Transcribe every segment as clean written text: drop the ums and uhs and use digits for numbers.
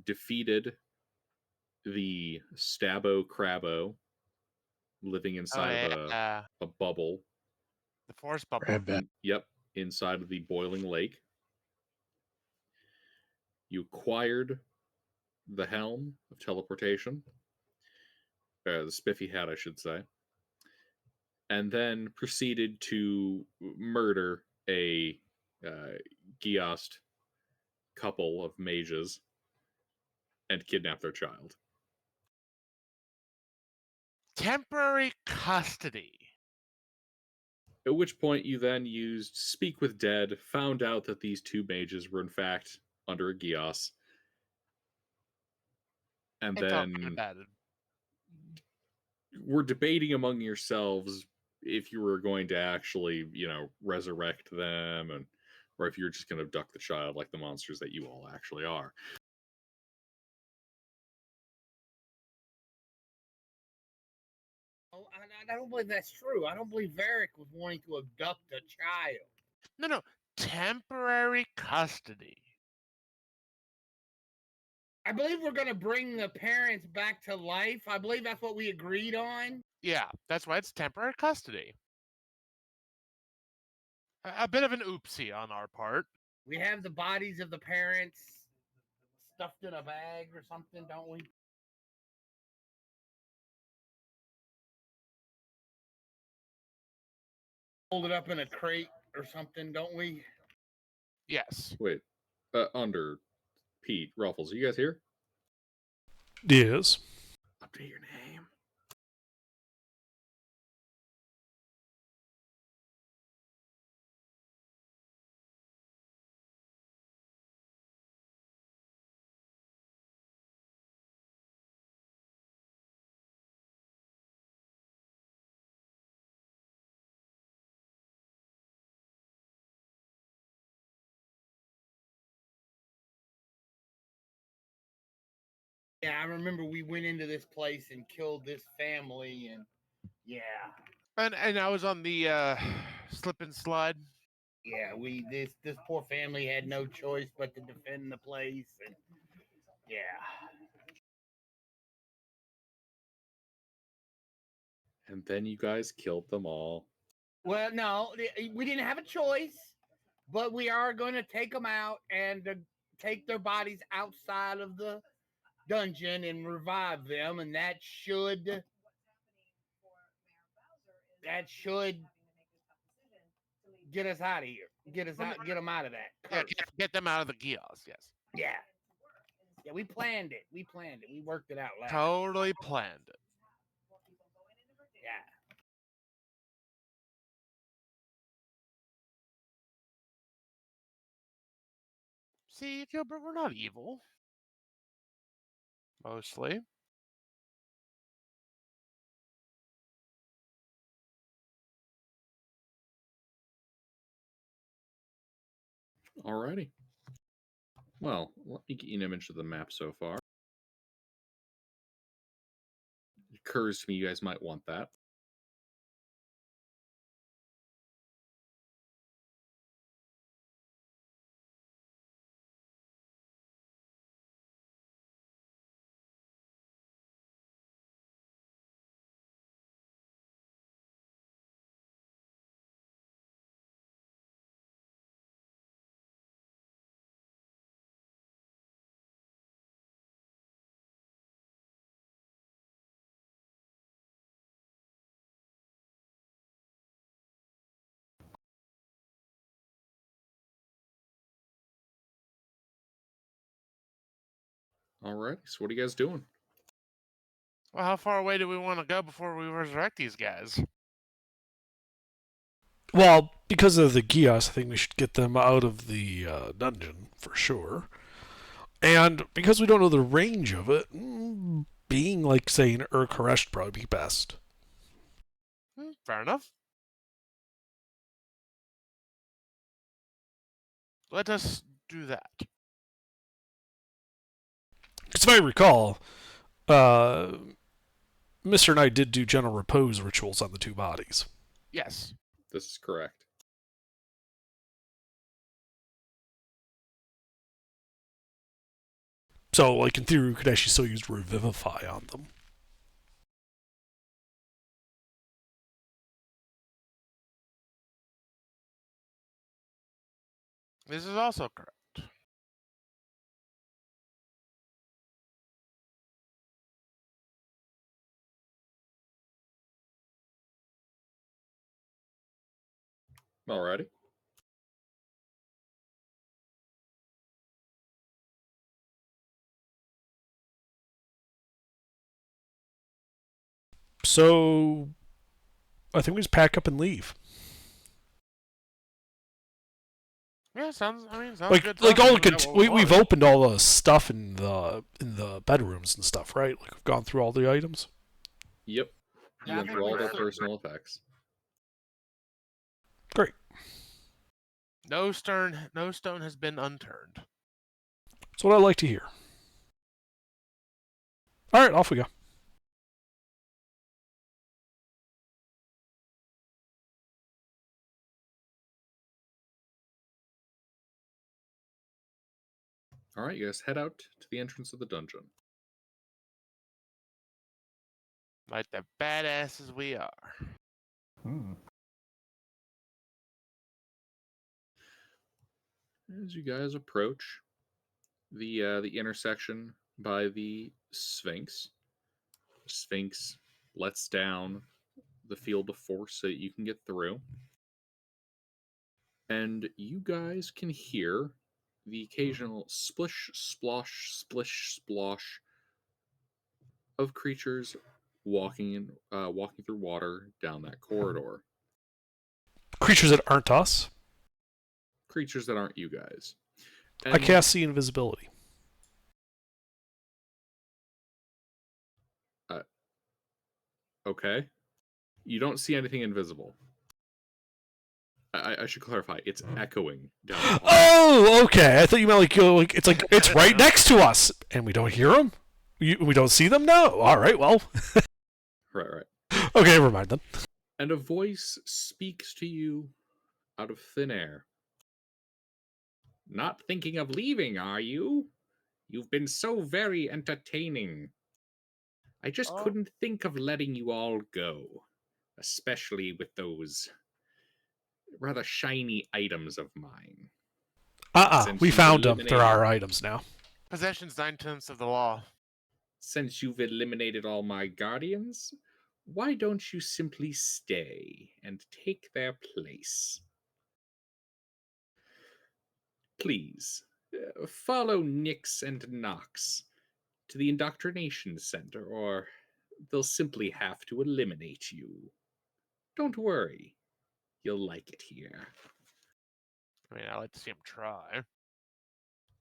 defeated the Stabbo Crabbo living inside of a bubble. The force bubble. Yep, inside of the boiling lake. You acquired the helm of teleportation. The spiffy hat, I should say. And then proceeded to murder a Giost couple of mages and kidnap their child. Temporary custody. At which point you then used Speak with Dead, found out that these two mages were in fact under a Gios, and then were debating among yourselves if you were going to actually, resurrect them, or if you're just going to abduct the child like the monsters that you all actually are. I don't believe that's true. I don't believe Varric was wanting to abduct a child. No. Temporary custody. I believe we're going to bring the parents back to life. I believe that's what we agreed on. Yeah, that's why it's temporary custody. A bit of an oopsie on our part. We have the bodies of the parents stuffed in a bag or something, don't we? Hold it up in a crate or something, don't we? Yes. Wait, under Pete, Ruffles, are you guys here? Yes. Update your name. Yeah, I remember we went into this place and killed this family, and yeah. And I was on the slip and slide. Yeah, this poor family had no choice but to defend the place, and yeah. And then you guys killed them all. Well, no, we didn't have a choice, but we are going to take them out and take their bodies outside of the dungeon and revive them, and that should get us out of here. Get them out of that. Yeah, get them out of the Gios. Yes. Yeah. Yeah, we planned it. We worked it out loud. Totally planned it. Yeah. See, Gilbert, we're not evil. Mostly. Alrighty. Well, let me get you an image of the map so far. It occurs to me you guys might want that. Alright, so what are you guys doing? Well, how far away do we want to go before we resurrect these guys? Well, because of the Gios, I think we should get them out of the dungeon for sure. And because we don't know the range of it, being like, say, an Urkaresh would probably be best. Fair enough. Let us do that. Because if I recall, Mr. and I did do general repose rituals on the two bodies. Yes. This is correct. So, like, in theory, we could actually still use Revivify on them. This is also correct. Alrighty. So, I think we just pack up and leave. Yeah, sounds good. Like all we've opened. opened all the stuff in the bedrooms and stuff, right? Like we've gone through all the items. Yep. You Yeah, I went think through all we their did. personal effects. Great. No stone has been unturned. That's what I like to hear. All right, off we go. Alright, you guys head out to the entrance of the dungeon. Like the badasses we are. As you guys approach the intersection by the Sphinx lets down the field of force so that you can get through. And you guys can hear the occasional splish, splosh, splish, splosh of creatures walking through water down that corridor. Creatures that aren't us. Creatures that aren't you guys. I cast see invisibility. Okay. You don't see anything invisible. I should clarify. It's echoing down the hall. Oh, okay. I thought you meant like it's right next to us, and we don't hear them. We don't see them. No. All right. Well. Right. Okay. Never mind then. And a voice speaks to you out of thin air. Not thinking of leaving, are you? You've been so very entertaining. I just couldn't think of letting you all go, especially with those rather shiny items of mine. Since We you've found them. They're eliminated- our items now. Possession's 9/10 of the law. Since you've eliminated all my guardians, why don't you simply stay and take their place? Please, follow Nyx and Nox to the indoctrination center, or they'll simply have to eliminate you. Don't worry, you'll like it here. I mean, I like to see him try.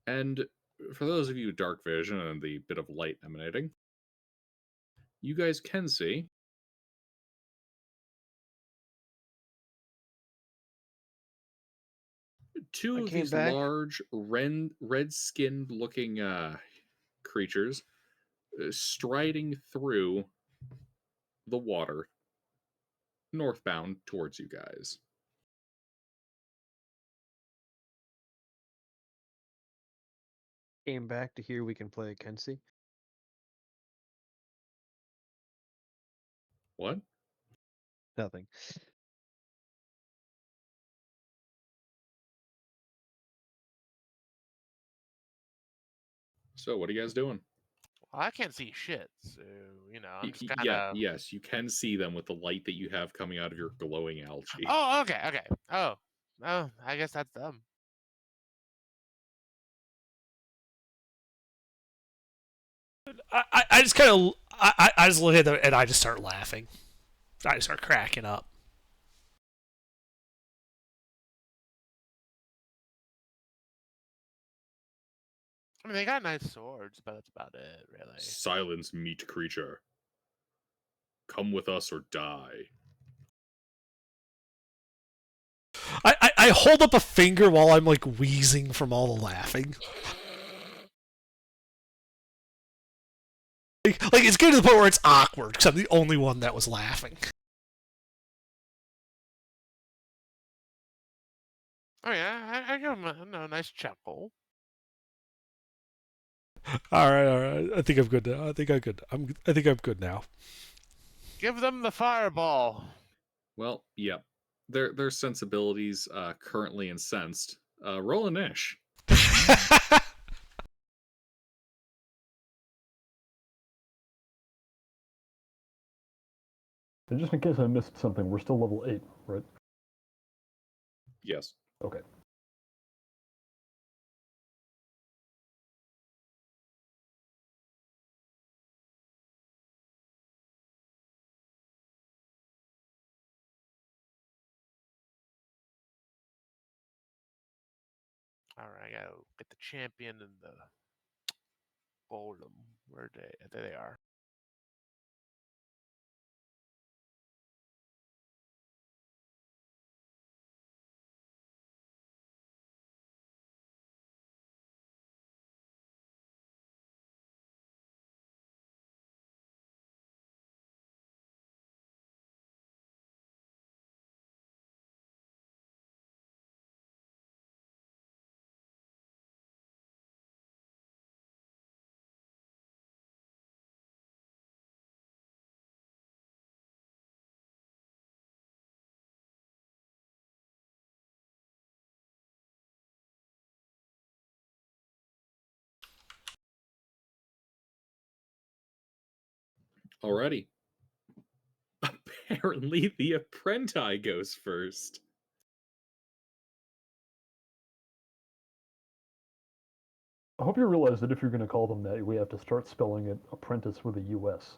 And for those of you with dark vision and the bit of light emanating, you guys can see two of these large red-skinned looking creatures striding through the water northbound towards you guys. Came back to hear we can play Kenzie. What? Nothing. So what are you guys doing? Well, I can't see shit, so I'm just kind of. Yes, you can see them with the light that you have coming out of your glowing algae. Oh, okay. Oh, I guess that's them. I just kind of I just look at them and I just start laughing. I just start cracking up. I mean, they got nice swords, but that's about it, really. Silence, meat creature. Come with us or die. I hold up a finger while I'm like wheezing from all the laughing. Like it's getting to the point where it's awkward because I'm the only one that was laughing. Oh yeah, I give him a nice chuckle. All right. I think I'm good now. I think I'm good. I think I'm good now. Give them the fireball. Well, yep. Their sensibilities currently incensed. Roll an ish. And just in case I missed something, we're still level 8, right? Yes. Okay. All right, I gotta get the champion and the golem. Where they? There they are. Alrighty. Apparently, the apprentice goes first. I hope you realize that if you're going to call them that, we have to start spelling it apprentice with a US.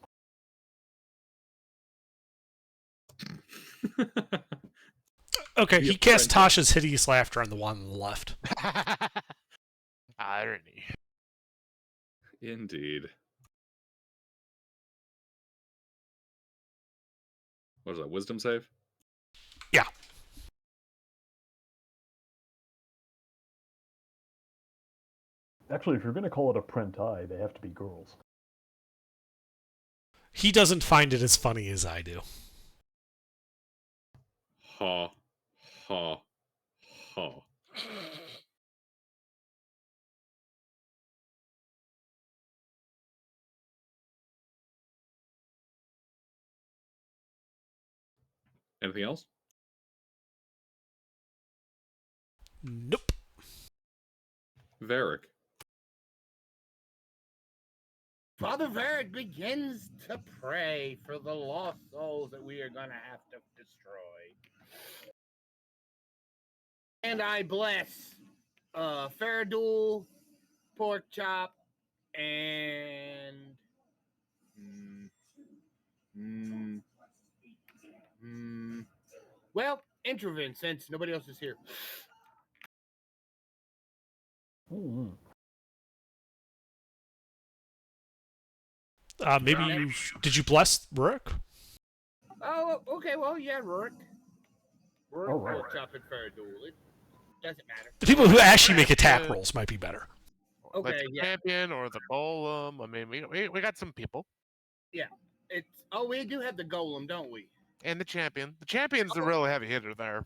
Okay, The he cast apprentice. Tasha's hideous laughter on the one on the left. Irony. Indeed. What is that? Wisdom save? Yeah. Actually, if you're going to call it apprentice, they have to be girls. He doesn't find it as funny as I do. Ha. Ha. Ha. Anything else? Nope. Varric. Father Varric begins to pray for the lost souls that we are going to have to destroy. And I bless Faradul, Pork Chop, and well, Introvin, since nobody else is here. Mm-hmm. Maybe you did you bless Rook? Oh, okay. Well, yeah, Rourke. All right. Pork Chop, and Faradul. It doesn't matter. The people who actually make attack Champion. rolls might be better. Like Okay, the yeah. champion or the golem. I mean, we got some people. Yeah. It's we do have the golem, don't we? And the champion. The champion's the real heavy hitter there.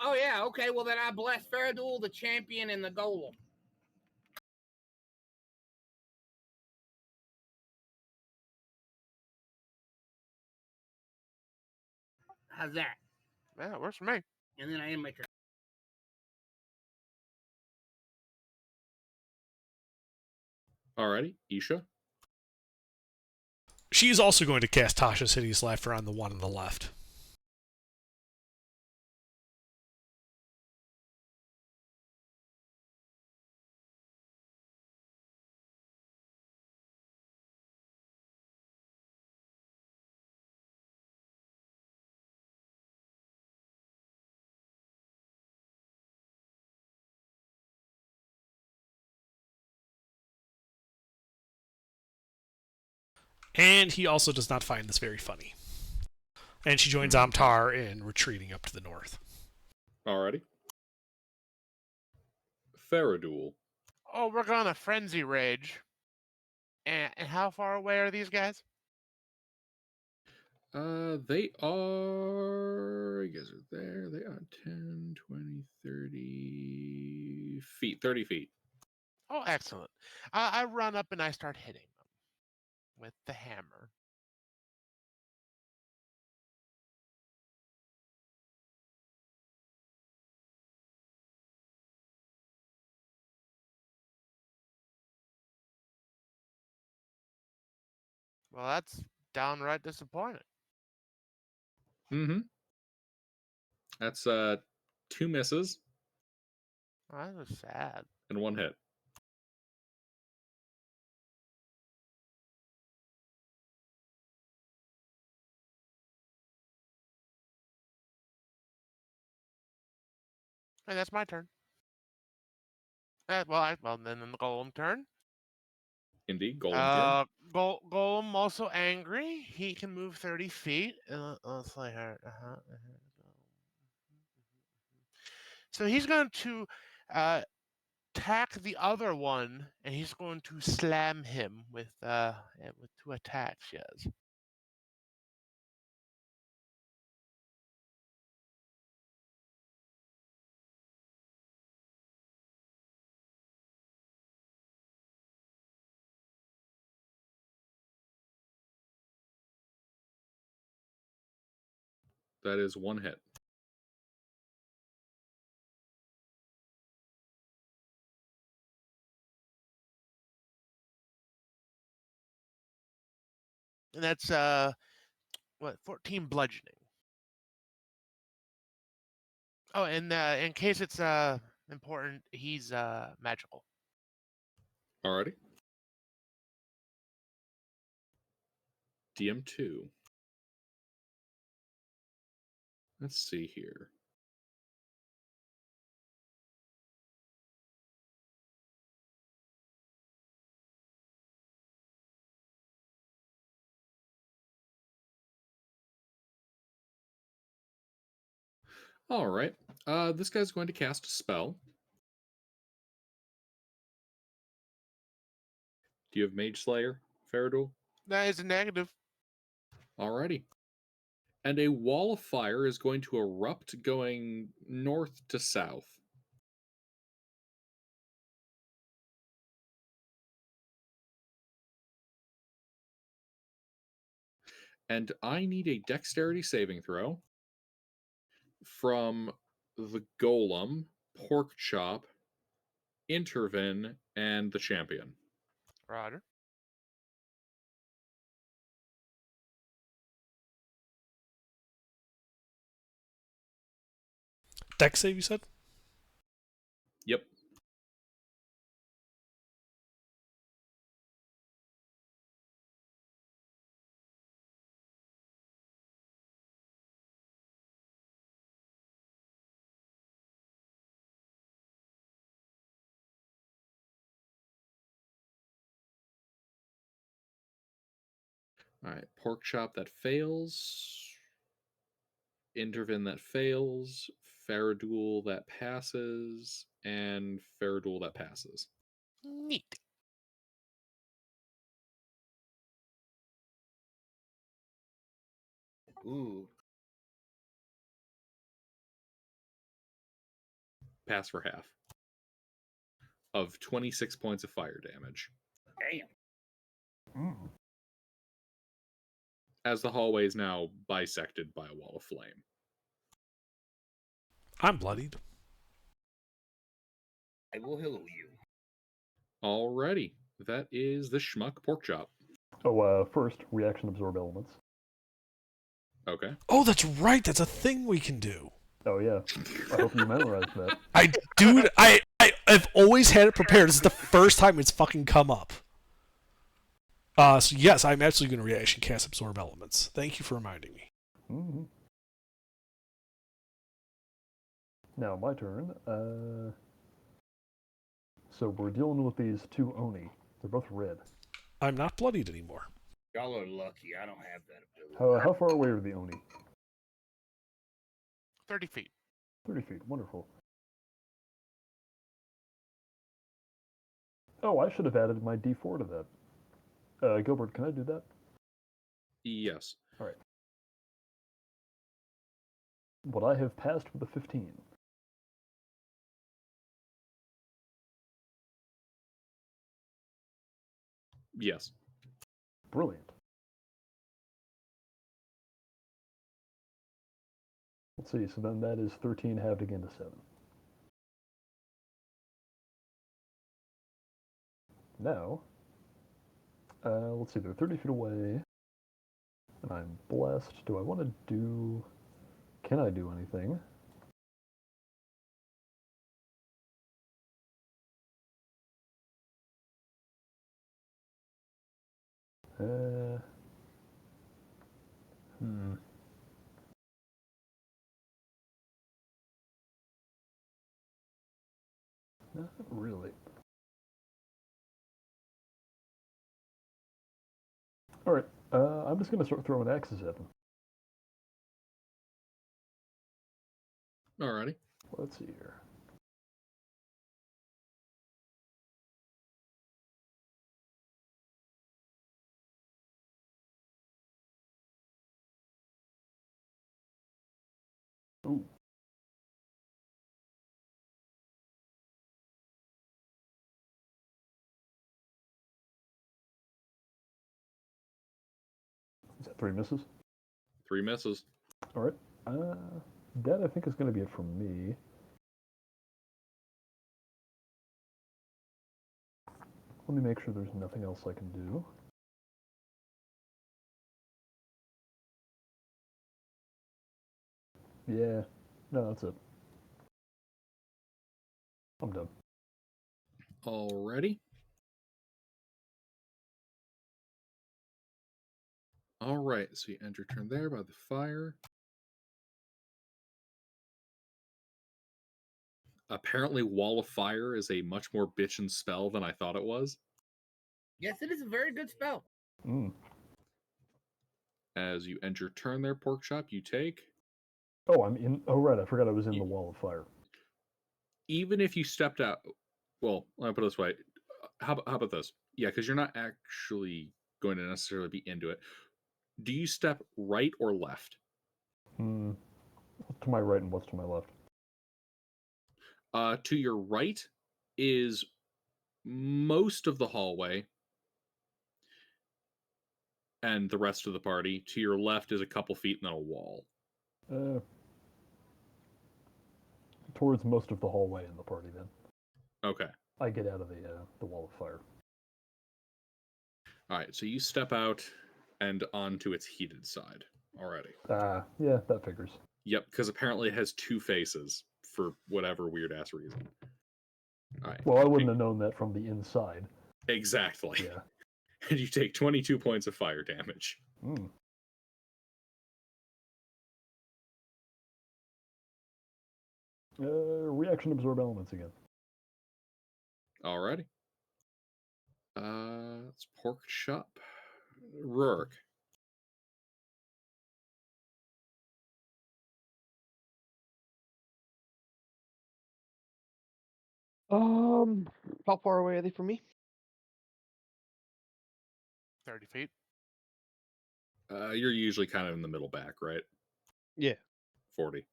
Oh yeah, okay. Well then I bless Faradul, the champion, and the golem. How's that? Yeah, it works for me. And then I end my turn. Alrighty. Isha. She is also going to cast Tasha's hideous laughter on the one on the left. And he also does not find this very funny. And she joins Amtar in retreating up to the north. Alrighty. Faradul. Oh, we're gonna frenzy rage. And how far away are these guys? They are... You guys are there. They are 10, 20, 30 feet. 30 feet. Oh, excellent. I run up and I start hitting them with the hammer. Well, that's downright disappointing. Mm-hmm. That's 2 misses Oh, that was sad. and 1 hit. And that's my turn. Well, then the golem turn. Indeed, golem turn. Golem also angry. He can move 30 feet. Let's play her. So he's going to attack the other one, and he's going to slam him with 2 attacks. Yes. That is 1 hit. And that's 14 bludgeoning. Oh, and in case it's important, he's magical. Alrighty. DM2. Let's see here. All right. This guy's going to cast a spell. Do you have Mage Slayer, Faradul? That is a negative. Alrighty. And a wall of fire is going to erupt going north to south. And I need a dexterity saving throw from the Golem, Pork Chop, Intervin, and the Champion. Roger. Dex save, you said? Yep. All right, Pork Chop, that fails. Intervin, that fails. Faradul, that passes. And Faradul, that passes. Neat. Ooh. Pass for half. Of 26 points of fire damage. Damn. Mm. As the hallway is now bisected by a wall of flame. I'm bloodied. I will heal you. Alrighty. That is the Schmuck Pork Chop. Oh, first, reaction absorb elements. Okay. Oh, that's right. That's a thing we can do. Oh, yeah. I hope you memorized that. I do. I've always had it prepared. This is the first time it's fucking come up. So yes, I'm absolutely going to reaction cast absorb elements. Thank you for reminding me. Mm-hmm. Now, my turn. So we're dealing with these 2 Oni. They're both red. I'm not bloodied anymore. Y'all are lucky. I don't have that ability. How far away are the Oni? 30 feet. 30 feet. Wonderful. Oh, I should have added my D4 to that. Gilbert, can I do that? Yes. All right. What I have passed with a 15. Yes. Brilliant. Let's see, so then that is 13 halved again to 7. Now, let's see, they're 30 feet away, and I'm blessed. Do I want to do... Can I do anything? Hmm. Not really. Alright, I'm just going to start throwing axes at them. Alrighty. Let's see here. Ooh. Is that 3 misses? 3 misses. Alright. That I think is going to be it from me. Let me make sure there's nothing else I can do. Yeah. No, that's it. I'm done. Alrighty. Alright, so you end your turn there by the fire. Apparently, Wall of Fire is a much more bitchin' spell than I thought it was. Yes, it is a very good spell. Mm. As you end your turn there, Pork Chop, you take... Oh, I'm in... Oh, right, I forgot I was in the wall of fire. Even if you stepped out... Well, let me put it this way. How about this? Yeah, because you're not actually going to necessarily be into it. Do you step right or left? Hmm. What's to my right and what's to my left? To your right is most of the hallway and the rest of the party. To your left is a couple feet and then a wall. Towards most of the hallway in the party, then. Okay. I get out of the wall of fire. All right, so you step out and onto its heated side already. Yeah, that figures. Yep, because apparently it has 2 faces for whatever weird-ass reason. All right. Well, I wouldn't have known that from the inside. Exactly. Yeah. And you take 22 points of fire damage. Mm. Reaction absorb elements again. Alrighty. It's Pork Chop. Rourke. How far away are they from me? 30 feet. You're usually kind of in the middle back, right? Yeah. 40.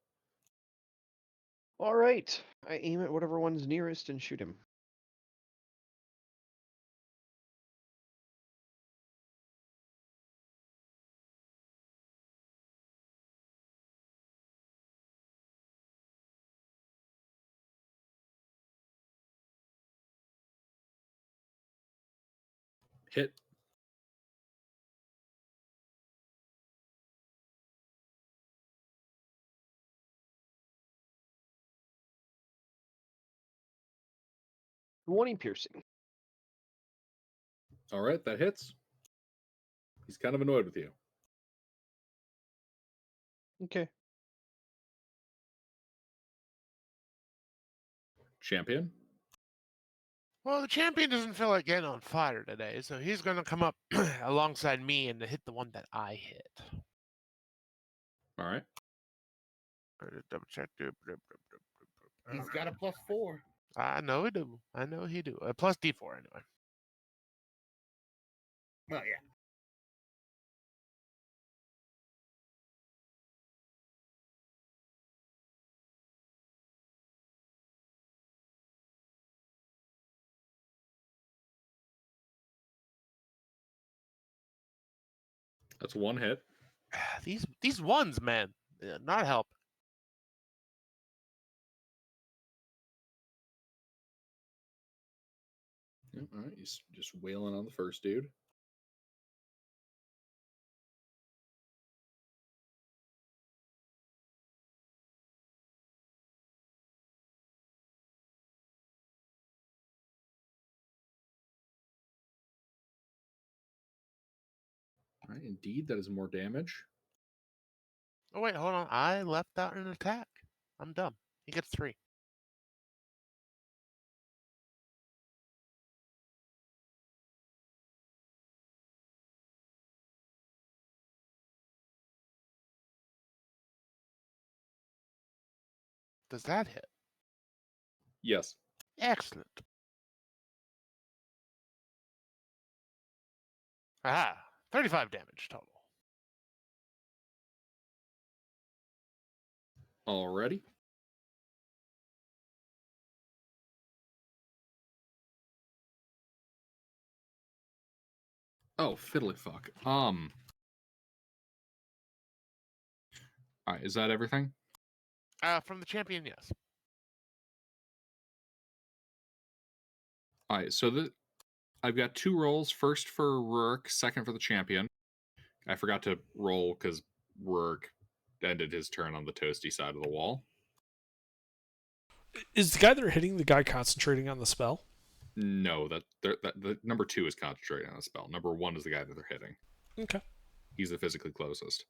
All right. I aim at whatever one's nearest and shoot him. Hit. Warning piercing. Alright, that hits. He's kind of annoyed with you. Okay. Champion. Well, the champion doesn't feel like getting on fire today, so he's going to come up alongside me and hit the one that I hit. Alright. Double check. He's got a +4. I know he do. I know he do. Plus D4 anyway. Oh yeah. That's one hit. These ones, man, not help. Yep, all right, he's just wailing on the first dude. All right, indeed, that is more damage. Oh wait, hold on. I left out an attack. I'm dumb. He gets 3. Does that hit? Yes. Excellent. Ah, 35 damage total. Alrighty. Oh, fiddly fuck. All right, is that everything? From the champion, yes. All right, so I've got 2 rolls. First for Rourke, second for the champion. I forgot to roll because Rourke ended his turn on the toasty side of the wall. Is the guy they're hitting the guy concentrating on the spell? No, that the number 2 is concentrating on the spell. Number 1 is the guy that they're hitting. Okay. He's the physically closest.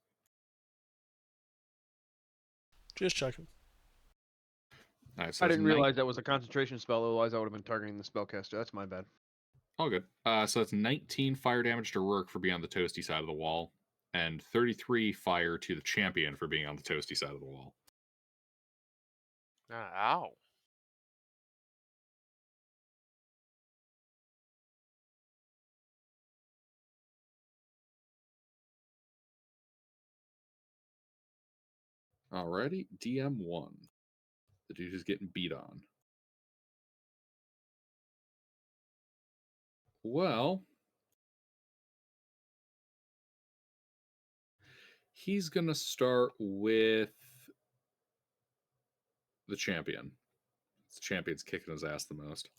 Just checking. All right, so I that's didn't realize that was a concentration spell, otherwise I would have been targeting the spellcaster. That's my bad. all good. So that's 19 fire damage to Rourke for being on the toasty side of the wall, and 33 fire to the champion for being on the toasty side of the wall. Ow. Alrighty, DM1. The dude who's getting beat on. Well, he's going to start with the champion. The champion's kicking his ass the most.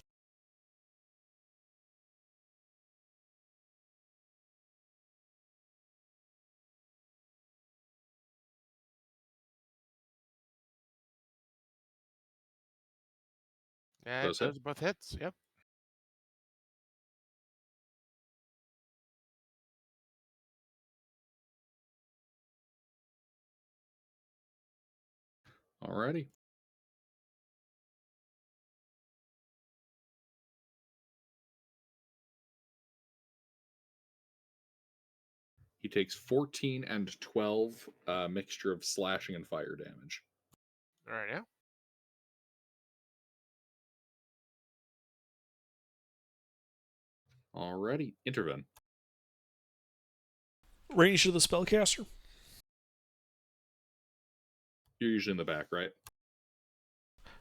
Yeah, Those hit. those are both hits. Yep. Alrighty. He takes 14 and 12, mixture of slashing and fire damage. All right, yeah. Alrighty, intervene. Range of the spellcaster? You're usually in the back, right?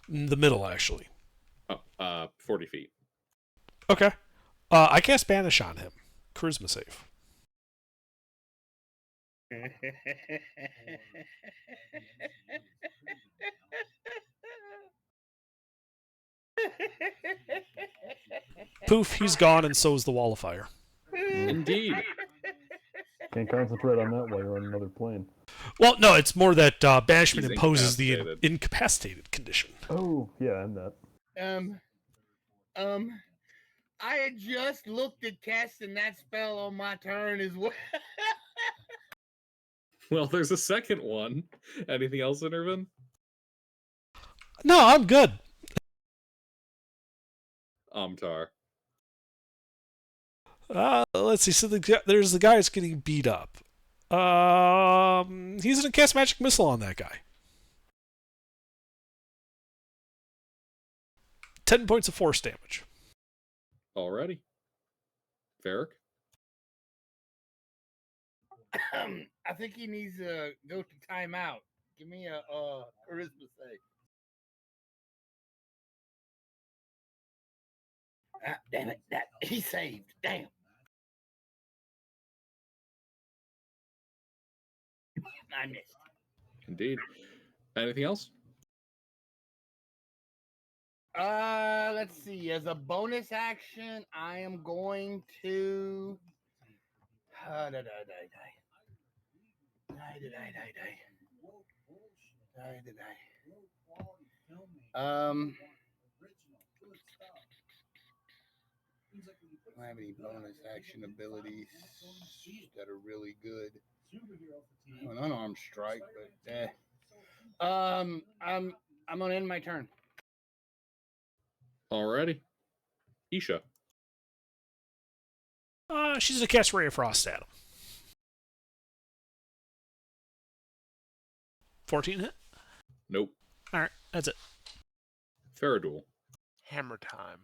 The middle, actually. Oh, 40 feet. Okay. I cast Banish on him. Charisma save. Poof, he's gone, and so is the wall of fire. Indeed. Can't concentrate on that while you're on another plane. Well, no, it's more that banishment He's imposes the incapacitated. incapacitated condition. Oh, yeah, and that. I had just looked at casting that spell on my turn as well. Well, there's a second one. Anything else, Intervene? No, I'm good. Amtar. Let's see. So there's the guy that's getting beat up. He's gonna cast magic missile on that guy. 10 points of force damage. Alrighty. Varric? I think he needs to go to timeout. Give me a charisma save. Damn it! He saved. Damn. I missed. Indeed. Anything else? Let's see. As a bonus action, I am going to. Die, die, die, die, die. Die, die, die, die, die. Die, die, die. I don't have any bonus action abilities that are really good. An unarmed strike, but I'm gonna end my turn. Alrighty. Isha. She's a cast Ray of Frost at him. 14 hit? Nope. Alright, that's it. Faradul. Hammer time.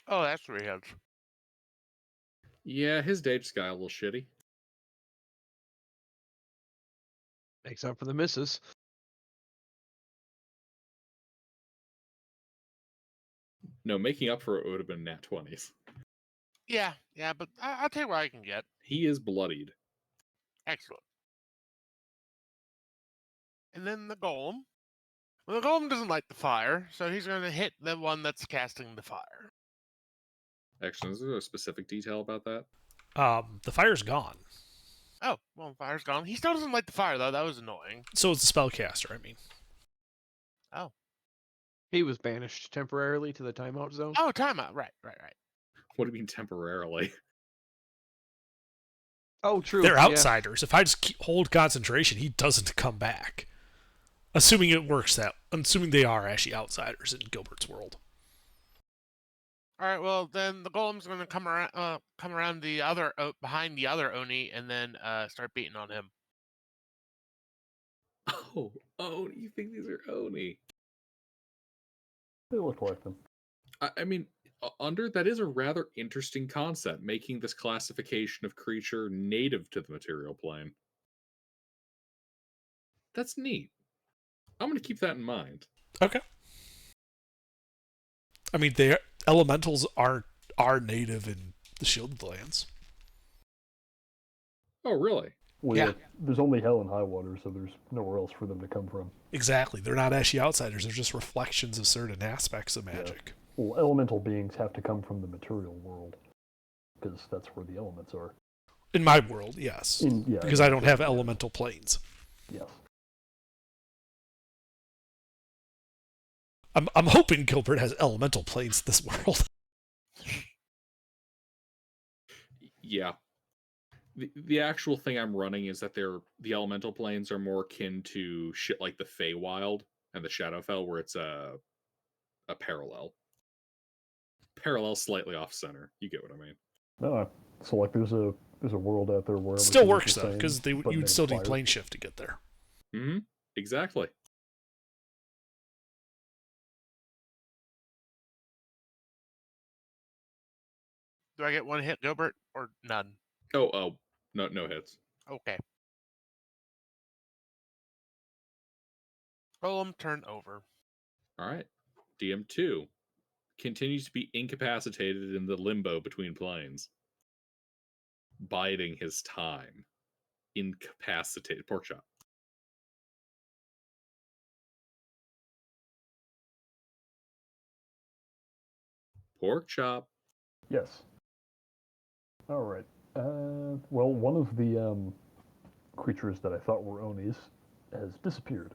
Oh, that's 3 hits. Yeah, his day just got a little shitty. Makes up for the misses. No, making up for it would have been nat 20s. Yeah, but I'll take what I can get. He is bloodied. Excellent. And then the golem. Well, the golem doesn't like the fire, so he's going to hit the one that's casting the fire. Actually, is there a specific detail about that? The fire's gone. Oh, well, fire's gone. He still doesn't like the fire, though. That was annoying. So it's the spellcaster, I mean. Oh. He was banished temporarily to the timeout zone. Oh, timeout. Right. What do you mean temporarily? Oh, true. They're yeah. outsiders. If I just hold concentration, he doesn't come back. Assuming it works that. Assuming they are actually outsiders in Gilbert's world. All right, well, then the golem's going to come around the other, behind the other Oni, and then start beating on him. Oh, Oni. You think these are Oni? They look like them. I mean, under that is a rather interesting concept, making this classification of creature native to the material plane. That's neat. I'm going to keep that in mind. Okay. I mean, elementals are native in the Shielded Lands. Oh, really? Well, Yeah. there's only hell and high water, so there's nowhere else for them to come from. Exactly. They're not actually outsiders. They're just reflections of certain aspects of magic. Well, elemental beings have to come from the material world, because that's where the elements are. In my world, yes. Because I don't have elemental planes. Yes. I'm hoping Gilbert has elemental planes in this world. Yeah. The actual thing I'm running is that the elemental planes are more akin to shit like the Feywild and the Shadowfell, where it's a parallel. Parallel slightly off center. You get what I mean. No, so like there's a world out there where Still everything is works the though, same, because but you'd made still of need fire. plane shift to get there. Mm-hmm. Exactly. Do I get one hit, Gilbert, or none? Oh, no hits. Okay. Golem turn over. All right. DM2 continues to be incapacitated in the limbo between planes. Biding his time. Incapacitated. Pork chop. Pork chop. Yes. All right. Well, one of the creatures that I thought were Onis has disappeared.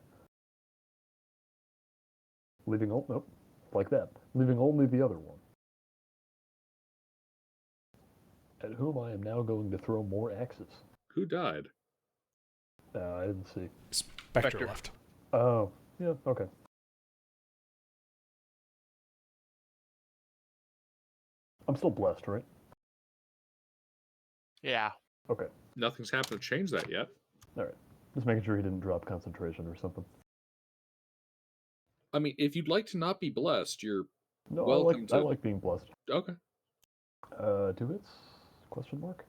Nope, like that. Leaving only the other one. At whom I am now going to throw more axes. Who died? I didn't see. Spectre left. Oh, yeah, okay. I'm still blessed, right? Yeah. Okay. Nothing's happened to change that yet. All right. Just making sure he didn't drop concentration or something. I mean, if you'd like to not be blessed, you're No, welcome I to. like being blessed. Okay. 2 hits? Question mark?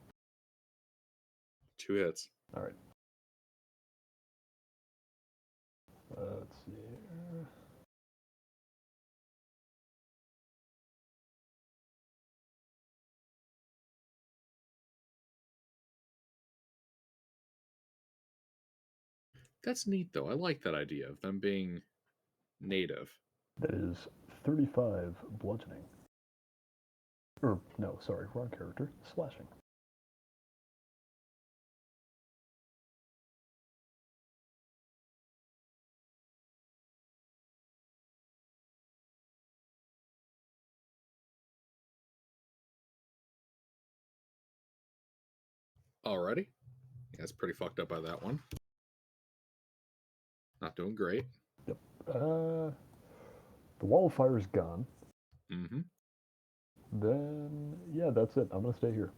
2 hits. All right. Let's see here. That's neat, though. I like that idea of them being native. That is 35 bludgeoning. Or, no, sorry, wrong character. Slashing. Alrighty. Yeah, it's pretty fucked up by that one. Not doing great. Yep. The wall of fire is gone. Mm-hmm. Then, yeah, that's it. I'm going to stay here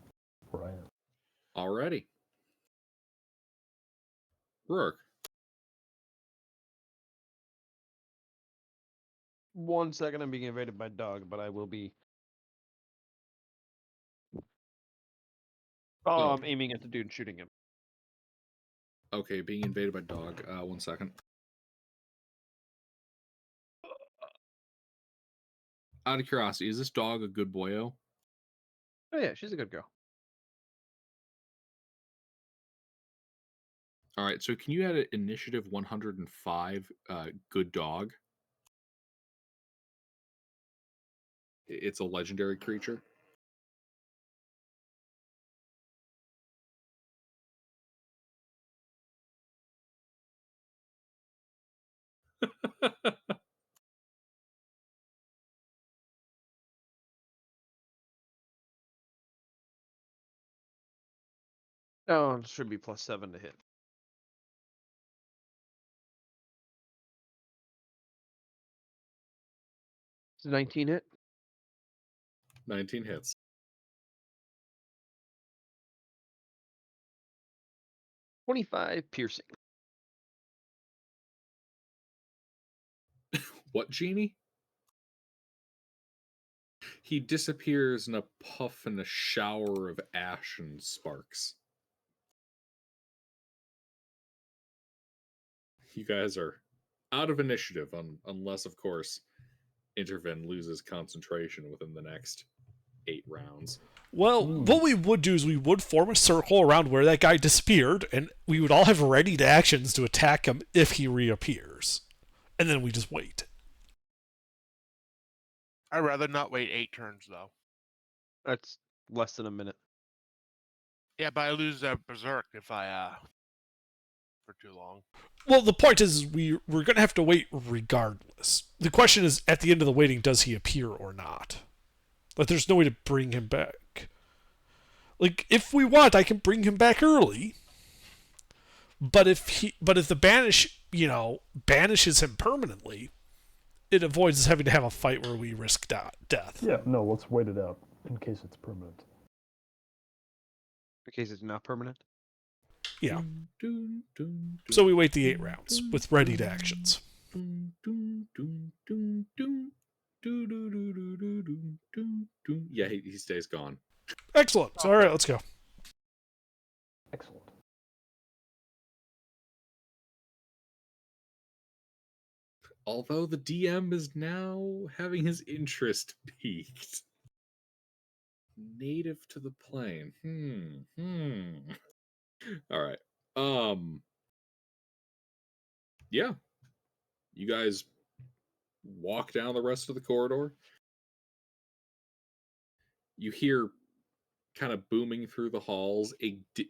where I am. Alrighty. Rourke. 1 second, I'm being invaded by dog, but I will be. Oh. I'm aiming at the dude and shooting him. Okay, being invaded by dog. 1 second. Out of curiosity, is this dog a good boyo? Oh yeah, she's a good girl. All right, so can you add an initiative 105 good dog? It's a legendary creature. Oh, it should be +7 to hit. It's a 19 hit. 19 hits. 25 piercing. What genie? He disappears in a puff and a shower of ash and sparks. You guys are out of initiative, unless, of course, Intervin loses concentration within the next 8 rounds. Well, what we would do is we would form a circle around where that guy disappeared, and we would all have readied actions to attack him if he reappears. And then we just wait. I'd rather not wait 8 turns, though. That's less than a minute. Yeah, but I lose Berserk if I, for too long. Well, the point is we're going to have to wait regardless. The question is, at the end of the waiting, does he appear or not? Like, there's no way to bring him back. Like, if we want, I can bring him back early. But if the banish, banishes him permanently, it avoids us having to have a fight where we risk death. Yeah, no, let's wait it out in case it's permanent. In case it's not permanent. Yeah. So we wait the 8 rounds with readied actions. Yeah, he stays gone. Excellent. So, all right, let's go. Excellent. Although the DM is now having his interest piqued. Native to the plane. All right. Yeah. You guys walk down the rest of the corridor. You hear kind of booming through the halls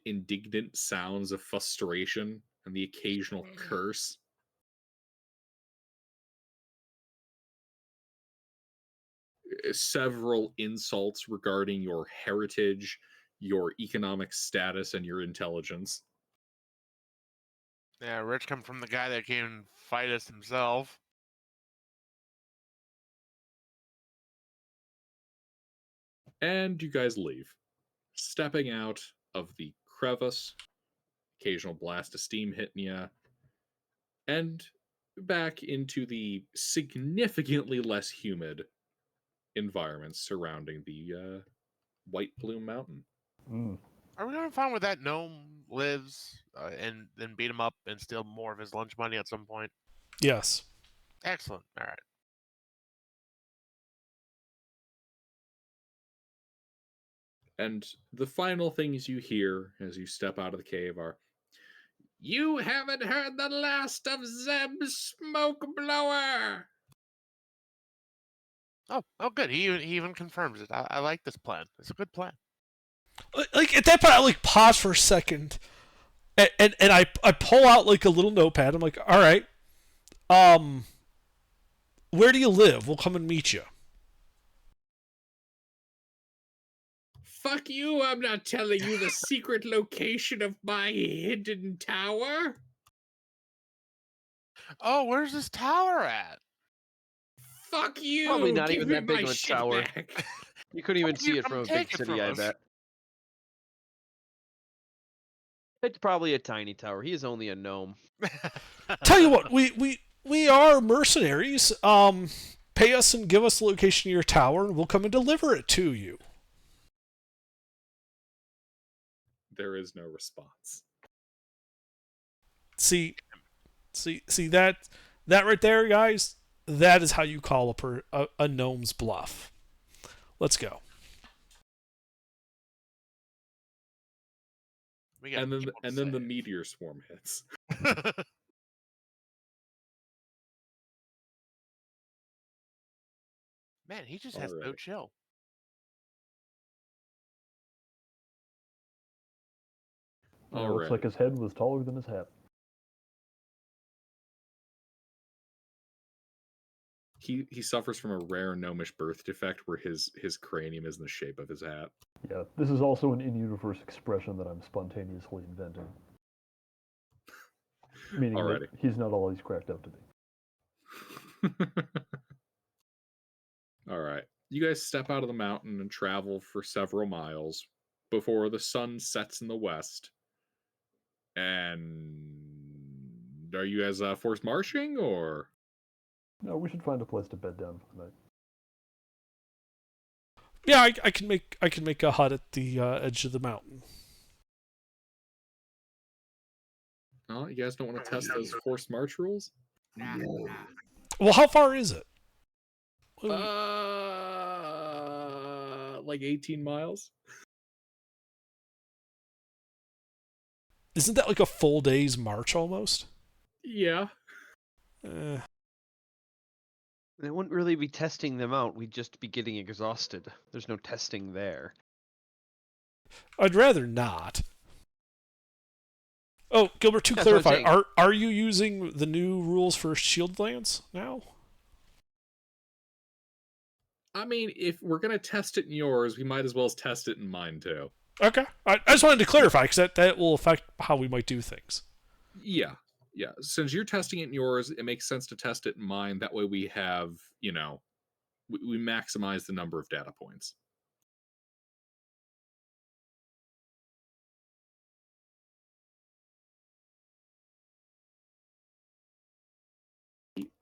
indignant sounds of frustration and the occasional curse. Several insults regarding your heritage, your economic status, and your intelligence. Yeah, Rich come from the guy that came and fight us himself. And you guys leave. Stepping out of the crevice, occasional blast of steam hitting you, and back into the significantly less humid environment surrounding the White Plume Mountain. Are we gonna find where that gnome lives and then beat him up and steal more of his lunch money at some point? Yes. Excellent. All right. And the final things you hear as you step out of the cave are, You haven't heard the last of Zeb's smoke blower. Oh, good. He even confirms it. I like this plan. It's a good plan. Like at that point, I like pause for a second, and I pull out like a little notepad. I'm like, all right, where do you live? We'll come and meet you. Fuck you, I'm not telling you the secret location of my hidden tower. Oh, where's this tower at? Fuck you! Probably not Give even me that big my of a shit tower. back. You couldn't even Fuck see you, it come from a take big it city, from I us. bet. It's probably a tiny tower. He is only a gnome. Tell you what, we are mercenaries. Pay us and give us the location of your tower, and we'll come and deliver it to you. There is no response. See that right there, guys. That is how you call a gnome's bluff. Let's go. And then the meteor swarm hits. Man, he just has no chill. It looks like his head was taller than his hat. He suffers from a rare gnomish birth defect where his cranium is in the shape of his hat. Yeah, this is also an in-universe expression that I'm spontaneously inventing. Meaning that he's not all he's cracked up to be. All right. You guys step out of the mountain and travel for several miles before the sun sets in the west. And are you guys forced marching, or? No, we should find a place to bed down for the night. Yeah, I can make a hut at the edge of the mountain. Oh, you guys don't want to test those forced march rules? Nah. Well, how far is it? Like 18 miles. Isn't that like a full day's march almost? Yeah. They wouldn't really be testing them out. We'd just be getting exhausted. There's no testing there. I'd rather not. Oh, Gilbert, to clarify, are you using the new rules for Shieldlands now? I mean, if we're going to test it in yours, we might as well test it in mine, too. Okay. I just wanted to clarify, because that will affect how we might do things. Yeah. Yeah. Since you're testing it in yours, it makes sense to test it in mine. That way we have, we maximize the number of data points.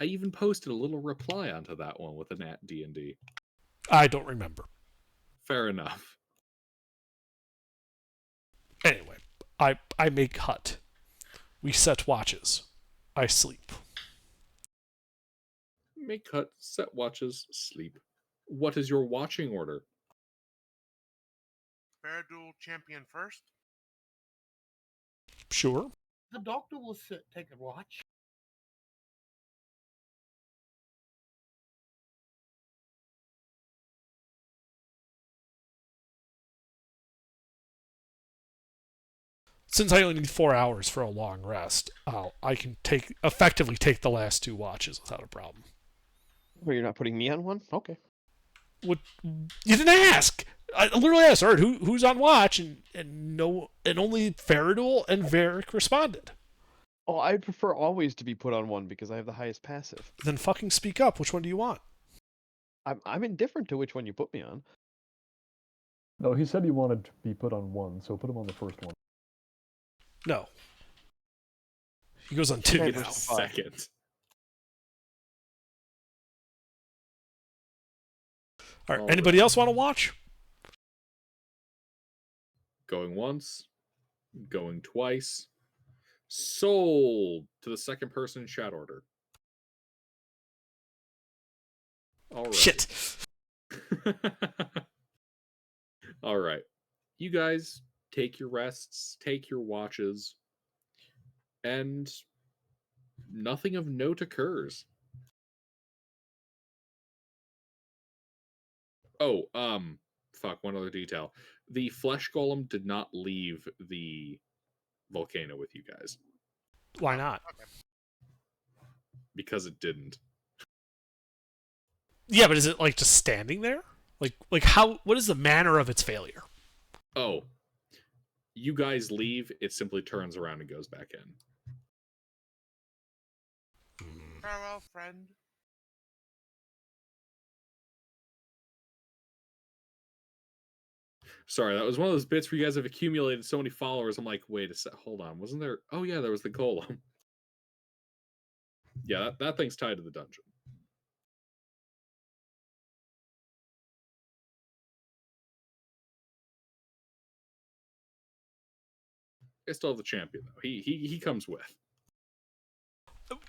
I even posted a little reply onto that one with an @D&D. I don't remember. Fair enough. Anyway, I make hut. We set watches. I sleep. Make hut, set watches, sleep. What is your watching order? Fair duel champion first. Sure. The doctor will take a watch. Since I only need 4 hours for a long rest, I can effectively take the last 2 watches without a problem. Well, you're not putting me on one? Okay. What? You didn't ask. I literally asked, all right, who's on watch, and only Faradul and Varric responded. Oh, I'd prefer always to be put on one because I have the highest passive. Then fucking speak up. Which one do you want? I'm indifferent to which one you put me on. No, he said he wanted to be put on one, so put him on the first one. No. He goes on 2 now. Second. All right. Anybody else want to watch? Going once. Going twice. Sold to the second person chat order. All right. Shit. All right. You guys take your rests, take your watches. and nothing of note occurs. Oh, fuck, one other detail. The flesh golem did not leave the volcano with you guys. Why not? Okay. Because it didn't. Yeah, but is it like just standing there? Like how? What is the manner of its failure? Oh, you guys leave, it simply turns around and goes back in. Farewell, friend. Sorry, that was one of those bits where you guys have accumulated so many followers. I'm like, wait a sec, hold on, wasn't there? Oh yeah, there was the golem. Yeah, that thing's tied to the dungeon. I still have the champion though. He comes with.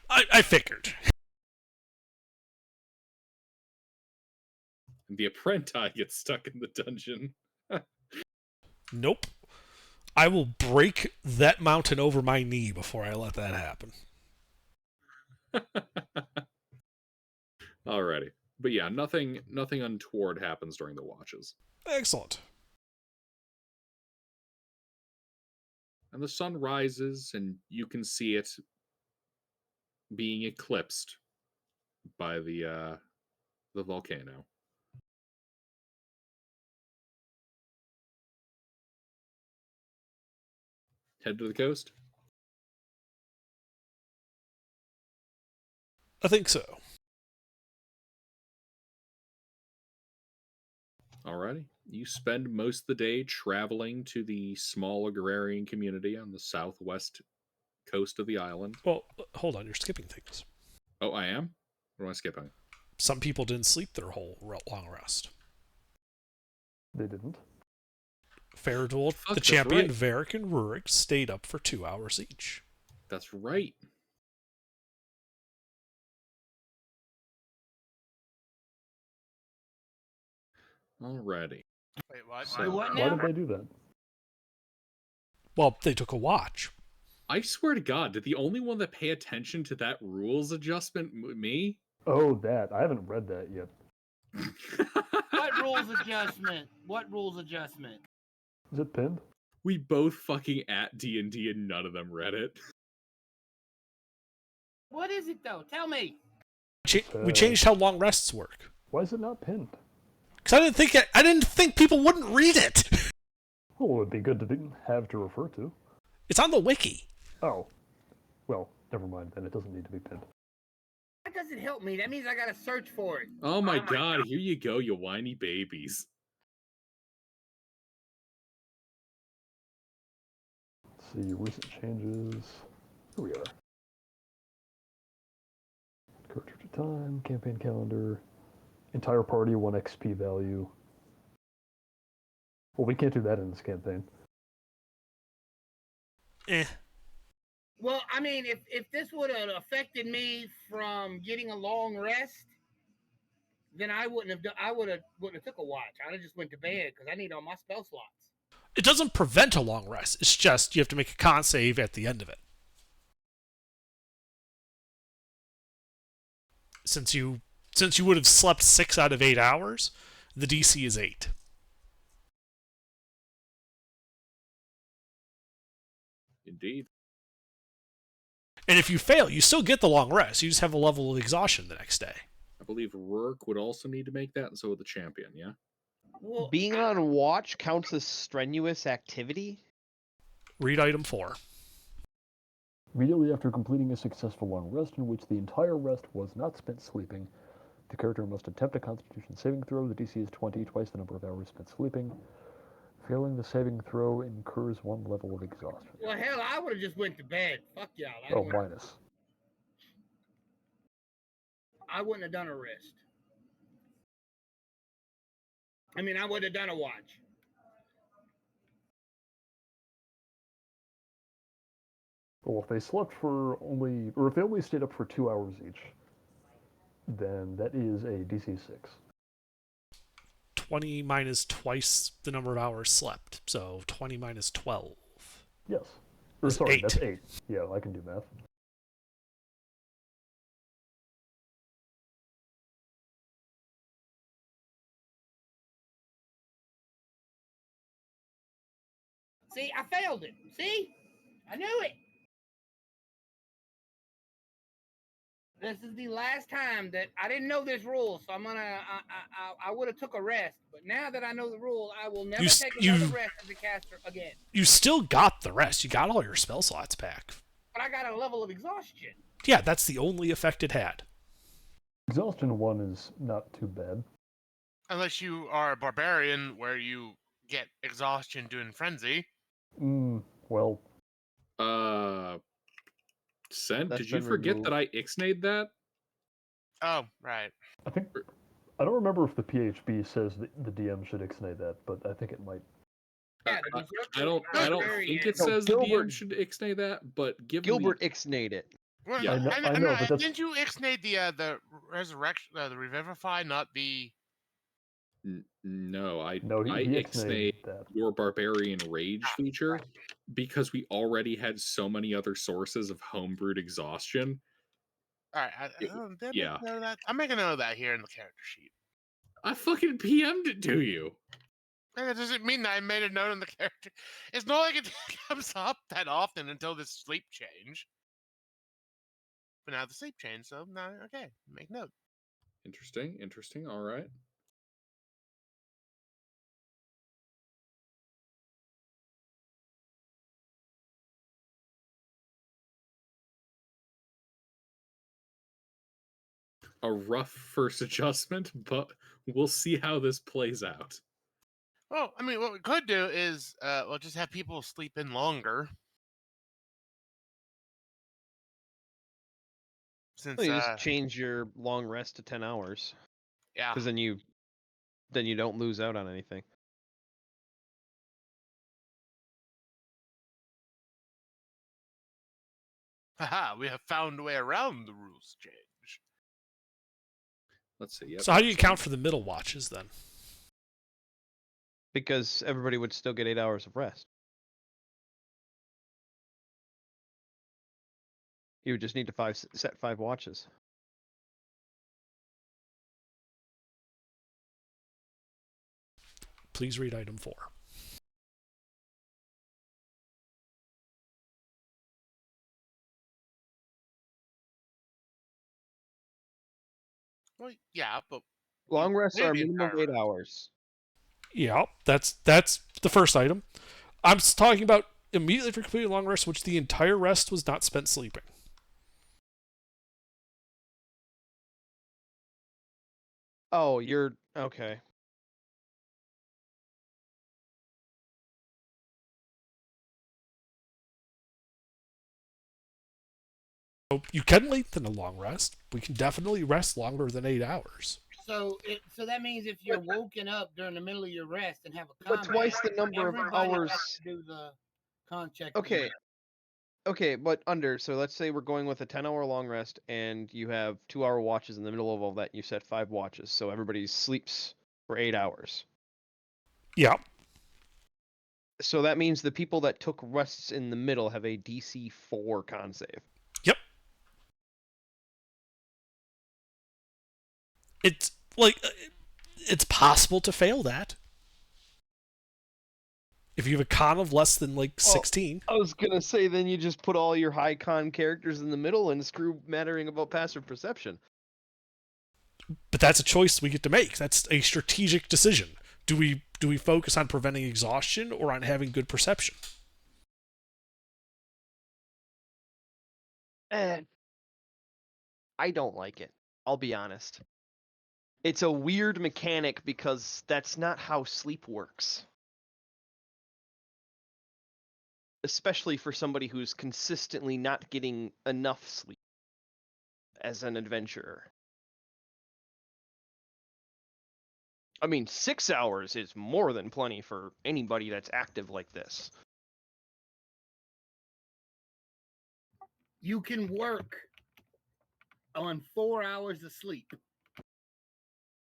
I figured. And the apprentice gets stuck in the dungeon. Nope. I will break that mountain over my knee before I let that happen. Alrighty. But yeah, nothing untoward happens during the watches. Excellent. And the sun rises, and you can see it being eclipsed by the volcano. Head to the coast? I think so. Alrighty. You spend most of the day traveling to the small agrarian community on the southwest coast of the island. Well, hold on. You're skipping things. Oh, I am? What am I skipping? Some people didn't sleep their whole long rest. They didn't. Fairdold, Fuck, the that's champion, right. Varric, and Rurik stayed up for 2 hours each. That's right. Alrighty. Wait, what? So- What Why now? did they do that? Well, they took a watch. I swear to God, did the only one that pay attention to that rules adjustment me? Oh, that. I haven't read that yet. What rules adjustment? What rules adjustment? Is it pinned? We both fucking at D&D and none of them read it. What is it though? Tell me. We changed how long rests work. Why is it not pinned? Because I didn't think people wouldn't read it. Well, it would be good to have to refer to. It's on the wiki. Oh. Well, never mind then. It doesn't need to be pinned. That doesn't help me. That means I gotta search for it. Oh my God, here you go, you whiny babies. Let's see, recent changes. Here we are. Cartridge of time, campaign calendar, entire party 1 XP value. Well, we can't do that in this campaign. Eh. Well, I mean, if this would have affected me from getting a long rest, then I wouldn't have. I wouldn't have took a watch. I'd have just went to bed because I need all my spell slots. It doesn't prevent a long rest. It's just you have to make a con save at the end of it. Since you would have slept 6 out of 8 hours, the DC is 8. Indeed. And if you fail, you still get the long rest. You just have a level of exhaustion the next day. I believe Rourke would also need to make that, and so would the champion, yeah? Well, Being on watch counts as strenuous activity? Read item 4. Immediately after completing a successful long rest in which the entire rest was not spent sleeping, the character must attempt a Constitution saving throw. The DC is 20, twice the number of hours spent sleeping. Failing the saving throw incurs 1 level of exhaustion. well, hell, I would have just went to bed. Fuck y'all. Oh, minus. I wouldn't have done a rest. I mean, I would have done a watch. Well, if they slept for only, or if they only stayed up for 2 hours each, then that is a DC 6. 20 minus twice the number of hours slept. So 20 minus 12. Yes. Or It's sorry, 8. that's 8. Yeah, I can do math. See, I failed it. See? I knew it. This is the last time that I didn't know this rule, so I would have took a rest. But now that I know the rule, I will never take another rest as a caster again. You still got the rest. You got all your spell slots back. But I got a level of exhaustion. Yeah, that's the only effect it had. Exhaustion 1 is not too bad. Unless you are a barbarian where you get exhaustion doing frenzy. Well, Sen, That's did you been forget removed. that I ixnayed that? Oh, right. I don't remember if the PHB says that the DM should ixnay that, but I think it might. Yeah, I don't think it No, says the DM Gilbert- should ixnay that, but given Gilbert ixnayed it. Well, Yeah. I know, but that's... Didn't you ixnay the resurrection, the revivify, not the... No, I he ixnayed that. your barbarian rage feature right. because we already had so many other sources of homebrewed exhaustion. All right, did I make yeah. note of that? I'm making note of that here in the character sheet. I fucking PM'd it to you. That doesn't mean that I made a note on the character. It's not like it comes up that often until this sleep change. But now the sleep change, so now, okay, make note. Interesting. All right. A rough first adjustment, but we'll see how this plays out. Well, I mean, what we could do is, just have people sleep in longer. Since, Well, you just change your long rest to 10 hours. yeah. Because then you don't lose out on anything. Haha, we have found a way around the rules change. Let's see. Yep, So how do you account for the middle watches then? Because everybody would still get 8 hours of rest. You would just need to set 5 watches. Please read item 4. Well, yeah, but Long rests are a maybe minimum of 8 hours. Yeah, that's the first item. I'm talking about immediately for completing long rest, which the entire rest was not spent sleeping. Oh, you're okay. So you can lengthen a long rest. We can definitely rest longer than 8 hours. So that means if you're woken up during the middle of your rest and have a combat, But twice the number of everybody hours. has to do the con check. Okay. Okay, but so let's say we're going with a 10-hour long rest, and you have 2-hour watches in the middle of all that, and you set 5 watches, so everybody sleeps for 8 hours. Yeah. So that means the people that took rests in the middle have a DC 4 con save. Yep. It's like it's possible to fail that. If you have a con of less than 16. I was gonna say then you just put all your high con characters in the middle and screw mattering about passive perception. But that's a choice we get to make. That's a strategic decision. Do we focus on preventing exhaustion or on having good perception? I don't like it. I'll be honest. It's a weird mechanic because that's not how sleep works. Especially for somebody who's consistently not getting enough sleep as an adventurer. I mean, 6 hours is more than plenty for anybody that's active like this. You can work on 4 hours of sleep.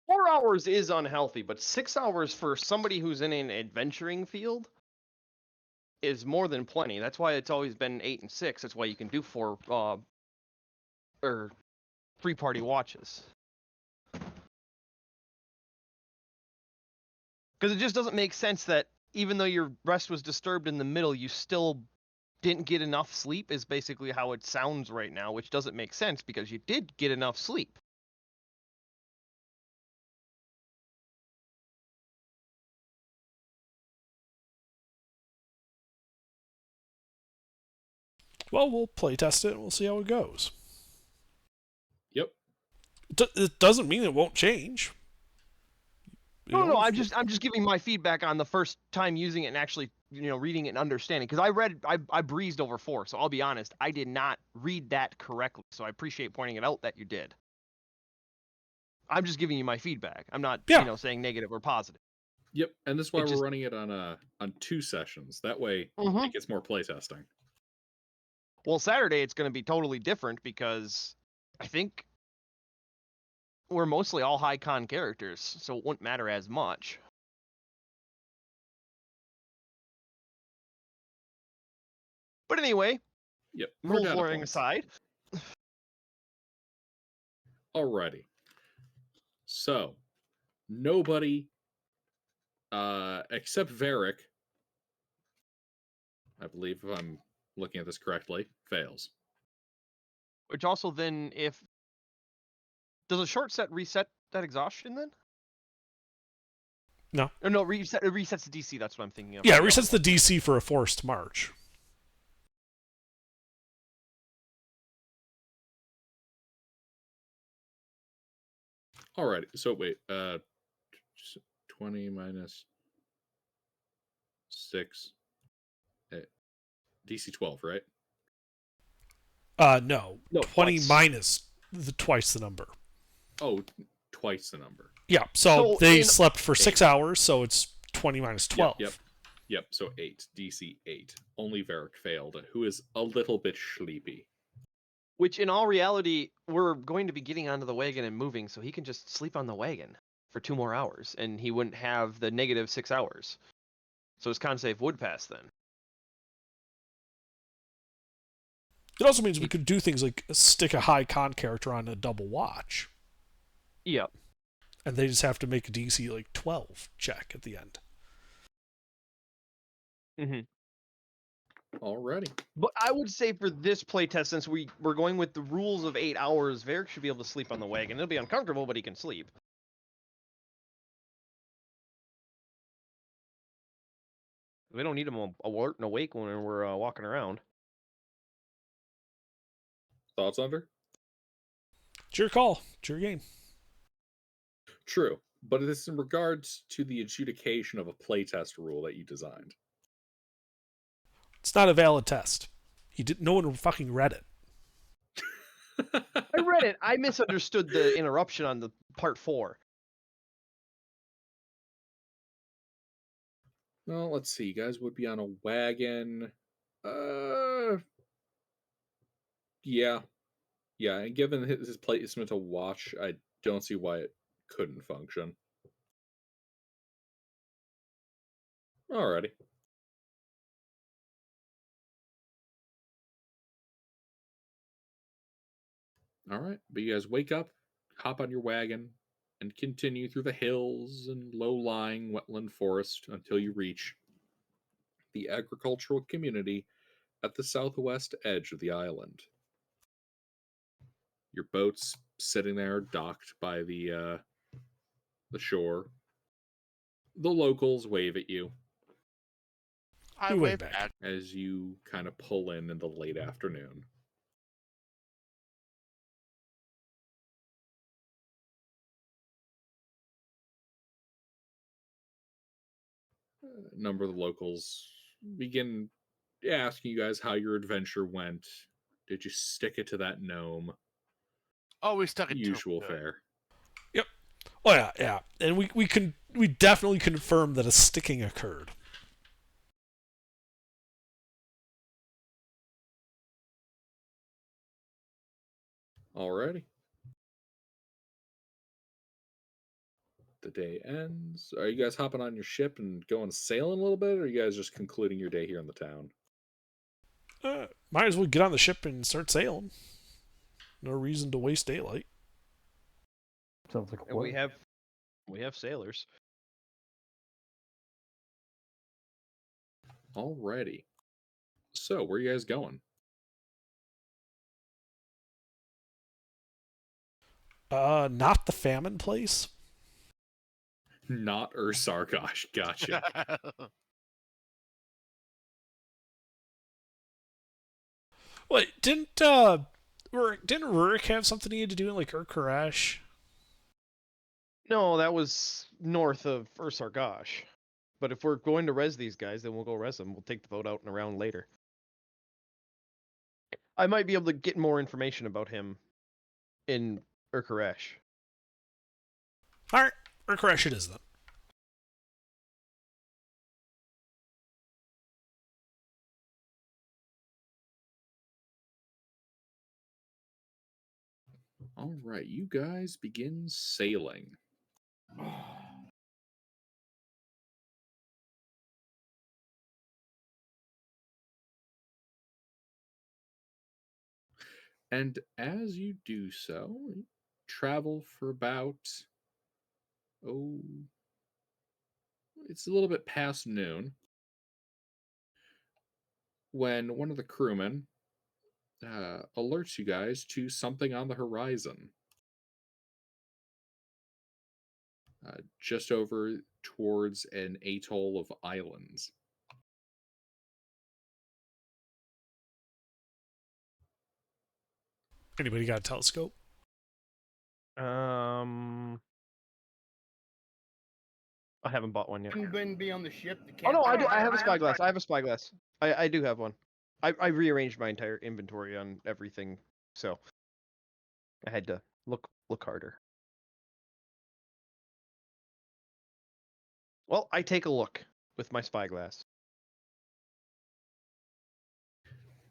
4 hours is unhealthy, but 6 hours for somebody who's in an adventuring field? is more than plenty. That's why it's always been 8 and 6. That's why you can do 4 or 3-party watches. Because it just doesn't make sense that even though your rest was disturbed in the middle, you still didn't get enough sleep, is basically how it sounds right now, which doesn't make sense because you did get enough sleep. Well, we'll play test it and we'll see how it goes. Yep. It doesn't mean it won't change. No, I'm just giving my feedback on the first time using it and actually, reading it and understanding. Because I breezed over 4, so I'll be honest, I did not read that correctly. So I appreciate pointing it out that you did. I'm just giving you my feedback. I'm not, saying negative or positive. Yep, and this is why we're running it on 2 sessions. That way, it gets more playtesting. Well, Saturday it's going to be totally different because I think we're mostly all high con characters, so it wouldn't matter as much. But anyway, yep. Rules learning aside. Alrighty. So, nobody, except Varric, I believe if I'm looking at this correctly, fails. Which also then, does a short set reset that exhaustion then? No. Or no, it resets the DC, that's what I'm thinking of. Yeah, it resets the DC for a forced march. Alrighty, so wait, 20 minus 6, DC 12, right? No. No, 20 twice. minus twice the number. Oh, twice the number. Yeah, so they slept for 6 8. hours, so it's 20 minus 12. Yep, so 8, DC 8. Only Varric failed, who is a little bit sleepy. Which, in all reality, we're going to be getting onto the wagon and moving, so he can just sleep on the wagon for 2 more hours, and he wouldn't have the negative 6 hours. So his con save would pass then. It also means we could do things like stick a high con character on a double watch. Yep. And they just have to make a DC like 12 check at the end. Alrighty. But I would say for this playtest, since we're going with the rules of 8 hours, Varric should be able to sleep on the wagon. It'll be uncomfortable, but he can sleep. We don't need him alert and awake when we're walking around. Thoughts, Under? It's your call. It's your game. True, but it is in regards to the adjudication of a playtest rule that you designed. It's not a valid test. No one fucking read it. I read it. I misunderstood the interruption on the part 4. Well, let's see. You guys would be on a wagon. Yeah. Yeah, and given his placement to watch, I don't see why it couldn't function. Alrighty. Alright, but you guys wake up, hop on your wagon, and continue through the hills and low-lying wetland forest until you reach the agricultural community at the southwest edge of the island. Your boat's sitting there, docked by the shore. The locals wave at you. I We wave wave back. back. As you kind of pull in the late afternoon. A number of the locals begin asking you guys how your adventure went. Did you stick it to that gnome? Oh, we stuck it Usual too. fare. Yep. Oh yeah. And we definitely confirm that a sticking occurred. Alrighty. The day ends. Are you guys hopping on your ship and going sailing a little bit, or are you guys just concluding your day here in the town? Might as well get on the ship and start sailing. No reason to waste daylight. Sounds like a And plan. we have sailors. Alrighty. So, where are you guys going? Not the famine place. Not Ursargosh. Gotcha. Wait, didn't Rurik have something he had to do in like Urkarash? No, that was north of Ursargosh. But if we're going to res these guys, then we'll go res them. We'll take the vote out and around later. I might be able to get more information about him in Urkarash. Alright, Urkarash it is then. Alright, you guys begin sailing. And as you do so, you travel for about, it's a little bit past noon when one of the crewmen alerts you guys to something on the horizon. Just over towards an atoll of islands. Anybody got a telescope? I haven't bought one yet. Couldn't be on the ship. Oh no, I do. I have a spyglass. I have a spyglass. I do have one. I rearranged my entire inventory on everything, so I had to look harder. Well, I take a look with my spyglass.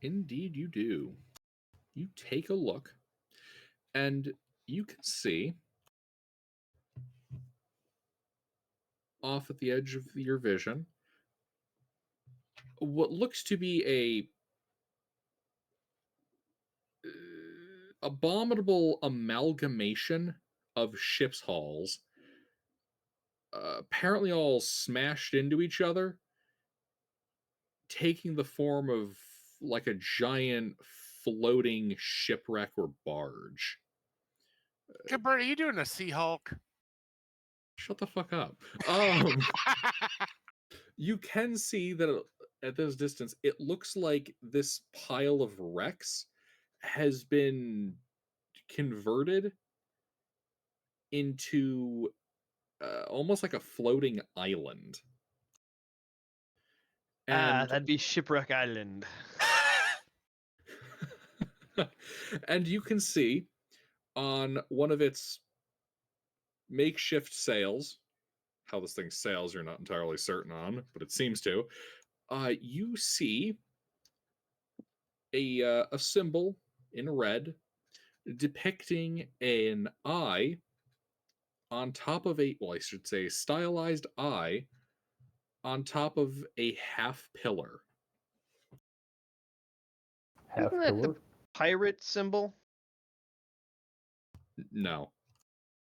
Indeed, you do. You take a look, and you can see off at the edge of your vision what looks to be a abominable amalgamation of ship's hulls, apparently all smashed into each other, taking the form of like a giant floating shipwreck or barge. Gilbert, are you doing a Sea Hulk? Shut the fuck up. You can see that at this distance, it looks like this pile of wrecks has been converted into almost like a floating island. And that'd be Shipwreck Island. and you can see on one of its makeshift sails, how this thing sails, you're not entirely certain on, but it seems to. You see a symbol in red depicting an eye on top of I should say, stylized eye on top of a half pillar. Half Isn't that the pillar? pirate symbol? No.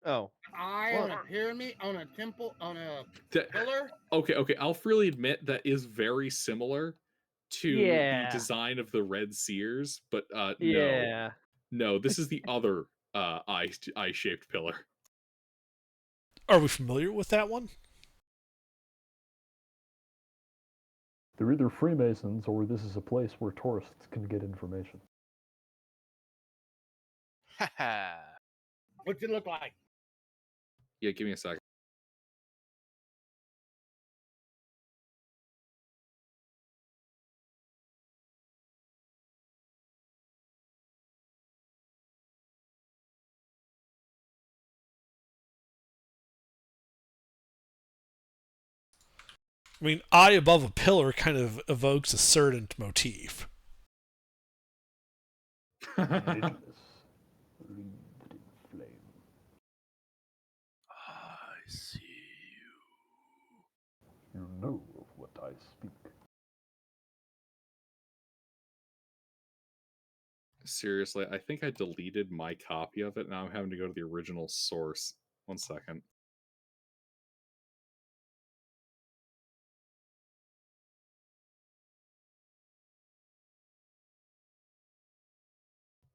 Oh. Eye on a pyramid, on a temple, on a pillar. Okay. I'll freely admit that is very similar to the design of the Red Seers, but no, this is the other eye-shaped pillar. Are we familiar with that one? They're either Freemasons or this is a place where tourists can get information. What's it look like? Yeah, give me a second. I mean, eye above a pillar kind of evokes a certain motif. Flame. I see I speak. Seriously, I think I deleted my copy of it. Now I'm having to go to the original source. 1 second.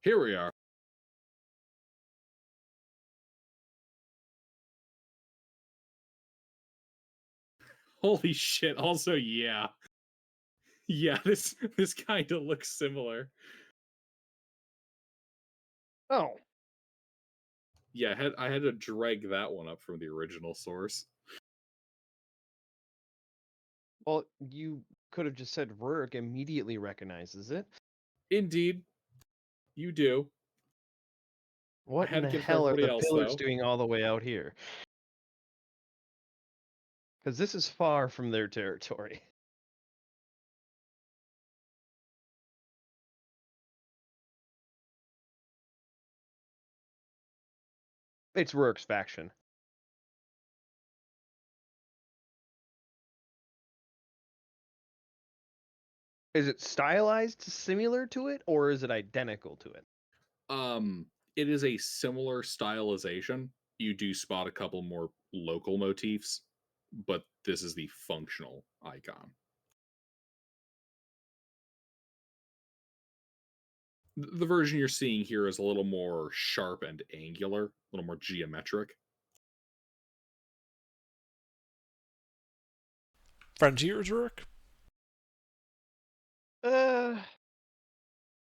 Here we are. Holy shit. Also, yeah. Yeah, this kind of looks similar. Oh. Yeah, I had to drag that one up from the original source. Well, you could have just said Rurik immediately recognizes it. Indeed. You do. What in had to the get for hell are everybody the else, pillars though. doing all the way out here? Because this is far from their territory. It's Rurik's faction. Is it stylized similar to it, or is it identical to it? It is a similar stylization. You do spot a couple more local motifs, but this is the functional icon. The version you're seeing here is a little more sharp and angular, a little more geometric. Frontiers, Rurik?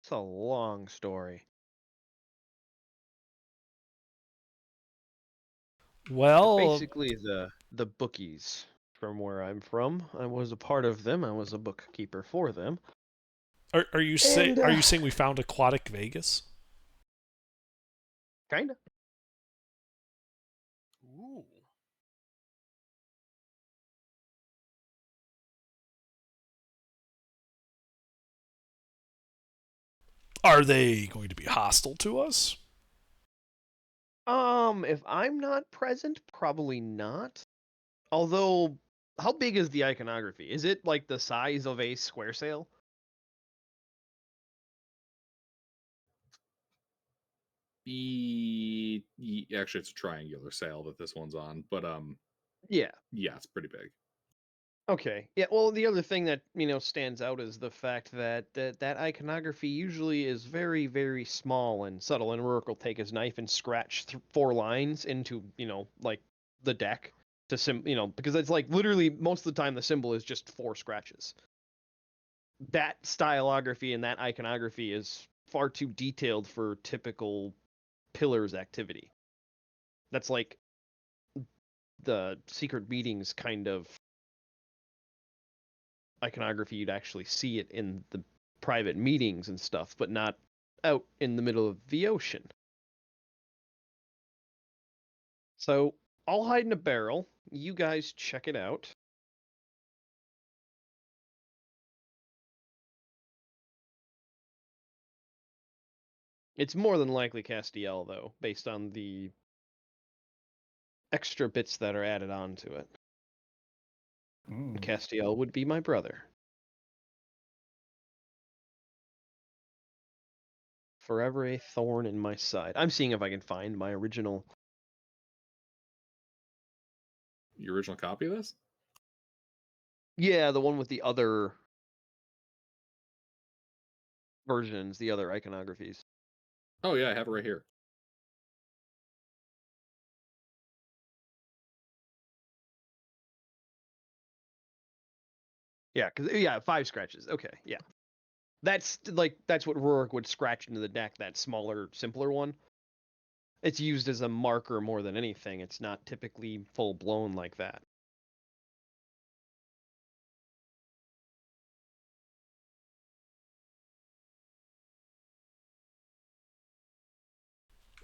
It's a long story. Well, Basically, the bookies from where I'm from. I was a part of them. I was a bookkeeper for them. are you saying we found Aquatic Vegas? Kinda. Ooh. Are they going to be hostile to us? If I'm not present, probably not. Although, how big is the iconography? Is it like the size of a square sail? Actually, it's a triangular sail that this one's on, but Yeah. yeah, it's pretty big. Okay. Yeah. Well, the other thing that stands out is the fact that iconography usually is very, very small and subtle. And Rourke will take his knife and scratch 4 lines into like the deck to because it's like literally most of the time the symbol is just 4 scratches. That stylography and that iconography is far too detailed for typical pillars activity. That's like the secret meetings kind of iconography. You'd actually see it in the private meetings and stuff, but not out in the middle of the ocean. So I'll hide in a barrel. You guys check it out. It's more than likely Castiel, though, based on the extra bits that are added on to it. Castiel would be my brother. Forever a thorn in my side. I'm seeing if I can find my original. Your original copy of this? Yeah, the one with the other versions, the other iconographies. Oh yeah, I have it right here. Yeah, 5 scratches. Okay, yeah. That's what Rurik would scratch into the deck, that smaller, simpler one. It's used as a marker more than anything. It's not typically full blown like that.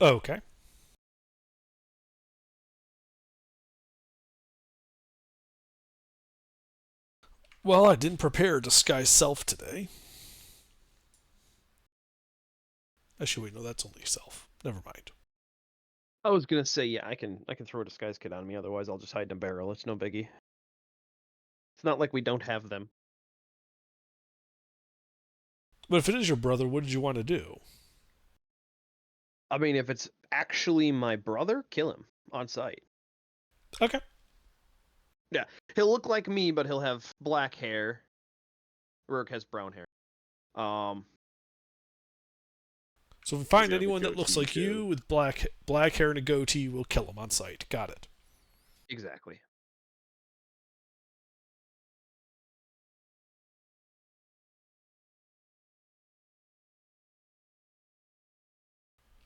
Okay. Well, I didn't prepare disguise self today. Actually, wait, no, that's only self. Never mind. I was gonna say, yeah, I can throw a disguise kit on me. Otherwise, I'll just hide in a barrel. It's no biggie. It's not like we don't have them. But if it is your brother, what did you want to do? I mean, if it's actually my brother, kill him on sight. Okay. Yeah, he'll look like me, but he'll have black hair. Rourke has brown hair. So if we find Does he have a anyone that looks goatee, like you too? with black hair and a goatee, we'll kill him on sight. Got it. Exactly.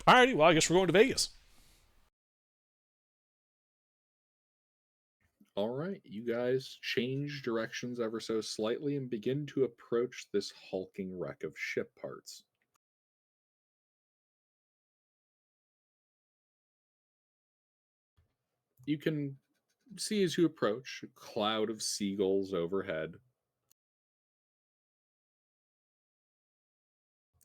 Alrighty, well, I guess we're going to Vegas. All right, you guys change directions ever so slightly and begin to approach this hulking wreck of ship parts. You can see as you approach a cloud of seagulls overhead.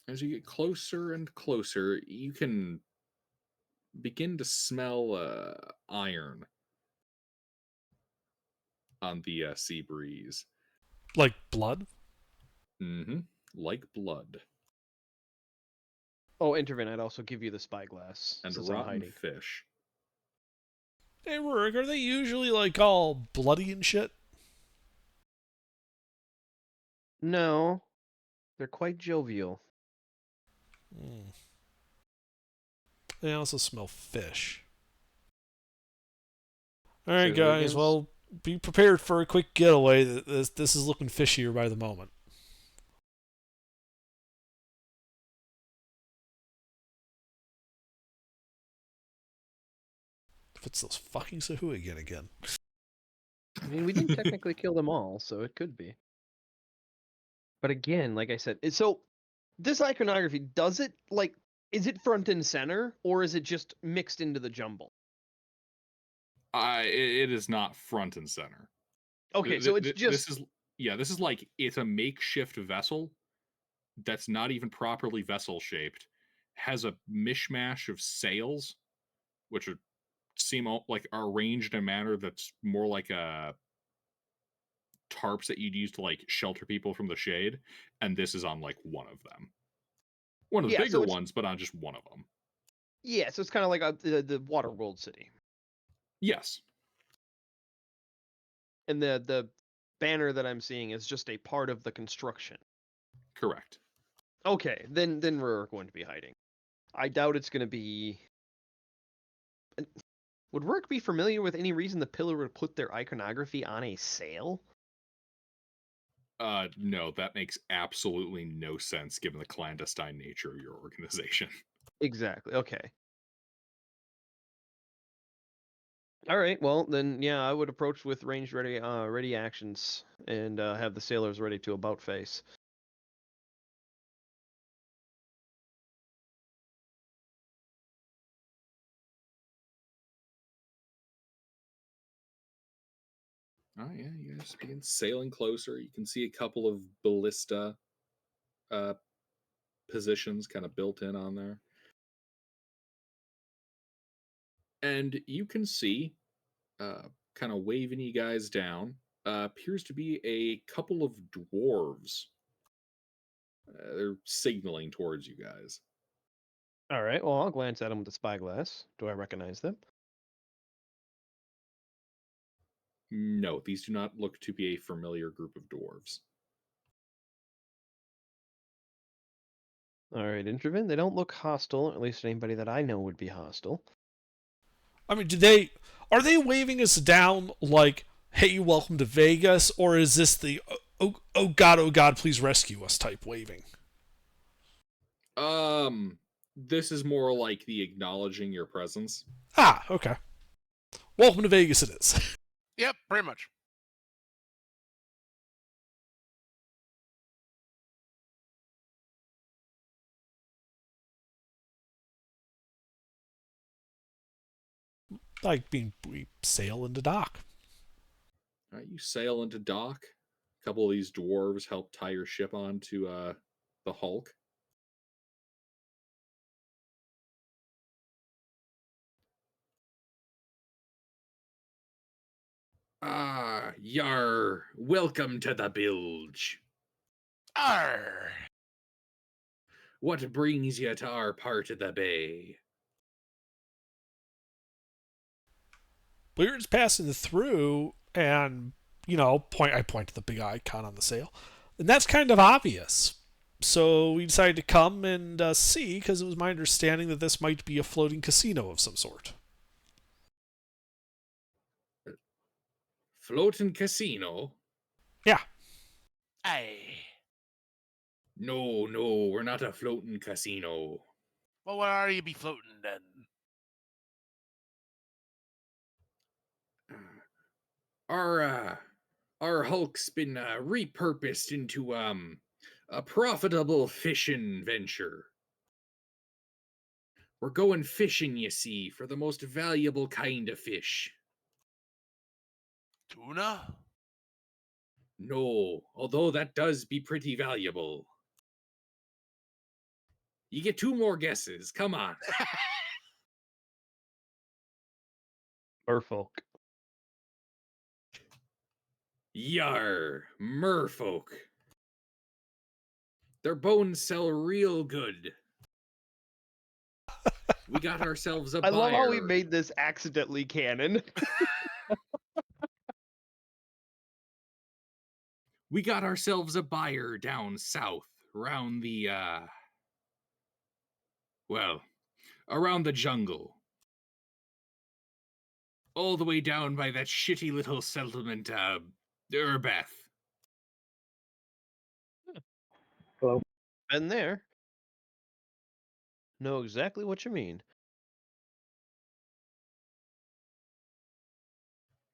As you get closer and closer, you can begin to smell iron on the sea breeze. Like blood? Mm-hmm. Like blood. Oh, Intervin, I'd also give you the spyglass And since I'm rotten hiding. fish. Hey, Rourke, are they usually like all bloody and shit? No, they're quite jovial. They also smell fish. Say Alright, the word guys, again. well, be prepared for a quick getaway. This is looking fishier by the moment. If it's those fucking Sahuagin again. I mean, we didn't technically kill them all, so it could be. But again, like I said, so this iconography, does it, like, is it front and center, or is it just mixed into the jumble? It is not front and center. Okay, so it's just... This is like, it's a makeshift vessel that's not even properly vessel shaped, has a mishmash of sails, which seem like are arranged in a manner that's more like a tarps that you'd use to like shelter people from the shade, and this is on like one of them. One of the Yeah, bigger so it's... ones, but on just one of them. Yeah, so it's kind of like the Waterworld city. Yes. And the banner that I'm seeing is just a part of the construction. Correct. Okay, then we're going to be hiding. I doubt it's going to be... Would Rourke be familiar with any reason the Pillar would put their iconography on a sail? No, that makes absolutely no sense given the clandestine nature of your organization. Exactly, okay. All right, well, then, yeah, I would approach with ranged ready actions and have the sailors ready to about face. Oh yeah, you guys begin sailing closer. You can see a couple of ballista positions kind of built in on there. And you can see, kind of waving you guys down, appears to be a couple of dwarves. They're signaling towards you guys. All right, well, I'll glance at them with the spyglass. Do I recognize them? No, these do not look to be a familiar group of dwarves. All right, Intervin, they don't look hostile, at least anybody that I know would be hostile. I mean, are they waving us down like, hey, welcome to Vegas, or is this the oh god, please rescue us type waving? This is more like the acknowledging your presence. Ah, okay. Welcome to Vegas it is. Yep, pretty much. Like, we sail into dock. All right, you sail into dock. A couple of these dwarves help tie your ship onto the hulk. Yar, welcome to the bilge. Arr! What brings you to our part of the bay? We were just passing through, and I point to the big icon on the sail, and that's kind of obvious. So we decided to come and see, because it was my understanding that this might be a floating casino of some sort. Floating casino? Yeah. Aye. No, we're not a floating casino. Well, where are you be floating then? Our hulk's been repurposed into a profitable fishing venture. We're going fishing, you see, for the most valuable kind of fish. Tuna? No, although that does be pretty valuable. You get 2 more guesses. Come on. Merfolk. Yar, merfolk. Their bones sell real good. We got ourselves a I buyer. love how we made this accidentally canon. We got ourselves a buyer down south, around the around the jungle. All the way down by that shitty little settlement, Urbeth. Hello. Been there. Know exactly what you mean.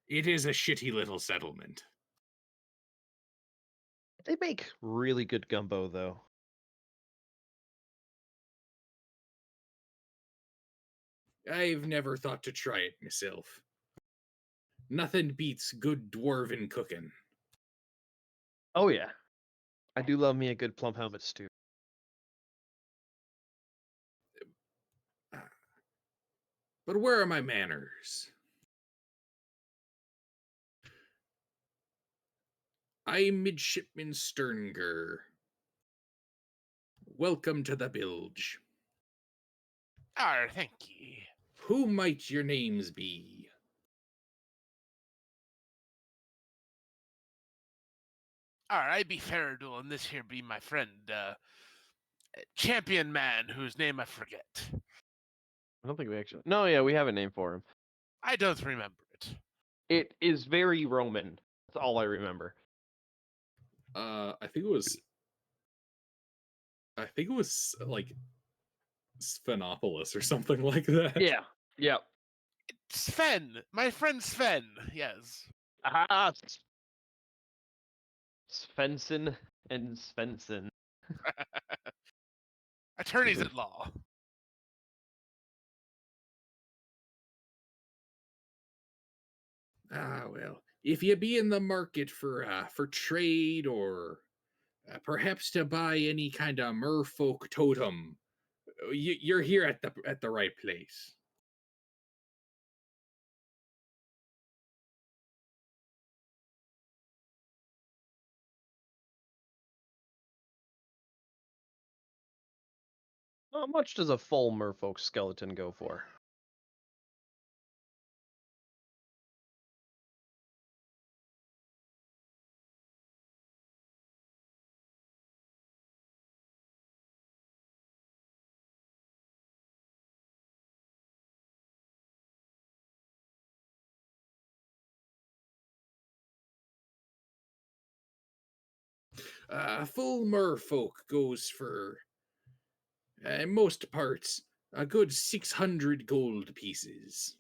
It is a shitty little settlement. They make really good gumbo, though. I've never thought to try it myself. Nothing beats good dwarven cooking. Oh, yeah. I do love me a good plum helmet stew. But where are my manners? I'm Midshipman Sternger. Welcome to the bilge. Arr, thank ye. Who might your names be? Arr, I be Faradul, and this here be my friend, Champion Man, whose name I forget. I don't think we actually. No, yeah, we have a name for him. I don't remember it. It is very Roman. That's all I remember. I think it was like Sphenopolis or something like that. Yeah. Yep. Sven, my friend Sven. Yes. Ah, Svensson and Svensson. Attorneys at law. Well, if you be in the market for trade or perhaps to buy any kind of merfolk totem, you're here at the right place. How much does a full merfolk skeleton go for? Full merfolk goes for most parts a good 600 gold pieces.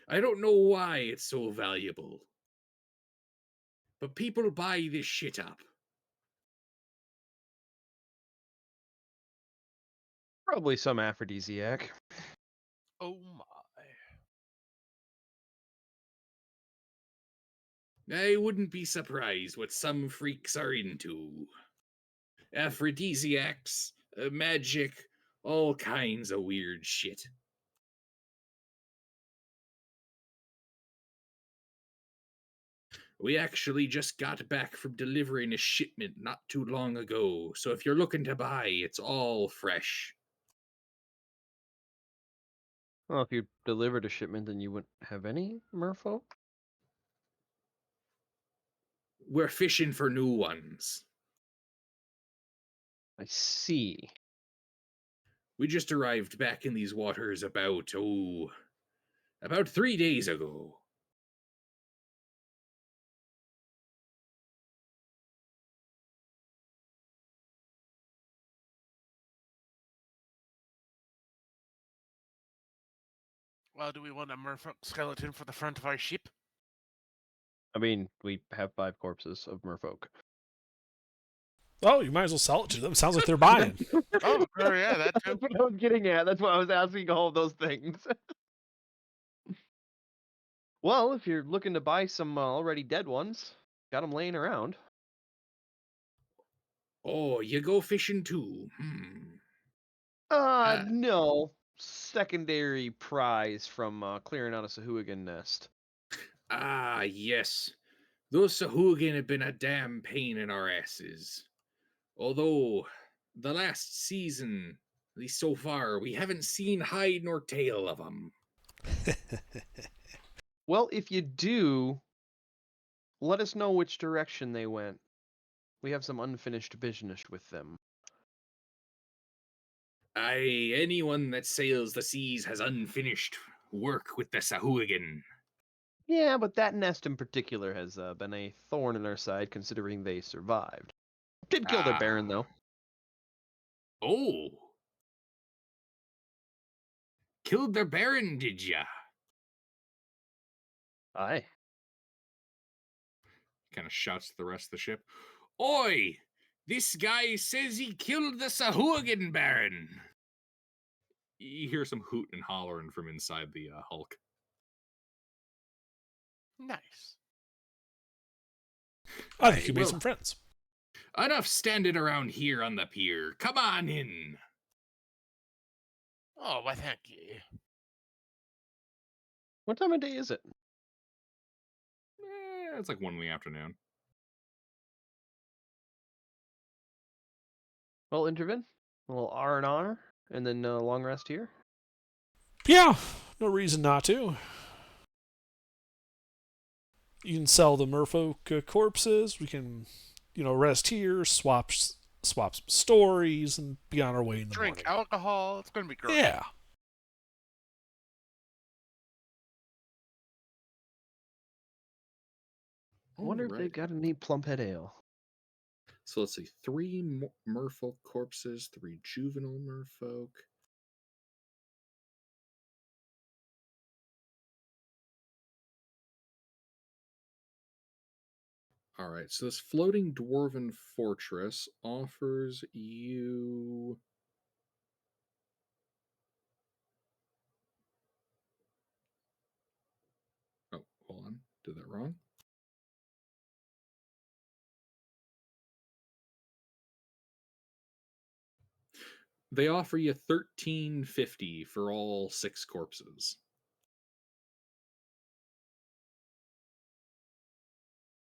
I don't know why it's so valuable, but people buy this shit up. Probably some aphrodisiac. Oh my. I wouldn't be surprised what some freaks are into. Aphrodisiacs, magic, all kinds of weird shit. We actually just got back from delivering a shipment not too long ago, so if you're looking to buy, it's all fresh. Well, if you delivered a shipment, then you wouldn't have any merfolk? We're fishing for new ones. I see. We just arrived back in these waters about 3 days ago. Well, do we want a merfolk skeleton for the front of our ship? I mean, we have 5 corpses of merfolk. Oh, you might as well sell it to them. Sounds like they're buying. Oh, yeah, that too. That's what I was getting at. That's why I was asking all of those things. Well, if you're looking to buy some already dead ones, got them laying around. Oh, you go fishing too? Uh, No. Secondary prize from clearing out a Sahuagin nest. Yes. Those Sahuagin have been a damn pain in our asses. Although, the last season, at least so far, we haven't seen hide nor tail of them. Well, if you do, let us know which direction they went. We have some unfinished business with them. Anyone that sails the seas has unfinished work with the Sahuagin. Yeah, but that nest in particular has been a thorn in our side, considering they survived. Did kill their baron, though. Oh. Killed their baron, did ya? Aye. Kind of shouts to the rest of the ship. Oi! This guy says he killed the Sahuagin baron. You hear some hooting and hollering from inside the hulk. Nice. I think you made well, some friends. Enough standing around here on the pier. Come on in. Oh, why thank you. What time of day is it? It's like 1 in the afternoon. Well, intervene. A little R&R, and then long rest here. Yeah, no reason not to. You can sell the merfolk corpses. We can, rest here, swap some stories, and be on our way in the Drink morning. alcohol. It's going to be great. Yeah. I wonder if they've got any Plumphead Ale. So let's see. 3 merfolk corpses, 3 juvenile merfolk. All right, so this floating dwarven fortress offers you... Oh, hold on. Did that wrong? They offer you $13.50 for all 6 corpses.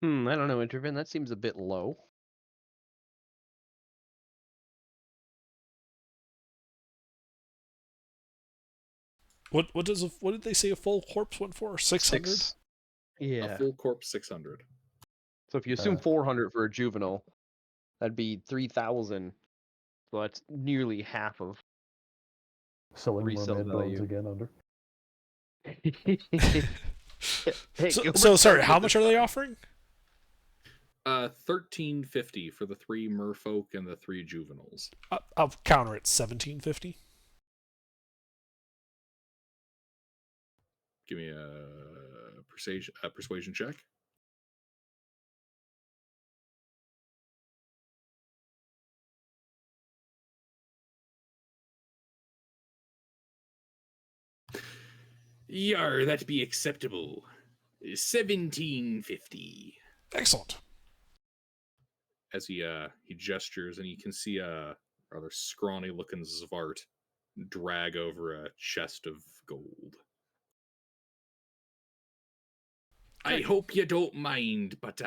I don't know, intervene. That seems a bit low. What did they say a full corpse went for? 600? Yeah. A full corpse, 600. So if you assume 400 for a juvenile, that'd be 3,000. So that's nearly half of Selling resale merman value. bones again under. Hey, so sorry, how much are they offering? $13.50 for the 3 merfolk and the 3 juveniles. I'll counter it. $17.50. Give me a persuasion check. Yar, that be acceptable. $17.50. Excellent. As he gestures, and you can see a rather scrawny looking Zvart drag over a chest of gold. I hope you don't mind, but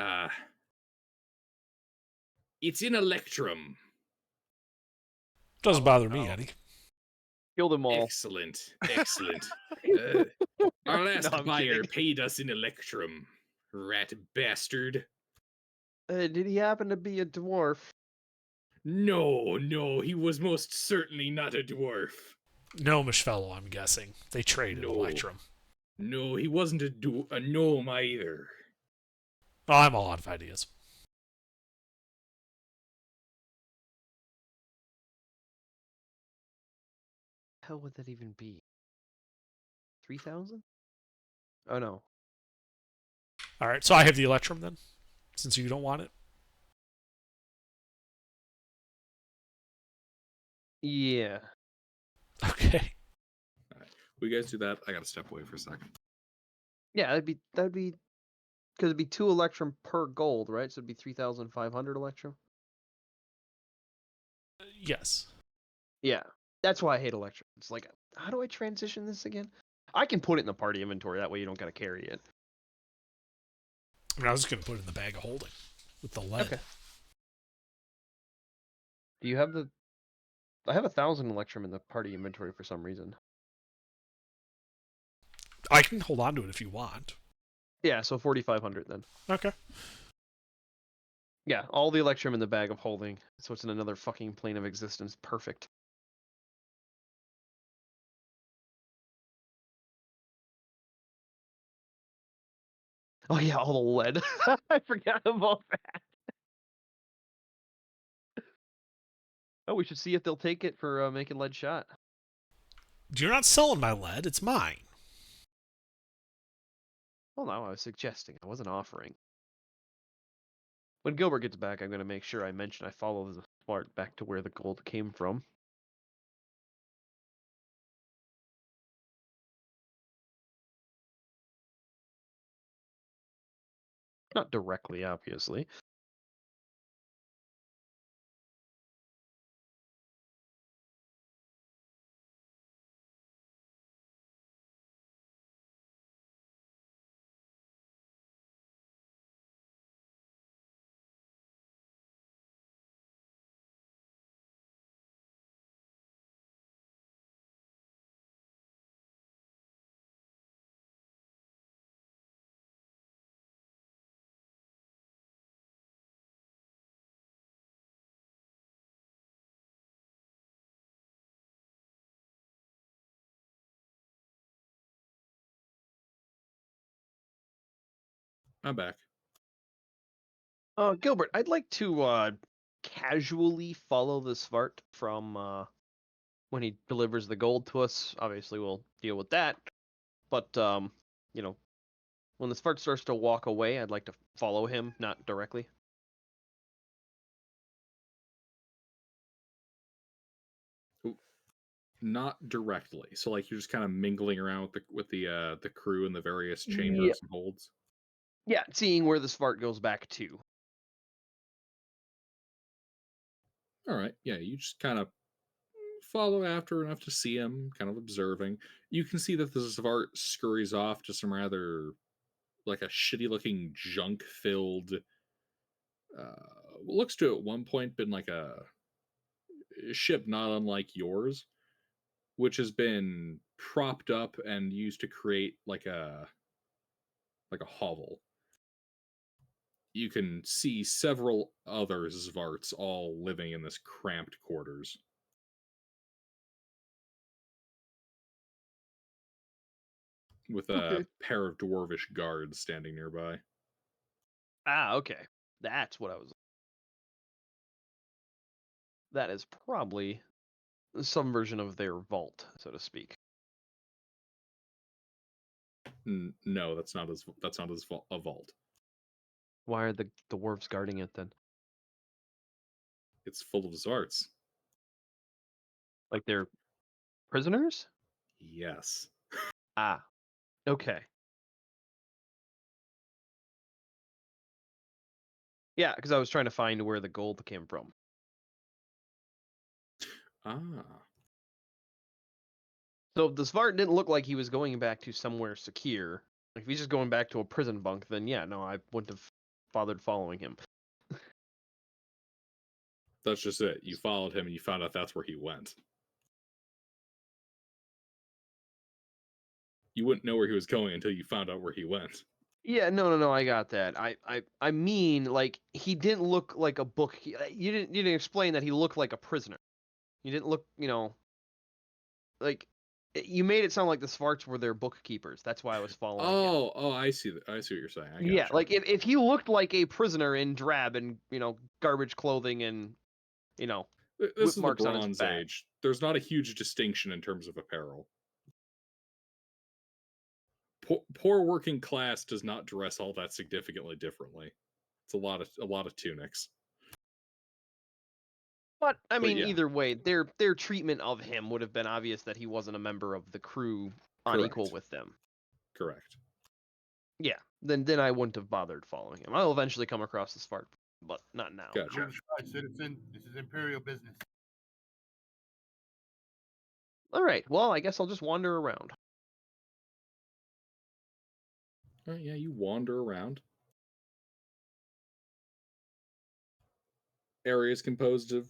it's in Electrum. Doesn't Oh, bother me no. any. Kill them all. Excellent, excellent. Our No, last I'm buyer kidding. paid us in Electrum. Rat bastard. Did he happen to be a dwarf? No, he was most certainly not a dwarf. Gnomish fellow, I'm guessing. They traded No. Electrum. No, he wasn't a gnome either. Oh, I'm all out of ideas. Hell would that even be? 3,000? Oh no. All right, so I have the Electrum then, since you don't want it. Yeah. Okay. Will you guys do that? I gotta step away for a second. Yeah, that'd be because it'd be 2 Electrum per gold, right? So it'd be 3,500 Electrum. Yes. Yeah, that's why I hate Electrum. It's like, how do I transition this again? I can put it in the party inventory. That way you don't gotta carry it. I mean, I was just gonna put it in the bag of holding with the lead. Okay. Do you have the? I have 1,000 Electrum in the party inventory for some reason. I can hold on to it if you want. Yeah, so 4,500 then. Okay. Yeah, all the Electrum in the bag of holding, so it's in another fucking plane of existence. Perfect. Oh yeah, all the lead. I forgot about that. Oh, we should see if they'll take it for making lead shot. You're not selling my lead. It's mine. Well, no, I was suggesting. I wasn't offering. When Gilbert gets back, I'm going to make sure I mention I follow the smart back to where the gold came from. Not directly, obviously. I'm back. Gilbert, I'd like to casually follow the Svart from when he delivers the gold to us. Obviously, we'll deal with that. But, you know, when the Svart starts to walk away, I'd like to follow him, not directly. Not directly. So like you're just kind of mingling around with the crew in the various Yeah. chambers and holds. Yeah, seeing where the Svart goes back to. All right. Yeah, you just kind of follow after enough to see him, kind of observing. You can see that the Zvart scurries off to some rather like a shitty looking junk filled looks to at one point been like a ship not unlike yours, which has been propped up and used to create like a hovel. You can see several other Zvarts all living in this cramped quarters. With a Okay. pair of dwarvish guards standing nearby. Ah, okay. That's what I was. That is probably some version of their vault, so to speak. No, that's not a vault. Why are the dwarves guarding it then? It's full of Zarts. Like they're prisoners? Yes. Ah, okay. Yeah, because I was trying to find where the gold came from. Ah. So the Svart didn't look like he was going back to somewhere secure. If he's just going back to a prison bunk, then yeah, no, I wouldn't have bothered following him. That's just it. You followed him and you found out that's where he went. You wouldn't know where he was going until you found out where he went. Yeah, no, I got that. I mean, like, he didn't look like a book. You didn't explain that he looked like a prisoner. You didn't look, like, you made it sound like the Svarts were their bookkeepers. That's why I was following him. Oh, I see. I see what you're saying. Yeah, like if he looked like a prisoner in drab and garbage clothing and this is the marks on his Bronze back. Age. There's not a huge distinction in terms of apparel. Poor working class does not dress all that significantly differently. It's a lot of tunics. But I mean, yeah. either way, their treatment of him would have been obvious that he wasn't a member of the crew on equal with them. Correct. Yeah, then I wouldn't have bothered following him. I'll eventually come across the Svart, but not now. Gotcha. Citizen, this is Imperial business. All right, well, I guess I'll just wander around. All right, yeah, you wander around. Areas composed of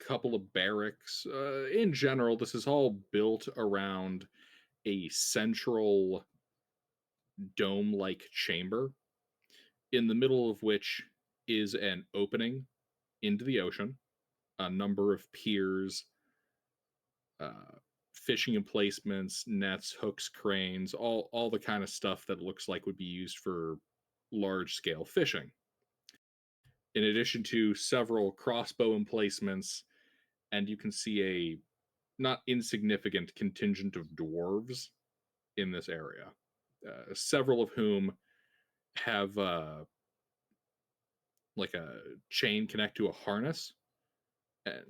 a couple of barracks. In general, this is all built around a central dome-like chamber, in the middle of which is an opening into the ocean, a number of piers, fishing emplacements, nets, hooks, cranes, all the kind of stuff that looks like would be used for large-scale fishing. In addition to several crossbow emplacements, and you can see a not insignificant contingent of dwarves in this area, several of whom have like a chain connect to a harness, and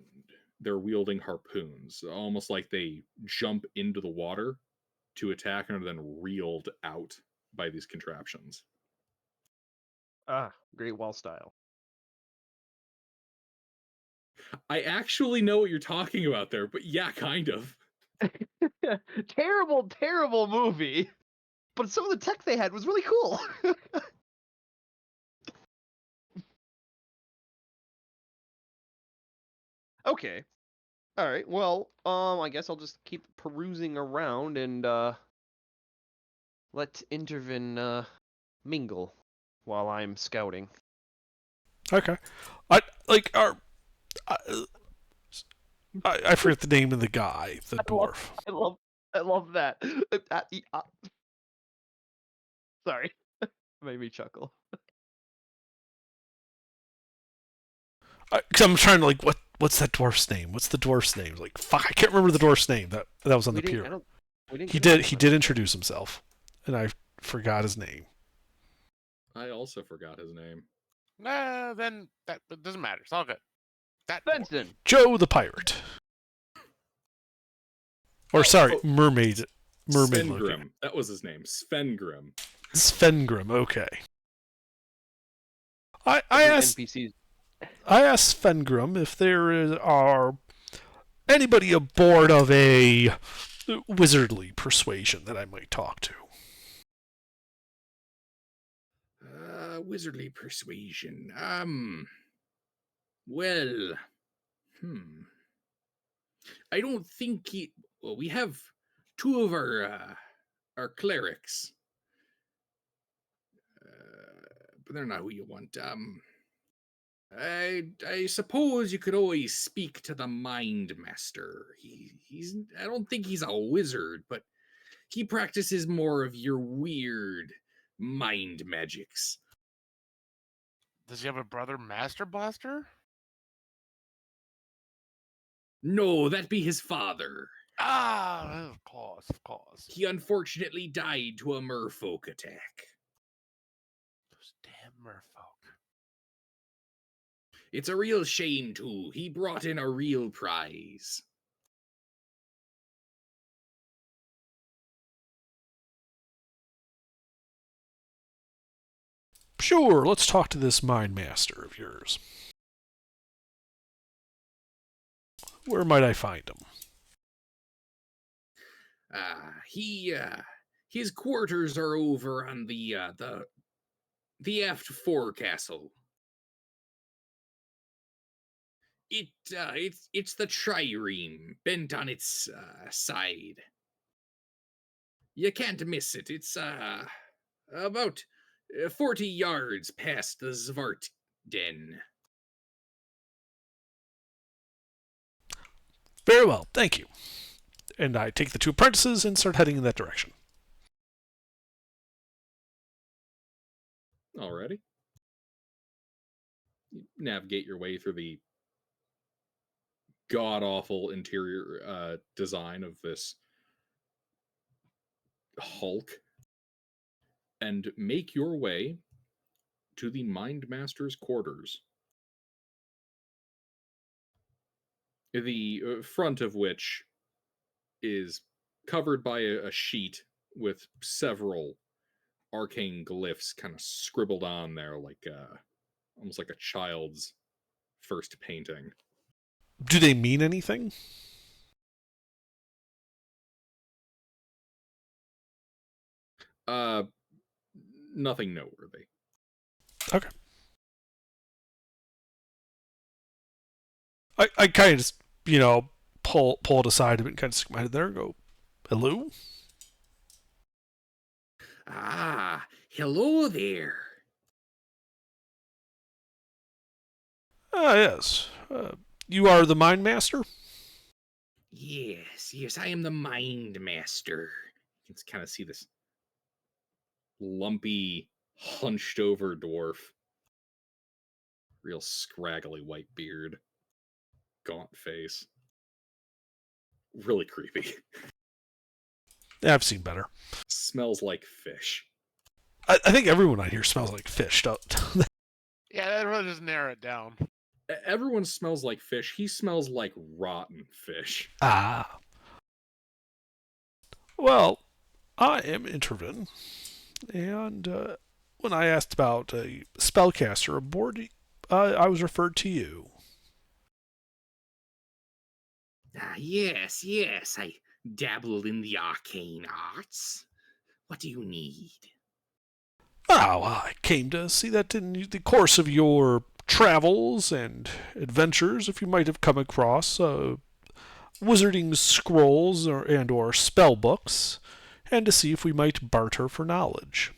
they're wielding harpoons, almost like they jump into the water to attack and are then reeled out by these contraptions. Ah, Great Wall style. I actually know what you're talking about there, but yeah, kind of. Terrible movie. But some of the tech they had was really cool. Okay. All right. Well, I guess I'll just keep perusing around and let Intervin mingle while I'm scouting. Okay. I forget the name of the guy, the dwarf. I love that. Sorry, made me chuckle. Because I'm trying to what's that dwarf's name? What's the dwarf's name? Like, fuck, I can't remember the dwarf's name. That was on the pier. He did introduce himself, and I forgot his name. I also forgot his name. Then that doesn't matter. It's all good. Benson. Joe the pirate. Or sorry, mermaid. Svengrim. That was his name. Svengrim. Svengrim. Okay. I asked NPCs. I asked Svengrim if there are anybody aboard of a wizardly persuasion that I might talk to. Wizardly persuasion. Well, I don't think he. Well, we have two of our clerics, but they're not who you want. I suppose you could always speak to the Mind Master. He's. I don't think he's a wizard, but he practices more of your weird mind magics. Does he have a brother, Master Blaster? No, that'd be his father. Ah, of course. He unfortunately died to a merfolk attack. Those damn merfolk. It's a real shame, too. He brought in a real prize. Sure, let's talk to this mind master of yours. Where might I find him? His quarters are over on the aft forecastle. It's the trireme bent on its side. You can't miss it. It's about 40 yards past the Zvart den. Very well, thank you. And I take the two apprentices and start heading in that direction. Alrighty. You navigate your way through the god-awful interior design of this hulk and make your way to the Mindmaster's quarters. The front of which is covered by a sheet with several arcane glyphs kind of scribbled on there, like almost like a child's first painting. Do they mean anything? Nothing noteworthy. Okay. I kind of just, pull it aside a bit and kind of stick my head there and go, hello? Ah, hello there. Ah, yes. You are the Mind Master? Yes, I am the Mind Master. You can kind of see this lumpy, hunched over dwarf. Real scraggly white beard. Gaunt face. Really creepy. Yeah, I've seen better. Smells like fish. I think everyone out here smells like fish. Yeah, that really does narrow it down. Everyone smells like fish. He smells like rotten fish. Ah. Well, I am Intervin, and when I asked about a spellcaster aboard, I was referred to you. Ah, yes, I dabble in the arcane arts. What do you need? Oh, I came to see that in the course of your travels and adventures, if you might have come across wizarding scrolls or spell books, and to see if we might barter for knowledge.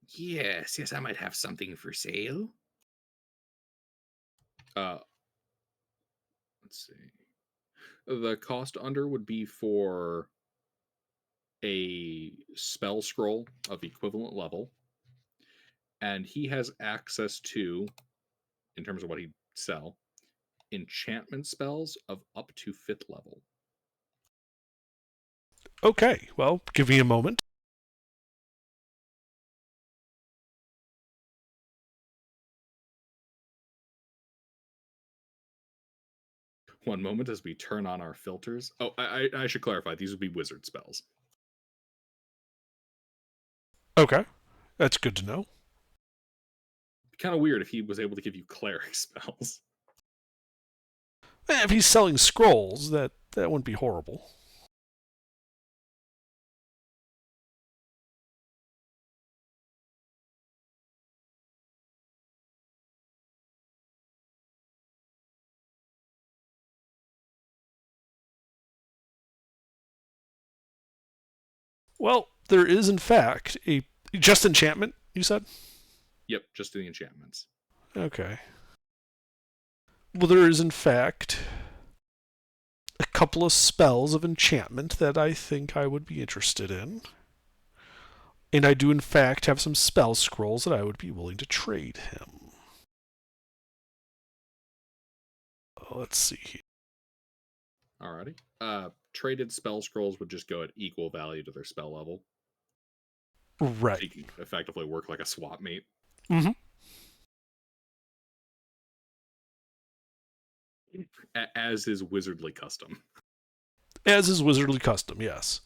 Yes, I might have something for sale. Let's see. The cost under would be for a spell scroll of equivalent level, and he has access to, in terms of what he'd sell, enchantment spells of up to 5th level. Okay, well, give me a moment. One moment as we turn on our filters. Oh, I should clarify, these would be wizard spells. Okay, that's good to know. Kind of weird if he was able to give you cleric spells. If he's selling scrolls, that wouldn't be horrible. Well, there is in fact a just enchantment, you said? Yep, just the enchantments. Okay. Well, there is in fact a couple of spells of enchantment that I think I would be interested in. And I do in fact have some spell scrolls that I would be willing to trade him. Let's see here. Alrighty. Traded spell scrolls would just go at equal value to their spell level. Right. So you can effectively work like a swap meet. Mm-hmm. As is wizardly custom. As is wizardly custom, yes.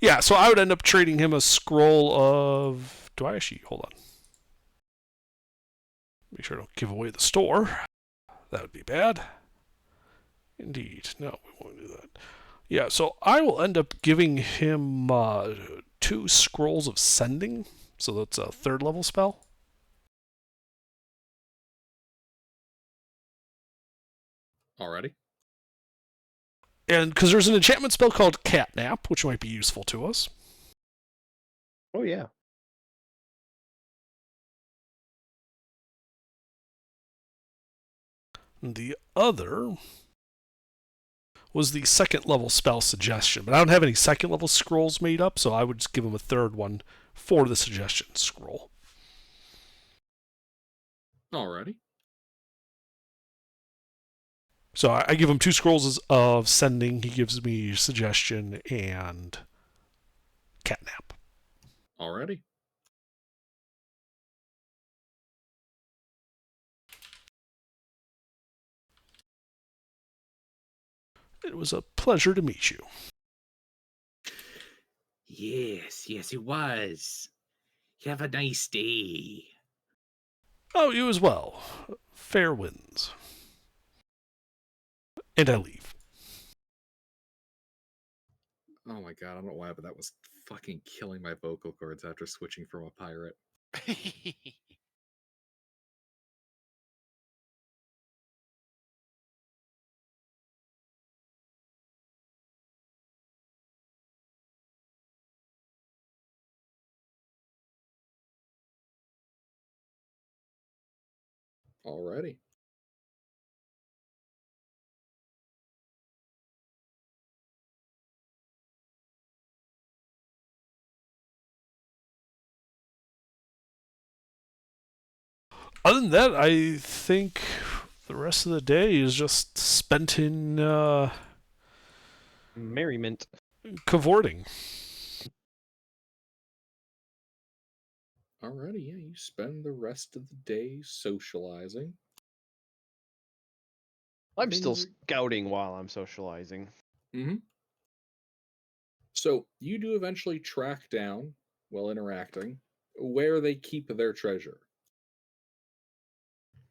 Yeah, so I would end up trading him a scroll of... Do I actually... Hold on. Make sure I don't give away the store. That would be bad. Indeed. No, we won't do that. Yeah, so I will end up giving him 2 scrolls of sending. So that's a 3rd level spell. Alrighty. And because there's an enchantment spell called Catnap, which might be useful to us. Oh yeah. And the other was the 2nd level spell Suggestion. But I don't have any 2nd level scrolls made up, so I would just give him a 3rd one for the Suggestion scroll. Alrighty. So I give him 2 scrolls of sending. He gives me Suggestion and Catnap. Alrighty. It was a pleasure to meet you. Yes, it was. Have a nice day. Oh, you as well. Fair winds. And I leave. Oh my god, I don't know why, but that was fucking killing my vocal cords after switching from a pirate. Alrighty. Other than that, I think the rest of the day is just spent in Merriment. cavorting. Alrighty, yeah, you spend the rest of the day socializing. I'm still Things scouting while I'm socializing. Mm-hmm. So you do eventually track down, while interacting, where they keep their treasure.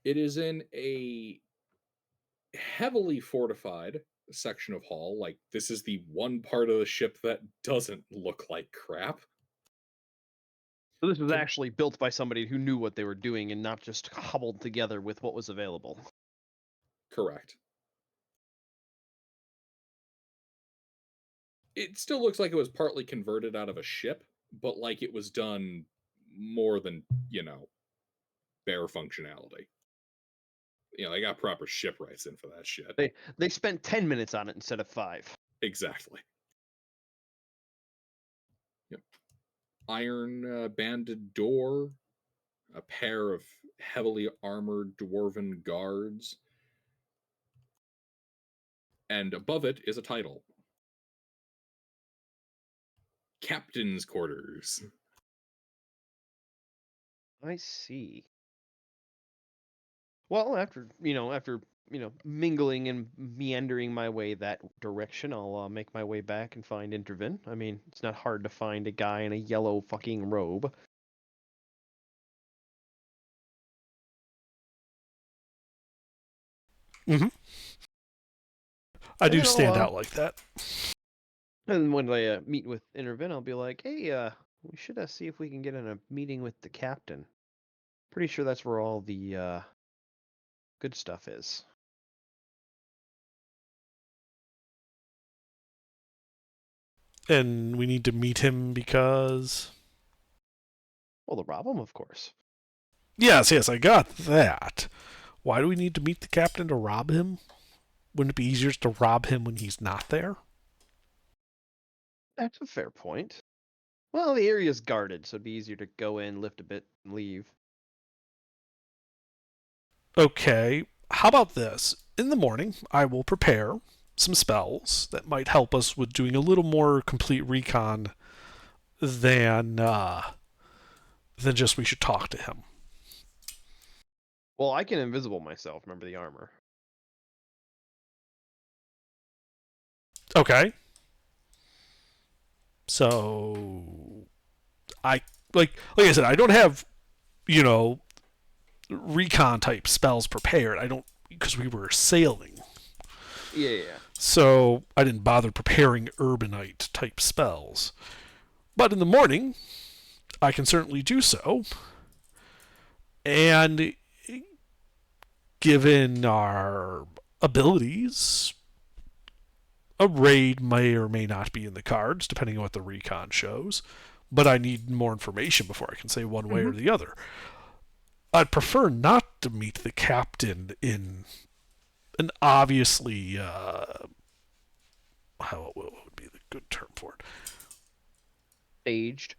It is in a heavily fortified section of Hall. Like, this is the one part of the ship that doesn't look like crap. So this was actually built by somebody who knew what they were doing and not just cobbled together with what was available. Correct. It still looks like it was partly converted out of a ship, but like it was done more than, bare functionality. They got proper shipwrights in for that shit. They spent 10 minutes on it instead of 5. Exactly. Yep. Iron banded door, a pair of heavily armored dwarven guards, and above it is a title. Captain's Quarters. I see. Well, after mingling and meandering my way that direction, I'll make my way back and find Intervin. I mean, it's not hard to find a guy in a yellow fucking robe. Mm-hmm. I do stand out like that. And when I meet with Intervin, I'll be like, hey, we should see if we can get in a meeting with the captain. Pretty sure that's where all the good stuff is. And we need to meet him because... Well, to rob him, of course. Yes, I got that. Why do we need to meet the captain to rob him? Wouldn't it be easier to rob him when he's not there? That's a fair point. Well, the area's guarded, so it'd be easier to go in, lift a bit, and leave. Okay, how about this? In the morning, I will prepare some spells that might help us with doing a little more complete recon than just we should talk to him. Well, I can invisible myself. Remember the armor. Okay. So, like I said, I don't have, recon type spells prepared. I don't, because we were sailing. Yeah. So I didn't bother preparing Urbanite type spells. But in the morning, I can certainly do so. And given our abilities, a raid may or may not be in the cards, depending on what the recon shows. But I need more information before I can say one way or the other. I'd prefer not to meet the captain in an obviously, what would be the good term for it? Staged.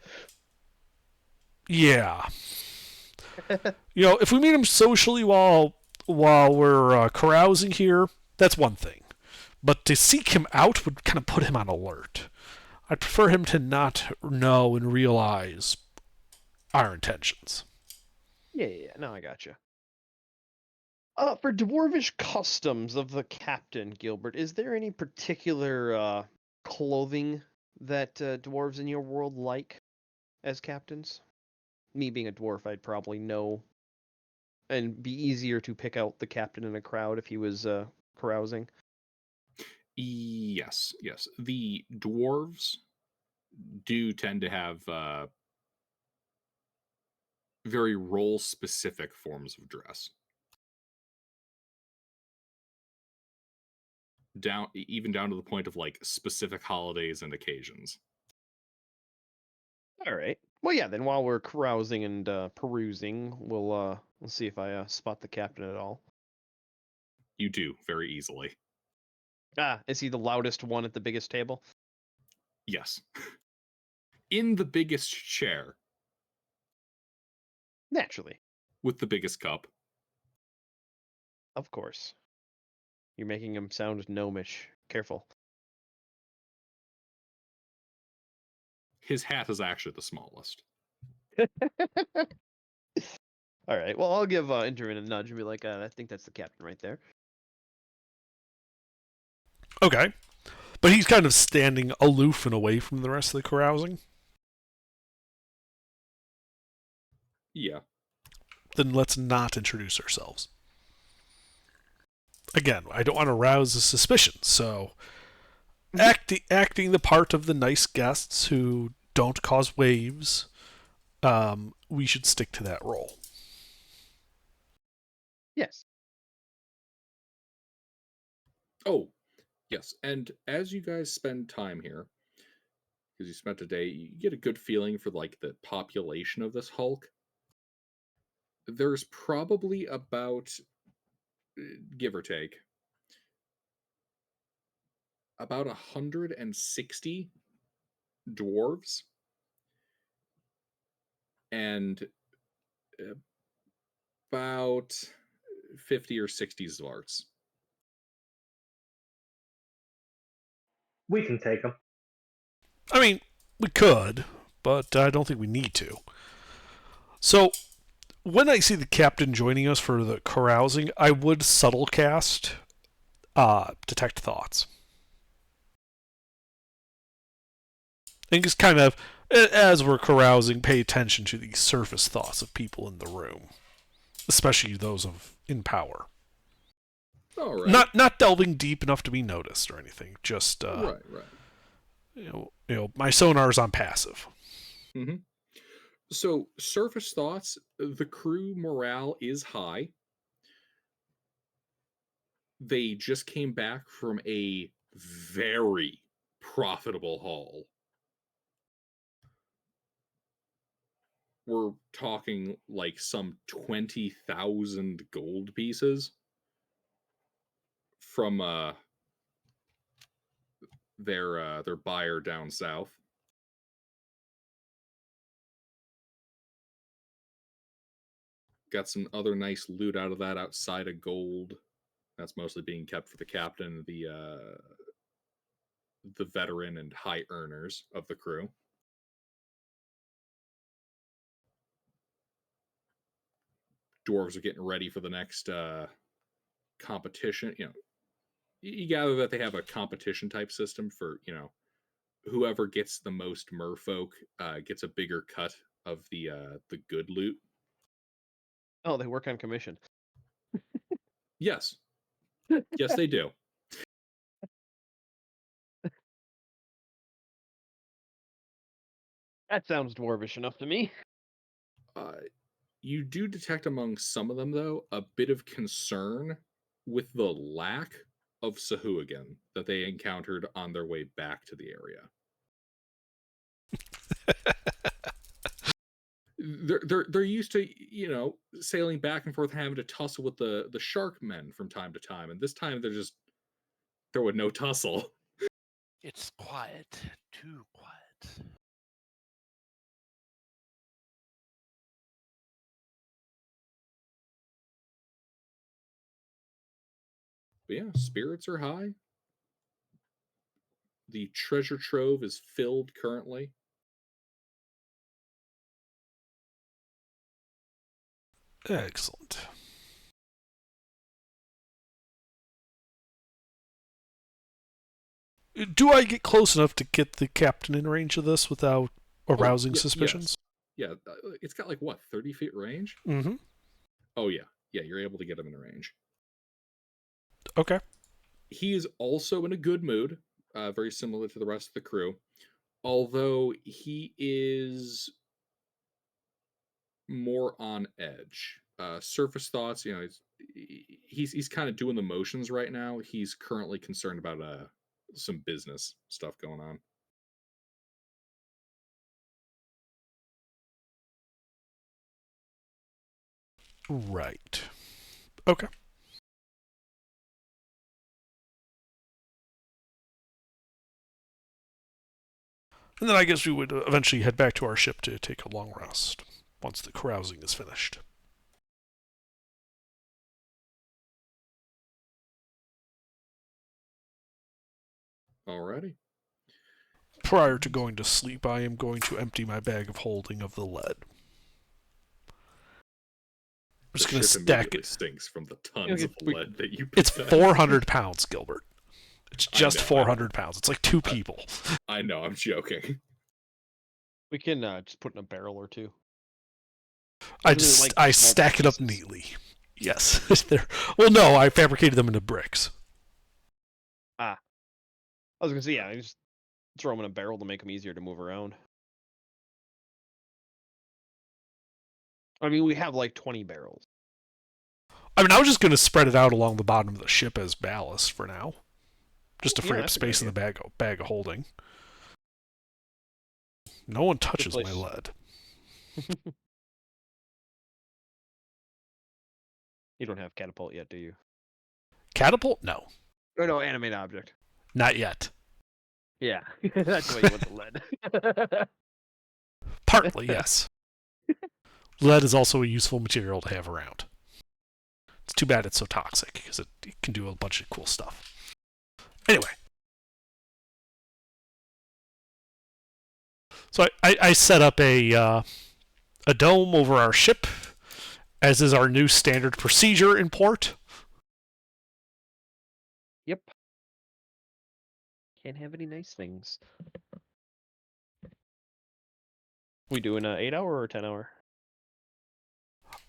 Yeah. If we meet him socially while we're carousing here, that's one thing. But to seek him out would kind of put him on alert. I'd prefer him to not know and realize our intentions. Yeah. No, I gotcha. For dwarvish customs of the captain, Gilbert, is there any particular clothing that dwarves in your world like as captains? Me being a dwarf, I'd probably know and be easier to pick out the captain in a crowd if he was carousing. Yes. The dwarves do tend to have very role-specific forms of dress. Even down to the point of like specific holidays and occasions. All right. Well, yeah. Then while we're carousing and perusing, we'll see if I spot the captain at all. You do very easily. Is he the loudest one at the biggest table? Yes. In the biggest chair. Naturally. With the biggest cup. Of course. You're making him sound gnomish. Careful. His hat is actually the smallest. All right. Well, I'll give Interin a nudge and be like, I think that's the captain right there. Okay. But he's kind of standing aloof and away from the rest of the carousing. Yeah. Then let's not introduce ourselves. Again, I don't want to rouse a suspicion, so acting the part of the nice guests who don't cause waves, we should stick to that role. Yes. Oh, yes. And as you guys spend time here, because you spent a day, you get a good feeling for like the population of this hulk. There's probably about, give or take, about 160 dwarves and about 50 or 60 zvarts. We can take them. I mean, we could, but I don't think we need to. So, when I see the captain joining us for the carousing, I would subtle cast Detect Thoughts. And just kind of, as we're carousing, pay attention to the surface thoughts of people in the room, especially those in power. All right. Not delving deep enough to be noticed or anything. Just right. My sonar's on passive. Mm-hmm. So surface thoughts, the crew morale is high. They just came back from a very profitable haul. We're talking like some 20,000 gold pieces from their buyer down south. Got some other nice loot out of that outside of gold. That's mostly being kept for the captain, the veteran and high earners of the crew. Dwarves are getting ready for the next competition. You gather that they have a competition type system for whoever gets the most merfolk gets a bigger cut of the good loot. Oh, they work on commission. Yes, yes, they do. That sounds dwarvish enough to me. You do detect among some of them, though, a bit of concern with the lack of Sahuagin that they encountered on their way back to the area. They're used to, sailing back and forth, having to tussle with the shark men from time to time, and this time there was no tussle. It's quiet, too quiet. But yeah, spirits are high. The treasure trove is filled currently. Excellent. Do I get close enough to get the captain in range of this without arousing suspicions? Yes. Yeah, it's got like, what, 30 feet range? Mm-hmm. Oh, yeah. Yeah, you're able to get him in range. Okay. He is also in a good mood, very similar to the rest of the crew, although he is more on edge. Surface thoughts, he's kind of doing the motions right now. He's currently concerned about some business stuff going on. Right. Okay. And then I guess we would eventually head back to our ship to take a long rest once the carousing is finished. Alrighty. Prior to going to sleep, I am going to empty my bag of holding of the lead. I'm just going to stack it. Stinks from the tons of lead that you. It's 400 pounds, Gilbert. It's just 400 pounds. It's like two people. I know. I'm joking. We can just put in a barrel or two. I stack it up neatly. Yes. Well, no, I fabricated them into bricks. I was gonna say, yeah, I just throw them in a barrel to make them easier to move around. I mean, we have like 20 barrels. I mean, I was just going to spread it out along the bottom of the ship as ballast for now, just to free up space in the bag of holding. No one touches my lead. You don't have catapult yet, do you? Catapult? No. Oh, no, animate object. Not yet. Yeah, that's why you want the lead. Partly, yes. Lead is also a useful material to have around. It's too bad it's so toxic, because it can do a bunch of cool stuff. Anyway. So I set up a dome over our ship, as is our new standard procedure in port. Yep. Can't have any nice things. We doing an 8-hour or 10-hour?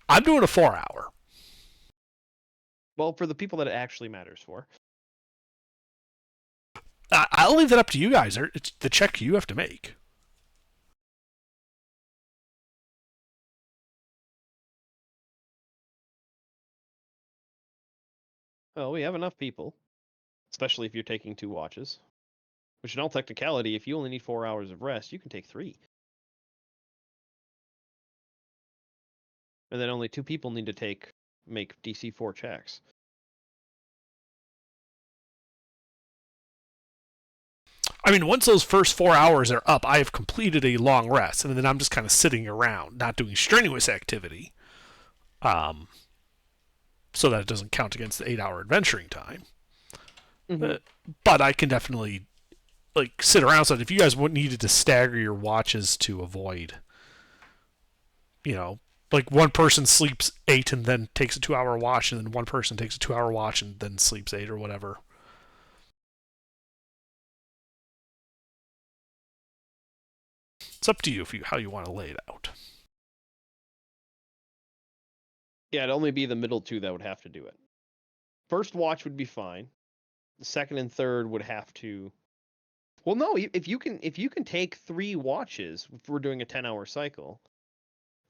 I'm doing a 4-hour. Well, for the people that it actually matters for. I'll leave that up to you guys. It's the check you have to make. Well, we have enough people, especially if you're taking 2 watches. Which, in all technicality, if you only need 4 hours of rest, you can take 3. And then only 2 people need to make DC 4 checks. I mean, once those first 4 hours are up, I have completed a long rest, and then I'm just kind of sitting around, not doing strenuous activity, so that it doesn't count against the 8-hour adventuring time. Mm-hmm. But I can definitely sit around. So that if you guys needed to stagger your watches to avoid, one person sleeps 8 and then takes a 2-hour watch, and then one person takes a 2-hour watch and then sleeps 8 or whatever. It's up to you how you want to lay it out. Yeah, it'd only be the middle 2 that would have to do it. First watch would be fine. The second and third would have to Well, no. If you can take 3 watches, if we're doing a 10-hour cycle,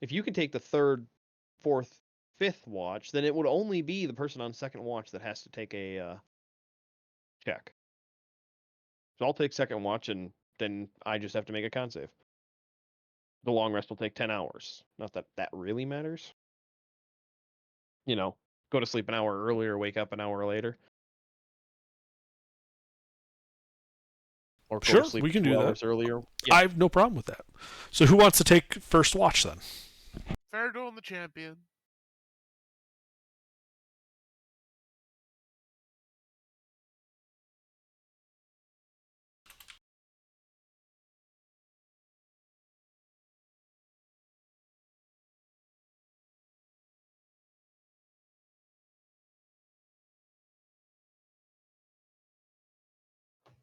if you can take the 3rd, 4th, 5th watch, then it would only be the person on 2nd watch that has to take a check. So I'll take 2nd watch, and then I just have to make a con save. The long rest will take 10 hours. Not that that really matters. Go to sleep an hour earlier, wake up an hour later. Or go Sure, to sleep we can 2 do that. hours earlier. I have no problem with that. So who wants to take first watch then? Fair duel the champion.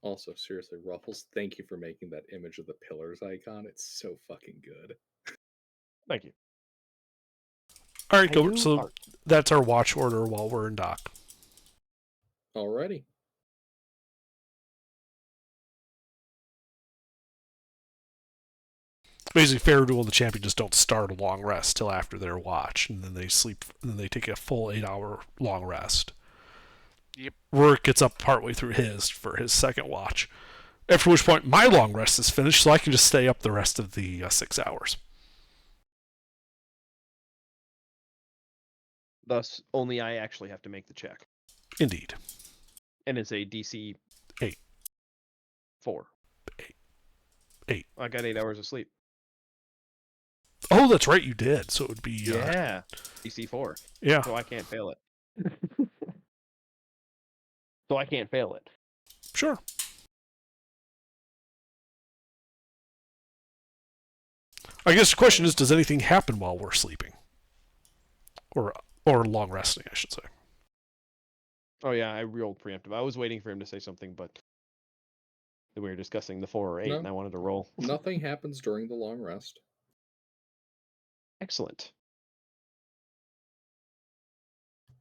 Also, seriously, Ruffles, thank you for making that image of the pillars icon. It's so fucking good. Thank you. All right, I Gilbert. do So art. that's our watch order while we're in dock. Alrighty. Basically, fair duel and the champion just don't start a long rest till after their watch, and then they sleep, and then they take a full 8-hour long rest. Yep. Rourke gets up partway through his for his 2nd watch, after which point my long rest is finished, so I can just stay up the rest of the 6 hours. Thus, only I actually have to make the check. Indeed. And it's a DC 8. 4. 8. I got 8 hours of sleep. Oh, that's right, you did. So it would be Yeah. DC 4. Yeah. So I can't fail it. So I can't fail it. Sure. I guess the question is, does anything happen while we're sleeping? Or long resting, I should say. Oh yeah, I rolled preemptive. I was waiting for him to say something, but we were discussing the 4 or 8, No. and I wanted to roll. Nothing happens during the long rest. Excellent.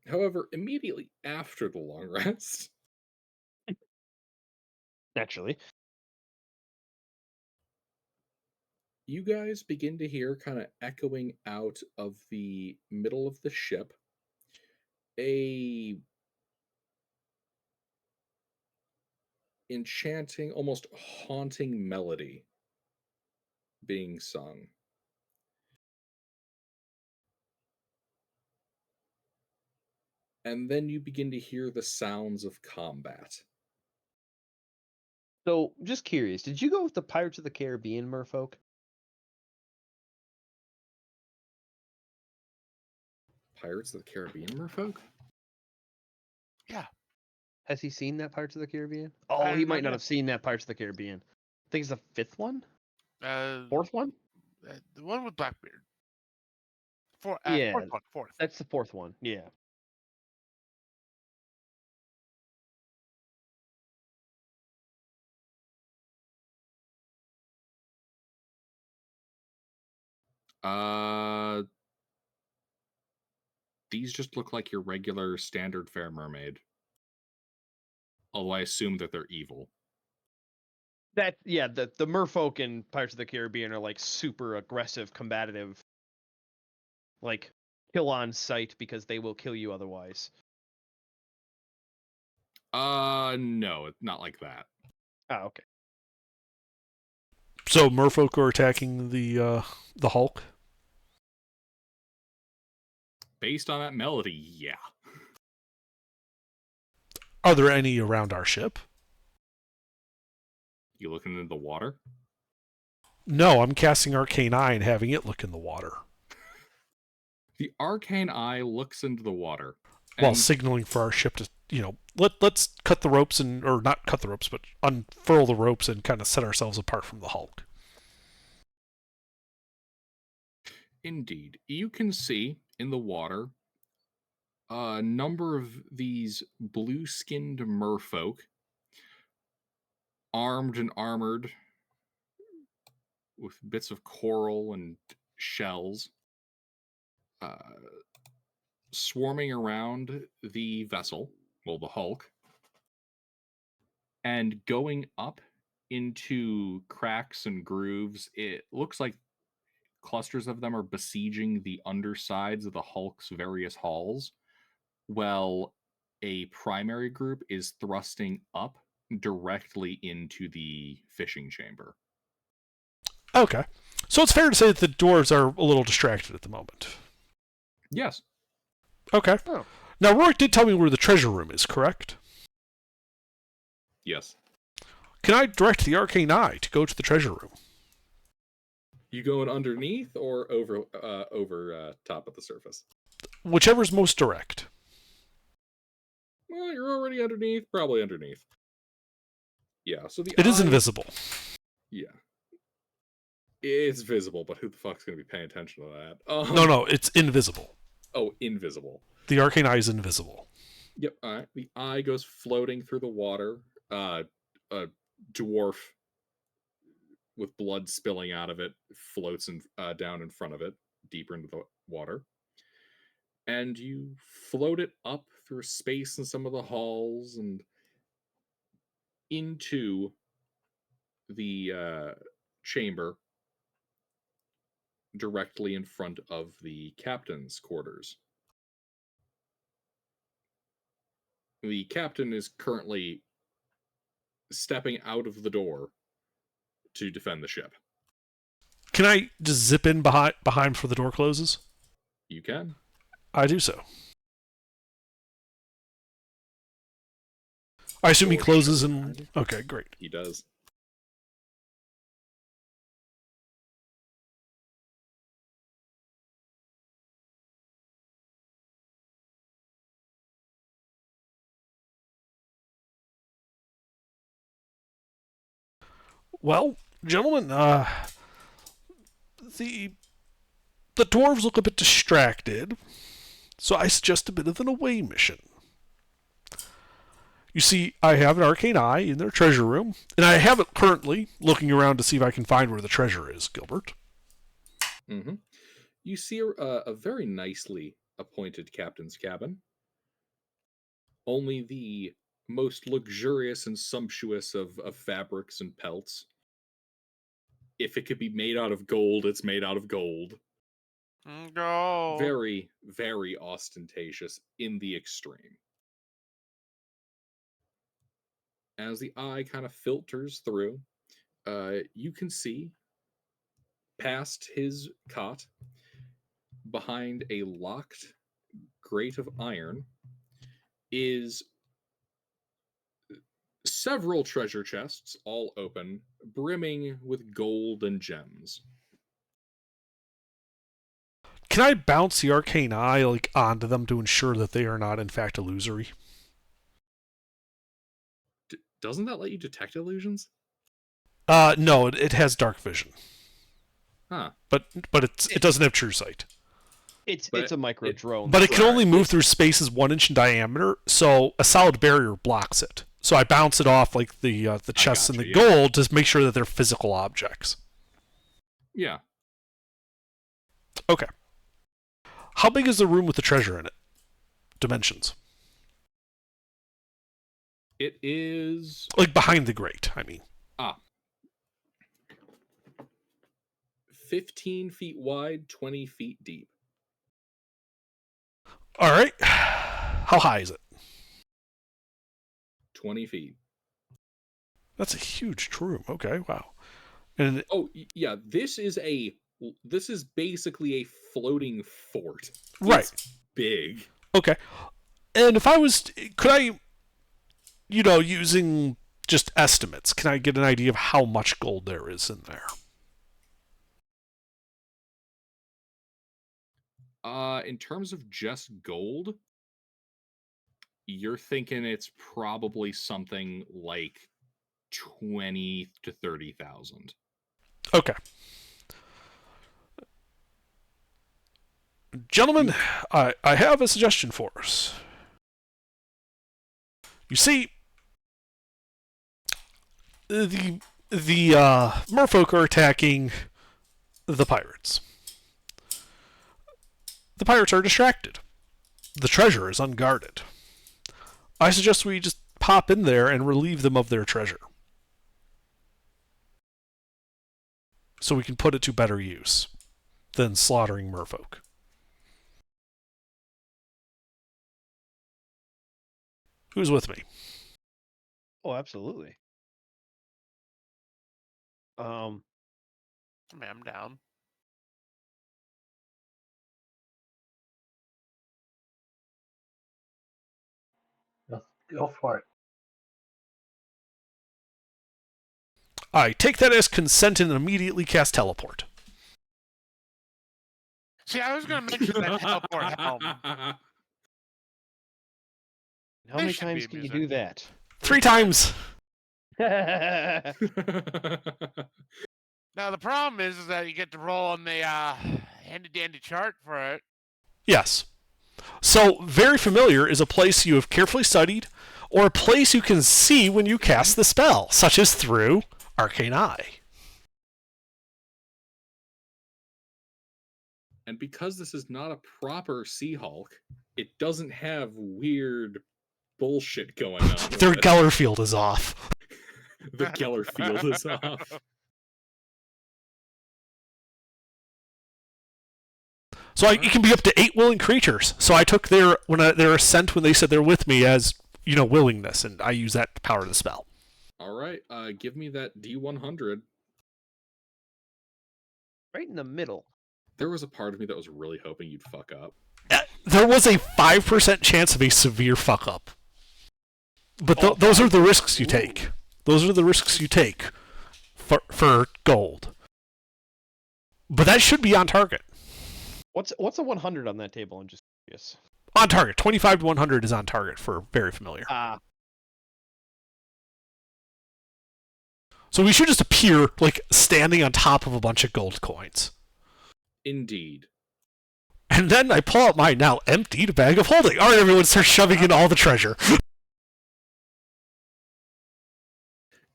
However, immediately after the long rest, Naturally. you guys begin to hear, kind of echoing out of the middle of the ship, a enchanting, almost haunting melody being sung. And then you begin to hear the sounds of combat. So, just curious, did you go with the Pirates of the Caribbean merfolk? Pirates of the Caribbean merfolk? Yeah. Has he seen that Pirates of the Caribbean? Oh, I he have no might not idea. have seen that Pirates of the Caribbean. I think it's the 5th one? 4th one? The one with Blackbeard. Yeah. Fourth one. Fourth. That's the 4th one. Yeah. These just look like your regular standard fair mermaid. Although I assume that they're evil. The merfolk in Pirates of the Caribbean are like super aggressive, combative, like kill on sight because they will kill you otherwise. No, not like that. Oh, okay. So merfolk are attacking the Hulk? Based on that melody, yeah. Are there any around our ship? You looking into the water? No, I'm casting Arcane Eye and having it look in the water. The Arcane Eye looks into the water. While signaling for our ship to, let's cut the ropes or not cut the ropes, but unfurl the ropes and kind of set ourselves apart from the Hulk. Indeed. You can see in the water a number of these blue-skinned merfolk, armed and armored with bits of coral and shells, swarming around the vessel, well, the Hulk, and going up into cracks and grooves. It looks like clusters of them are besieging the undersides of the Hulk's various halls, while a primary group is thrusting up directly into the fishing chamber. Okay. So it's fair to say that the dwarves are a little distracted at the moment. Yes. Okay. Oh. Now, Rourke did tell me where the treasure room is, correct? Yes. Can I direct the arcane eye to go to the treasure room? You going underneath or over top of the surface? Whichever's most direct. Well, you're already underneath. Probably underneath. Yeah, so It is invisible. Yeah. It's visible, but who the fuck's going to be paying attention to that? No, it's invisible. Oh, invisible. The arcane eye is invisible. Yep, alright. The eye goes floating through the water. A dwarf with blood spilling out of it floats down in front of it, deeper into the water. And you float it up through space in some of the halls and into the chamber directly in front of the captain's quarters. The captain is currently stepping out of the door to defend the ship. Can I just zip in behind before the door closes? You can. I do so. I assume he closes and... Okay, great. He does. Well, gentlemen, the dwarves look a bit distracted, so I suggest a bit of an away mission. You see, I have an arcane eye in their treasure room, and I have it currently looking around to see if I can find where the treasure is, Gilbert. Mm-hmm. You see a very nicely appointed captain's cabin. Only the most luxurious and sumptuous of fabrics and pelts. If it could be made out of gold, it's made out of gold. Go. Very, very ostentatious in the extreme. As the eye kind of filters through, you can see past his cot, behind a locked grate of iron, is several treasure chests, all open, brimming with gold and gems. Can I bounce the arcane eye onto them to ensure that they are not, in fact, illusory? Doesn't that let you detect illusions? No, it has dark vision. Huh. But it doesn't have true sight. It's a micro drone. But it can only move through spaces 1 inch in diameter, so a solid barrier blocks it. So I bounce it off like the chests and the gold to make sure that they're physical objects. Yeah. Okay. How big is the room with the treasure in it? Dimensions. It is... Like behind the grate, I mean. 15 feet wide, 20 feet deep. All right. How high is it? 20 feet. That's a huge room. Okay, wow. And yeah, this is basically a floating fort. Right. It's big. Okay. And if I was, could I, using just estimates, can I get an idea of how much gold there is in there? In terms of just gold, you're thinking it's probably something like 20 to 30,000. Okay. Gentlemen, I have a suggestion for us. You see, the merfolk are attacking the pirates. The pirates are distracted. The treasure is unguarded. I suggest we just pop in there and relieve them of their treasure. so we can put it to better use than slaughtering merfolk. Who's with me? Oh, absolutely. I mean, I'm down. Let's go for it. I take that as consent and immediately cast teleport. See, I was going to mention that teleport helm. How They many should times be can you amusing. do that? 3 times. Now the problem is that you get to roll on the handy-dandy chart for it. Yes. So, very familiar is a place you have carefully studied, or a place you can see when you cast the spell, such as through Arcane Eye. And because this is not a proper Sea Hulk, it doesn't have weird bullshit going on. Their with it. Geller field is off. The Geller field is off. So it can be up to 8 willing creatures. So I took their assent when they said they're with me as, willingness, and I use that to power the spell. All right, give me that D100. Right in the middle. There was a part of me that was really hoping you'd fuck up. There was a 5% chance of a severe fuck up. But those are the risks you take. Those are the risks you take for gold. But that should be on target. What's a 100 on that table? I'm just curious. On target. 25 to 100 is on target for very familiar. So we should just appear like standing on top of a bunch of gold coins. Indeed. And then I pull out my now emptied bag of holding. All right, everyone, start shoving in all the treasure.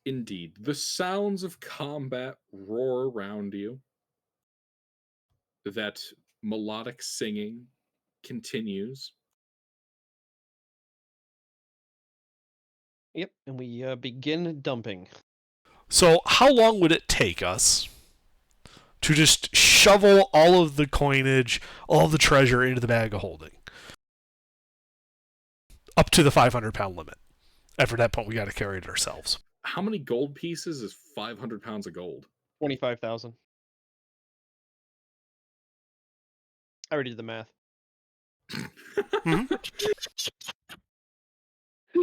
Indeed. The sounds of combat roar around you. That melodic singing continues. Yep, and we begin dumping. So how long would it take us to just shovel all of the coinage, all of the treasure into the bag of holding? Up to the 500-pound limit. After that point, we got to carry it ourselves. How many gold pieces is 500 pounds of gold? 25,000. I already did the math.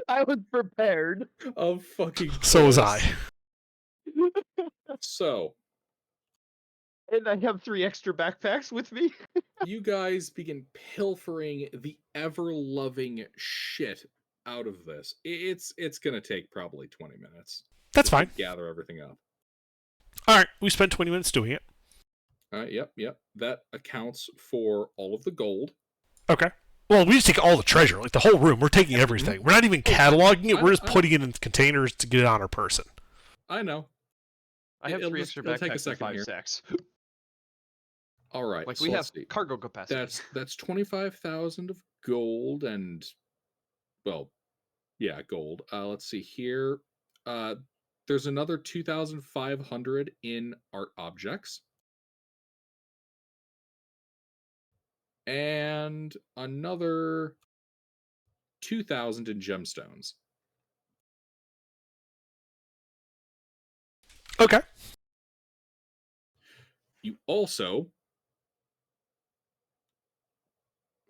I was prepared. Of fucking course. So was I. So. And I have 3 extra backpacks with me. You guys begin pilfering the ever-loving shit out of this. It's gonna take probably 20 minutes. That's fine. Gather everything up. All right, we spent 20 minutes doing it. Yep. That accounts for all of the gold. Okay. Well, we just take all the treasure, like the whole room. We're taking everything. We're not even cataloging it. We're just putting it in containers to get it on our person. I know. I have 3 extra backpacks and 5 sacks. All right. Like we have cargo capacity. That's 25,000 of gold and, well, yeah, gold. Let's see here. There's another 2,500 in art objects. And another 2,000 in gemstones. Okay. You also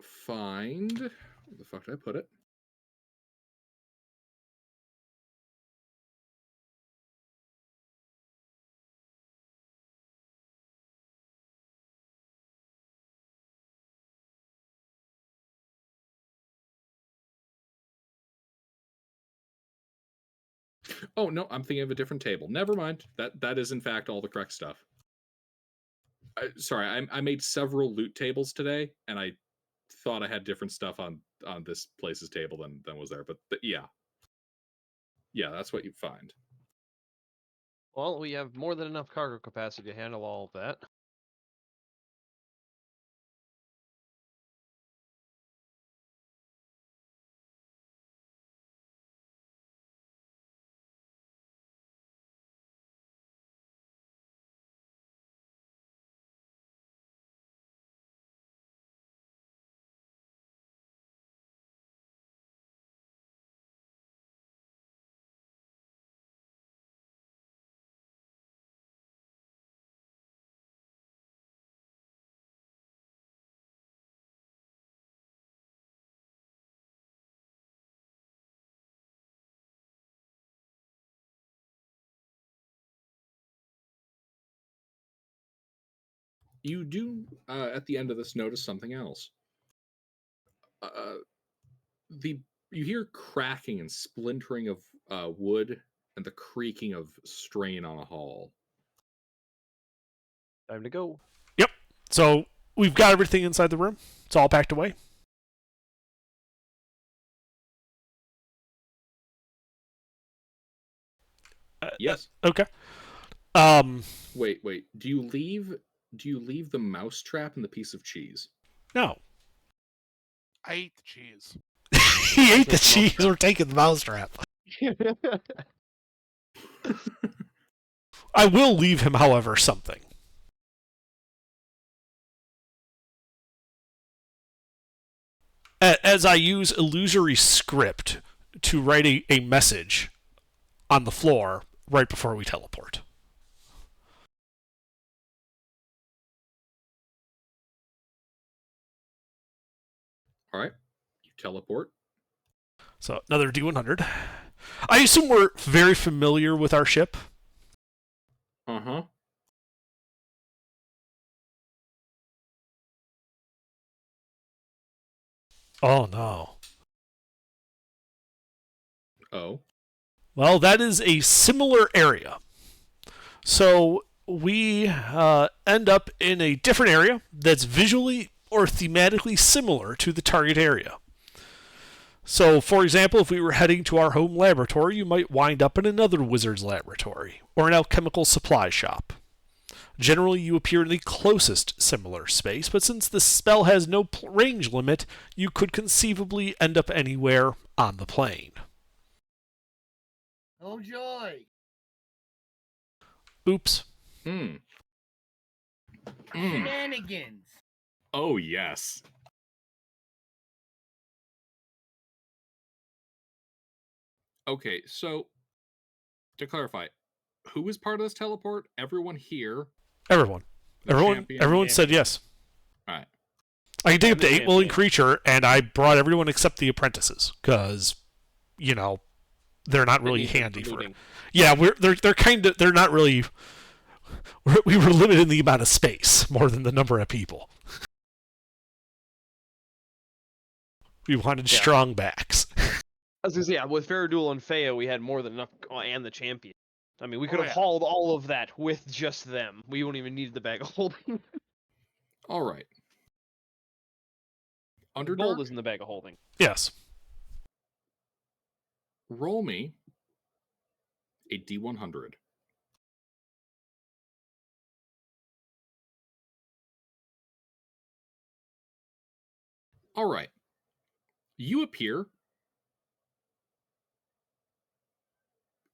find... Where the fuck did I put it? Oh, no, I'm thinking of a different table. Never mind. That is, in fact, all the correct stuff. Sorry, I made several loot tables today, and I thought I had different stuff on this place's table than was there. But yeah. Yeah, that's what you find. Well, we have more than enough cargo capacity to handle all of that. you do at the end of this notice something else. You hear cracking and splintering of wood and the creaking of strain on a hull. Time to go. Yep. So we've got everything inside the room. It's all packed away. Yes. Okay. Wait. Do you leave the mouse trap and the piece of cheese? No. I ate the cheese. He ate the cheese. We're taking the mousetrap. I will leave him, however, something. As I use illusory script to write a message on the floor right before we teleport. All right. You teleport. So another D100. I assume we're very familiar with our ship. Uh-huh. Oh, no. Oh. Well, that is a similar area. So we end up in a different area that's visually or thematically similar to the target area. So, for example, if we were heading to our home laboratory, you might wind up in another wizard's laboratory or an alchemical supply shop. Generally, you appear in the closest similar space, but since the spell has no range limit, you could conceivably end up anywhere on the plane. Oh, joy. Oops. Shenanigans. Oh, yes. Okay, so to clarify, who is part of this teleport? Everyone here? Everyone. The champion? Everyone said yes. All right. I can take I'm up to the 8 willing champion. creature, and I brought everyone except the apprentices, because, you know, they're not really means they're handy for it. looting. Yeah, they're not really. We were limited in the amount of space more than the number of people. We wanted strong backs. I was gonna say, yeah, with Faradul and Feo, we had more than enough, and the champion. I mean, we could have yeah. hauled all of that with just them. We wouldn't even need the bag of holding. All right. Underdark, Gold is in the bag of holding. Yes. roll me a D100. All right. You appear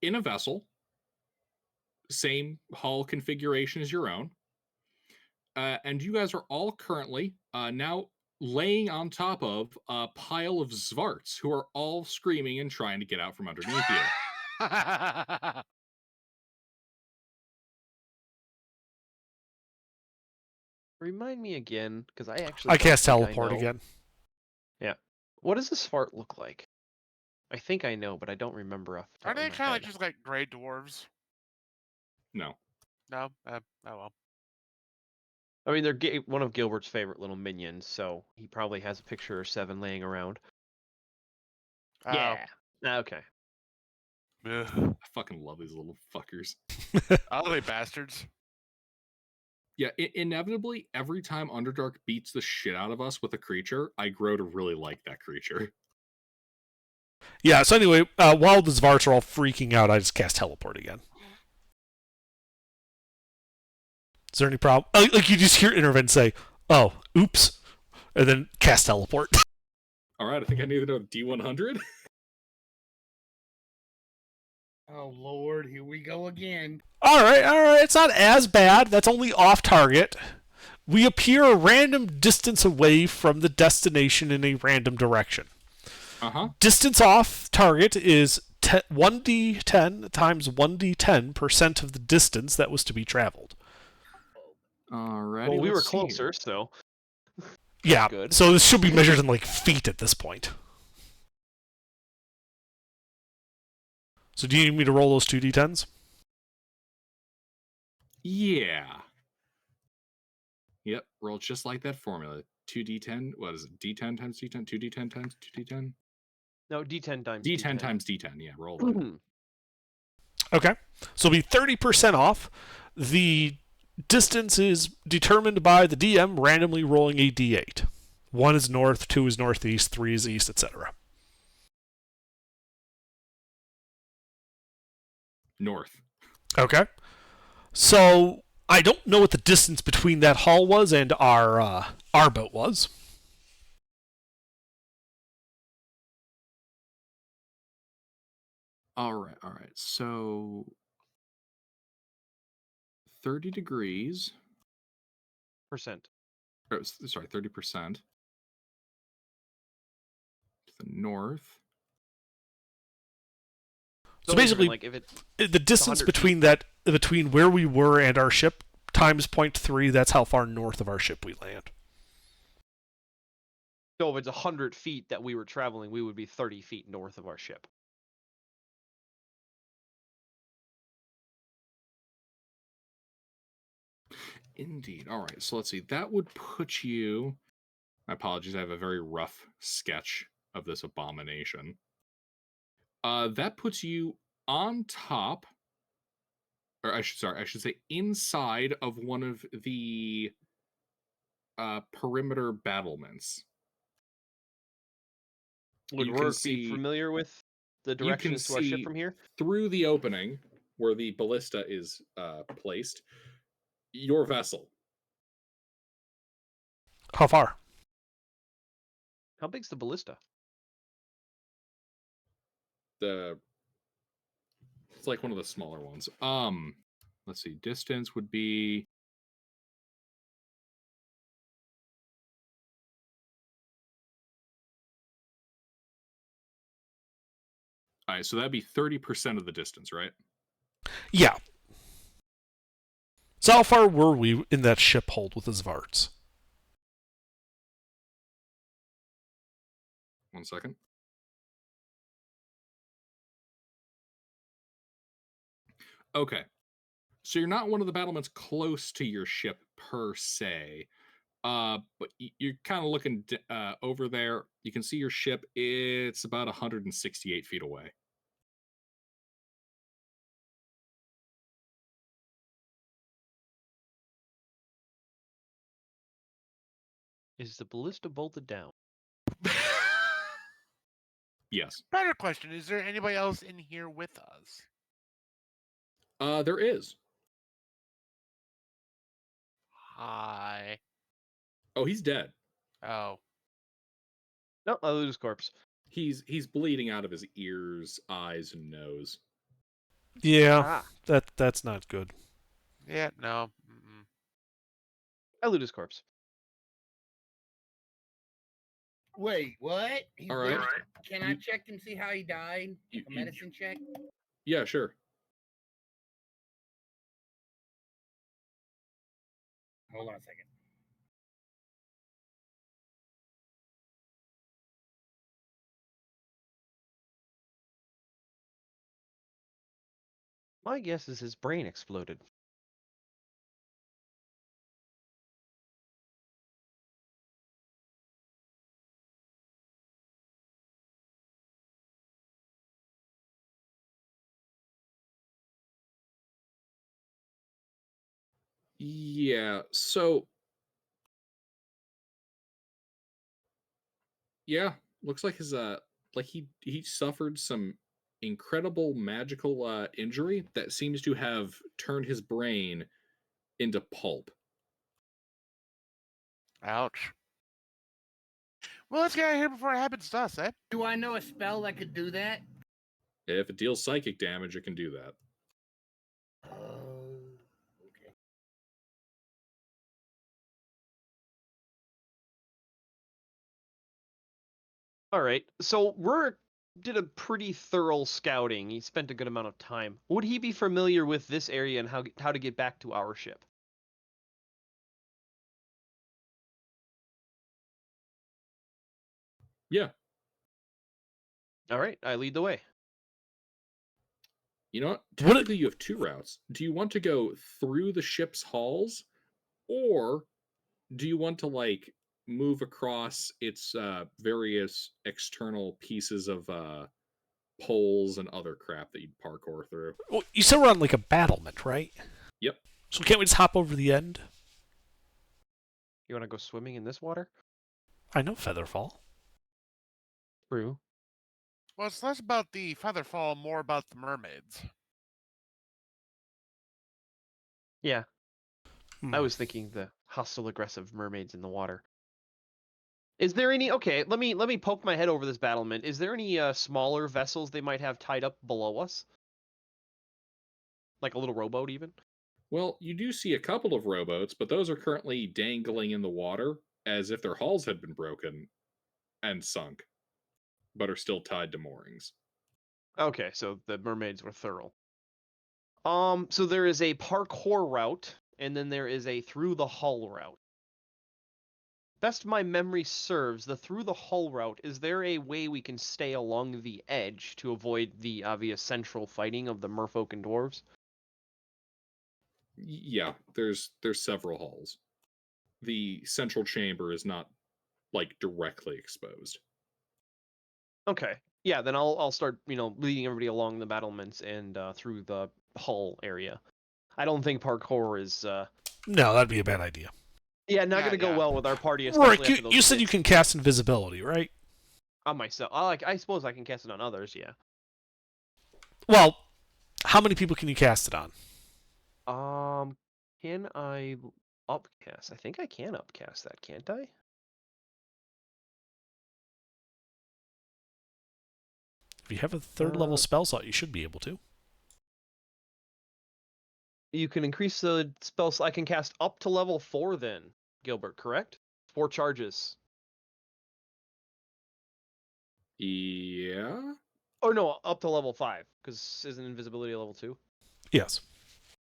in a vessel, same hull configuration as your own, and you guys are all currently now laying on top of a pile of Zvarts who are all screaming and trying to get out from underneath you. Remind me again, because I actually I don't cast think I teleport know. again. Yeah. What does this fart look like? I think I know, but I don't remember off the top Are they of my kind of head. like just like gray dwarves? No. No. Oh well. I mean, they're one of Gilbert's favorite little minions, so he probably has a picture or 7 laying around. Oh. Yeah. Okay. Ugh. I fucking love these little fuckers. Ugly bastards. Yeah, inevitably, every time Underdark beats the shit out of us with a creature, I grow to really like that creature. Yeah, so anyway, while the Zvarts are all freaking out, I just cast teleport again. Is there any problem? Like, you just hear Intervent say, oh, oops, and then cast teleport. All right, I think I need to know D100. Oh, Lord. Here we go again. All right. It's not as bad. That's only off target. We appear a random distance away from the destination in a random direction. Uh-huh. Distance off target is 1d10 times 1d10% of the distance that was to be traveled. Alrighty, Well, we were let's see here. closer, so. Yeah, Good. so this should be measured in like feet at this point. So do you need me to roll those 2d10s? Yeah. Yep, roll just like that formula. 2d10. What is it? D10 times D10? 2d10 times 2d10? No, D10 times D10 D10. times D10. Yeah, roll that. Okay. So it'll be 30% off. The distance is determined by the DM randomly rolling a d8. 1 is north, 2 is northeast, 3 is east, etc. North. Okay. So I don't know what the distance between that hull was and our boat was. All right. So 30 degrees. Percent. Oh, sorry, 30% to the north. So basically, like if it, the distance 100 between where we were and our ship times 0.3, that's how far north of our ship we land. So if it's 100 feet that we were traveling, we would be 30 feet north of our ship. Indeed. All right. So let's see. That would put you. My apologies. I have a very rough sketch of this abomination. That puts you on top, or I should say inside of one of the perimeter battlements. Would You can Rourke be see- familiar with the You can directions to our ship see from here? through the opening where the ballista is placed, your vessel. How far? How big's the ballista? It's like one of the smaller ones. Let's see. Distance would be. All right, so that'd be 30% of the distance, right? Yeah. So how far were we in that ship hold with the Zvarts? 1 second. Okay. So you're not one of the battlements close to your ship per se. But you're kind of looking over there. You can see your ship. It's about 168 feet away. Is the ballista bolted down? Yes. Better question: is there anybody else in here with us? There is. Hi. Oh, he's dead. Oh. No, I lose corpse. He's bleeding out of his ears, eyes, and nose. Yeah, that's not good. Yeah. No. Mm-mm. I loot his corpse. Wait, what? He's All right. dead? Can I check and see how he died? A medicine check? Yeah, sure. Hold on a second. My guess is his brain exploded. Yeah. So. Yeah, looks like his like he suffered some incredible magical injury that seems to have turned his brain into pulp. Ouch. Well, let's get out of here before it happens to us, eh? Do I know a spell that could do that? If it deals psychic damage, it can do that. Okay. All right. So Rourke did a pretty thorough scouting. He spent a good amount of time. Would he be familiar with this area and how to get back to our ship? Yeah. All right, I lead the way. You know what? Technically, you have two routes. Do you want to go through the ship's halls, or do you want to like move across its various external pieces of poles and other crap that you'd parkour through? Well, you said we're on like a battlement, right? Yep. So can't we just hop over the end? You want to go swimming in this water? I know Featherfall. True. Well, it's less about the Featherfall, more about the mermaids. Yeah. I Hmm. was thinking the hostile, aggressive mermaids in the water. Is there any? Okay, let me poke my head over this battlement. Is there any smaller vessels they might have tied up below us? Like a little rowboat, even? Well, you do see a couple of rowboats, but those are currently dangling in the water as if their hulls had been broken and sunk, but are still tied to moorings. Okay, so the mermaids were thorough. So there is a parkour route, and then there is a through the hull route. Best my memory serves, the through the hull route, is there a way we can stay along the edge to avoid the obvious central fighting of the merfolk and dwarves? Yeah, there's several hulls. The central chamber is not like directly exposed. Okay. Yeah, then I'll start, leading everybody along the battlements and through the hull area. I don't think parkour is No, that'd be a bad idea. not Yeah, gonna go yeah. well with our party, especially Rorik, after those you said you bits can cast invisibility, right? on myself. I suppose I can cast it on others, yeah. Well, how many people can you cast it on? Can I upcast? I think I can upcast that, can't I? If you have a third level spell slot, you should be able to. You can increase the spell slot. I can cast up to level 4 then, Gilbert, correct? 4 charges. Yeah. Or no, up to level 5, because isn't invisibility level 2? Yes.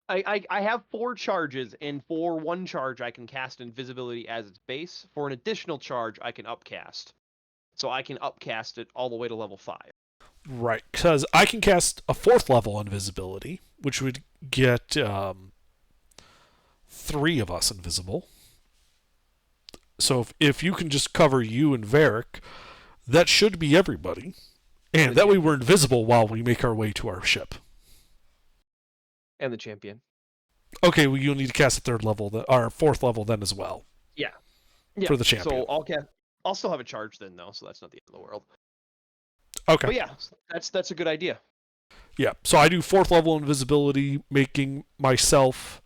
I have 4 charges, and for 1 charge I can cast invisibility as its base. For an additional charge, I can upcast. So I can upcast it all the way to level 5. Right, because I can cast a 4th level invisibility, which would get 3 of us invisible. So if you can just cover you and Varric, that should be everybody. And that way we're invisible while we make our way to our ship. And the champion. Okay, well, you'll need to cast a 3rd level, or 4th level then as well. Yeah. For the champion. So I'll still have a charge then, though, so that's not the end of the world. Okay. But yeah, that's a good idea. Yeah, so I do 4th level invisibility, making myself,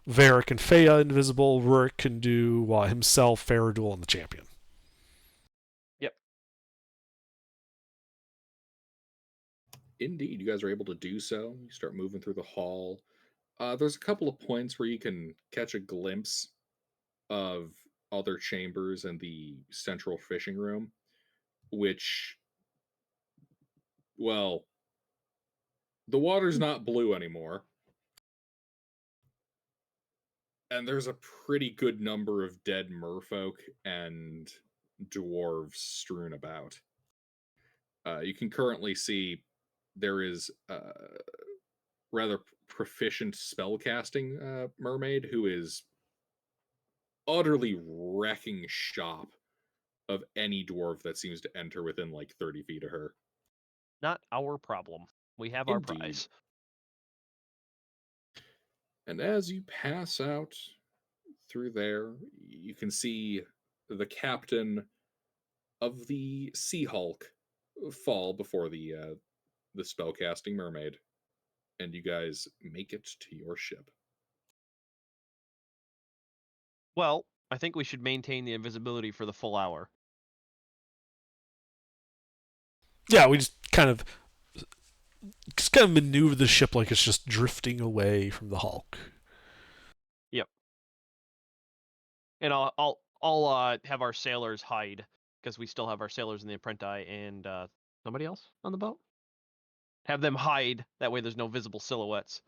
Varric, and Fea invisible. Rurik can do himself, Faradul, and the champion. Yep. Indeed, you guys are able to do so. You start moving through the hall. There's a couple of points where you can catch a glimpse of other chambers and the central fishing room, which, well, the water's not blue anymore. And there's a pretty good number of dead merfolk and dwarves strewn about. You can currently see there is rather proficient spellcasting mermaid who is utterly wrecking shop of any dwarf that seems to enter within like 30 feet of her. Not our problem. We have our prize. And as you pass out through there, you can see the captain of the Sea Hulk fall before the spellcasting mermaid, and you guys make it to your ship. Well, I think we should maintain the invisibility for the full hour. Yeah, we just kind of maneuver the ship like it's just drifting away from the Hulk. Yep. And I'll have our sailors hide, because we still have our sailors in the apprenti and somebody else on the boat. Have them hide, that way there's no visible silhouettes.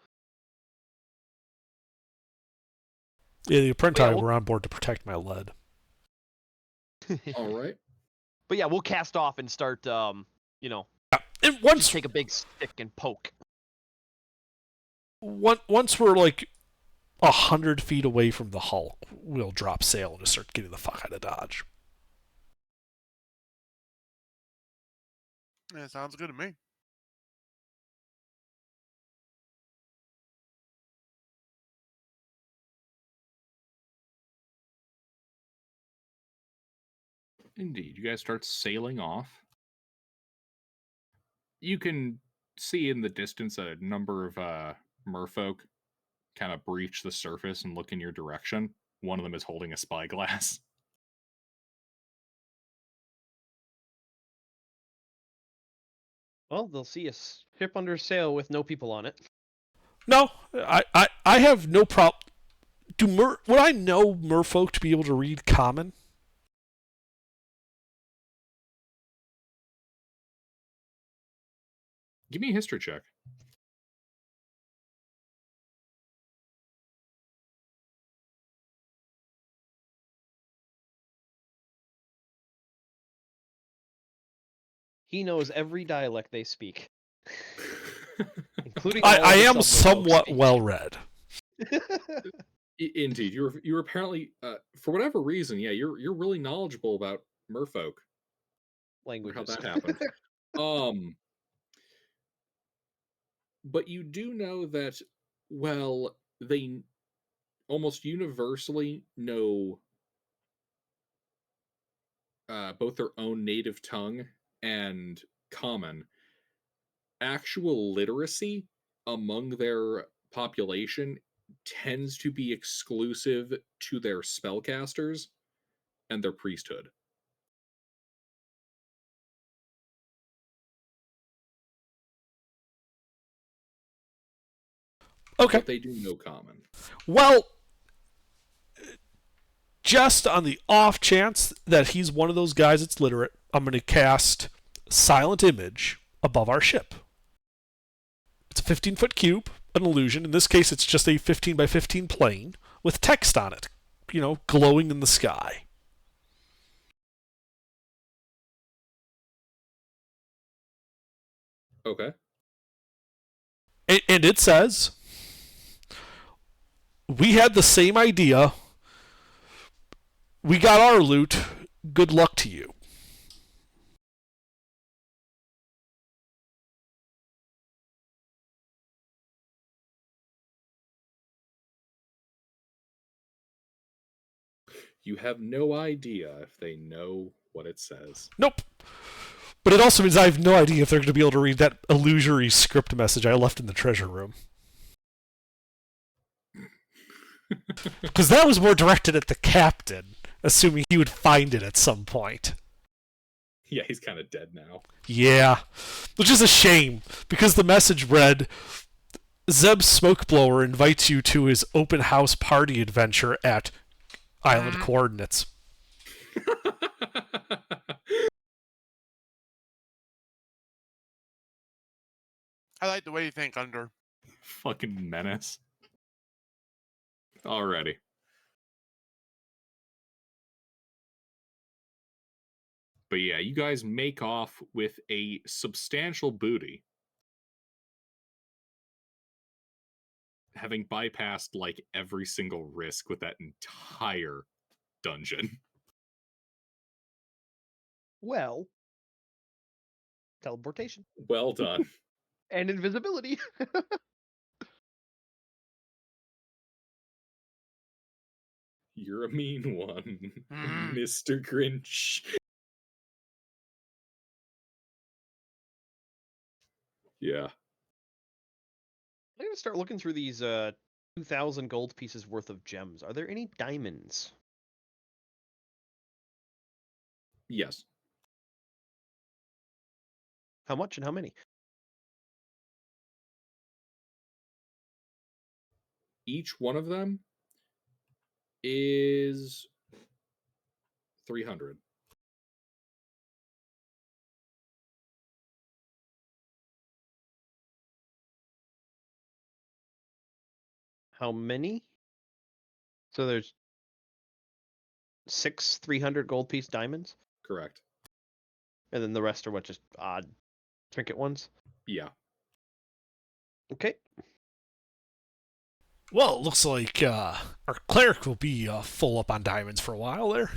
Yeah, the apprenti were on board to protect my lead. All right. But yeah, we'll cast off and start, And once just take a big stick and poke. Once we're like 100 feet away from the Hulk, we'll drop sail and just start getting the fuck out of Dodge. Yeah, sounds good to me. Indeed. You guys start sailing off. You can see in the distance a number of merfolk kind of breach the surface and look in your direction. One of them is holding a spyglass. Well, they'll see a ship under sail with no people on it. No, I have no problem. Would I know merfolk to be able to read common? Give me a history check. He knows every dialect they speak, including all I the am sub-merfolk somewhat speak. well read. Indeed, you were apparently for whatever reason, yeah, you're really knowledgeable about merfolk. Languages. How that happened. But you do know that, well, they almost universally know both their own native tongue and common. Actual literacy among their population tends to be exclusive to their spellcasters and their priesthood. Okay. But they do know common. Well, just on the off chance that he's one of those guys that's literate, I'm going to cast Silent Image above our ship. It's a 15-foot cube, an illusion. In this case, it's just a 15 by 15 plane with text on it, glowing in the sky. Okay. And it says, we had the same idea. We got our loot. Good luck to you. You have no idea if they know what it says. Nope. But it also means I have no idea if they're going to be able to read that illusory script message I left in the treasure room. Because that was more directed at the captain, assuming he would find it at some point. Yeah, he's kind of dead now. Yeah. Which is a shame, because the message read, Zeb Smokeblower invites you to his open house party adventure at island coordinates. I like the way you think, Under. Fucking menace. Alrighty. But yeah, you guys make off with a substantial booty. Having bypassed like every single risk with that entire dungeon. Well, teleportation. Well done. And invisibility. You're a mean one, Mr. Grinch. Yeah. I'm going to start looking through these 2,000 gold pieces worth of gems. Are there any diamonds? Yes. How much and how many? Each one of them is 300. How many? So there's 6 300 gold piece diamonds? Correct. And then the rest are what, just odd trinket ones? Yeah. Okay. Well, it looks like our cleric will be full up on diamonds for a while there.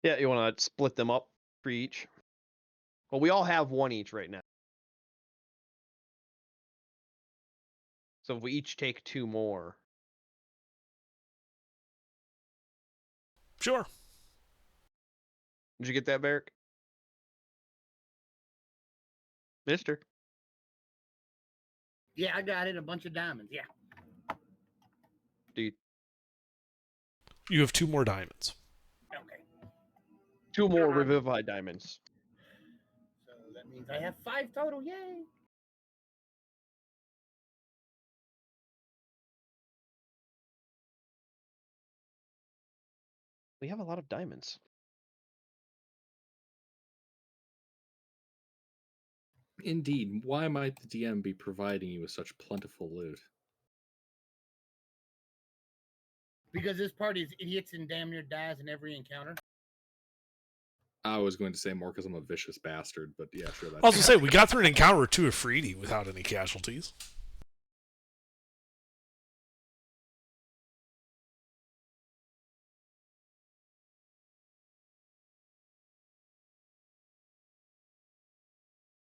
Yeah, you want to split them up for each? Well, we all have one each right now. So if we each take 2 more. Sure. Did you get that, Barrick? Mister? Yeah, I got it. A bunch of diamonds. Yeah. Dude. You have 2 more diamonds. Okay. 2 more revivified diamonds. So that means I have 5 total. Yay! We have a lot of diamonds. Indeed. Why might the DM be providing you with such plentiful loot? Because this party is idiots and damn near dies in every encounter. I was going to say more because I'm a vicious bastard, but yeah, sure. I was going to say, we got through an encounter with 2 Afridi without any casualties.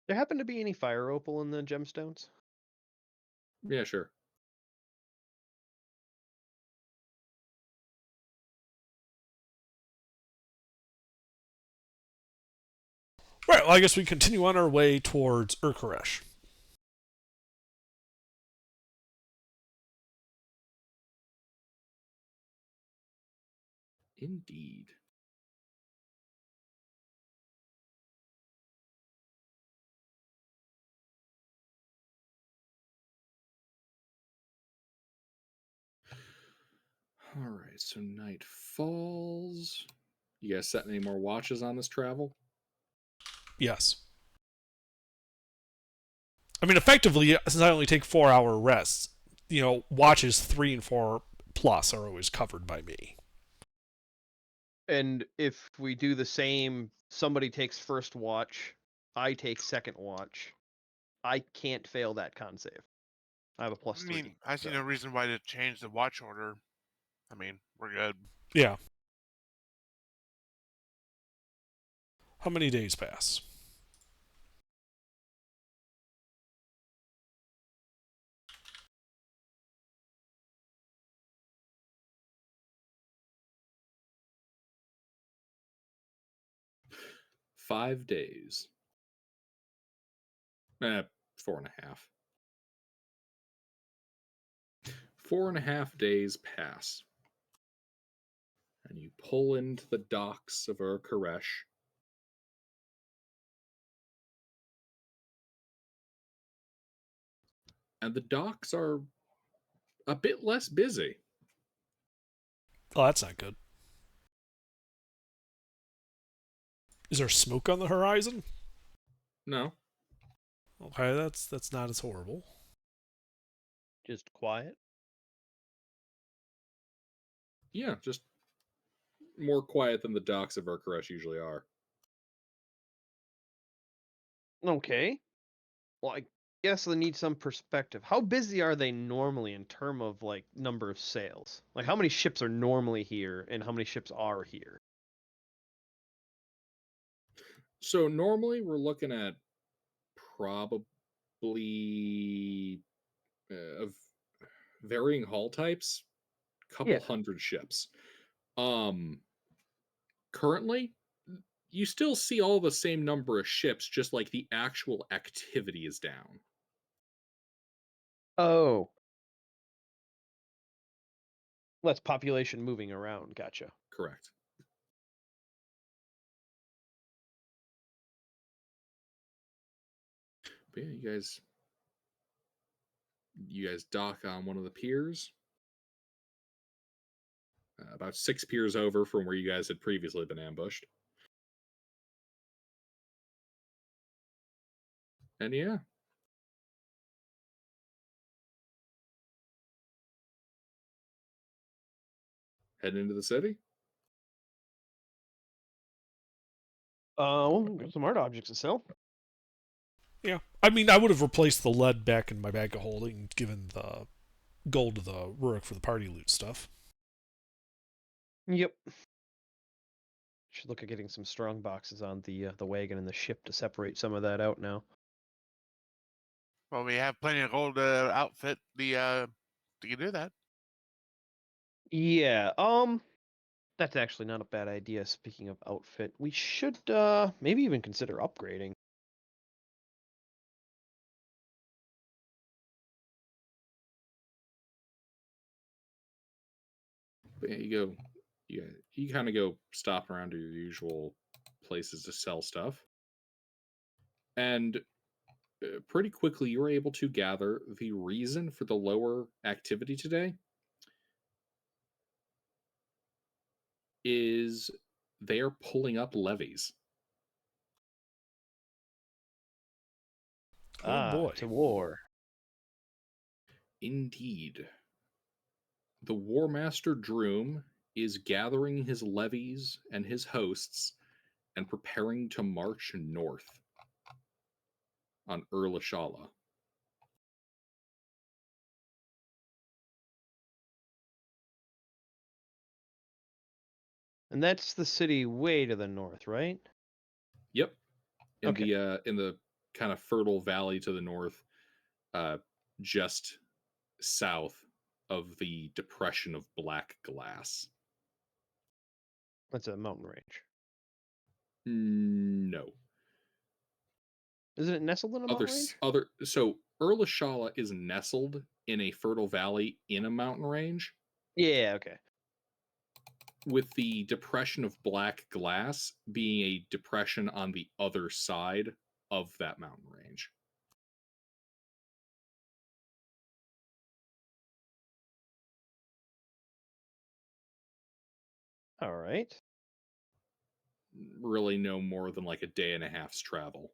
There happen to be any fire opal in the gemstones? Yeah, sure. Right, well, I guess we continue on our way towards Urkaresh. Indeed. All right, so night falls. You guys set any more watches on this travel? Yes. I mean, effectively, since I only take 4-hour rests, watches 3 and 4 plus are always covered by me. And if we do the same, somebody takes first watch, I take second watch, I can't fail that con save. I have a +3. I mean, I see no reason why to change the watch order. I mean, we're good. Yeah. How many days pass? Five days. 4.5. 4.5 days pass. And you pull into the docks of Urkaresh. And the docks are a bit less busy. Oh, that's not good. Is there smoke on the horizon? No. Okay, that's not as horrible. Just quiet? Yeah, just more quiet than the docks of Urkaresh usually are. Okay. Well, I guess I need some perspective. How busy are they normally in terms of like number of sails? Like how many ships are normally here and how many ships are here? So normally we're looking at probably of varying hull types, couple Yeah. hundred ships. Currently, you still see all the same number of ships, just like the actual activity is down. Oh. Less population moving around. Gotcha. Correct. But yeah, you guys dock on one of the piers. About 6 piers over from where you guys had previously been ambushed. And yeah. Head into the city. Well, got some art objects to sell. Yeah. I mean, I would have replaced the lead back in my bag of holding, given the gold to the Rook for the party loot stuff. Yep. Should look at getting some strong boxes on the wagon and the ship to separate some of that out now. Well, we have plenty of gold to outfit the to do that. Yeah. That's actually not a bad idea. Speaking of outfit, we should maybe even consider upgrading. But yeah, you kind of go stop around to your usual places to sell stuff, and pretty quickly you're able to gather the reason for the lower activity today is they're pulling up levies. Oh boy. To war. Indeed. The War Master Droom is gathering his levies and his hosts and preparing to march north on Erlashala. And that's the city way to the north, right? Yep. Okay. In the kind of fertile valley to the north, just south of the depression of black glass. That's a mountain range. No. Isn't it nestled in a mountain range? So Erlashala is nestled in a fertile valley in a mountain range. Yeah, okay. With the depression of black glass being a depression on the other side of that mountain range. All right. Really no more than like a day and a half's travel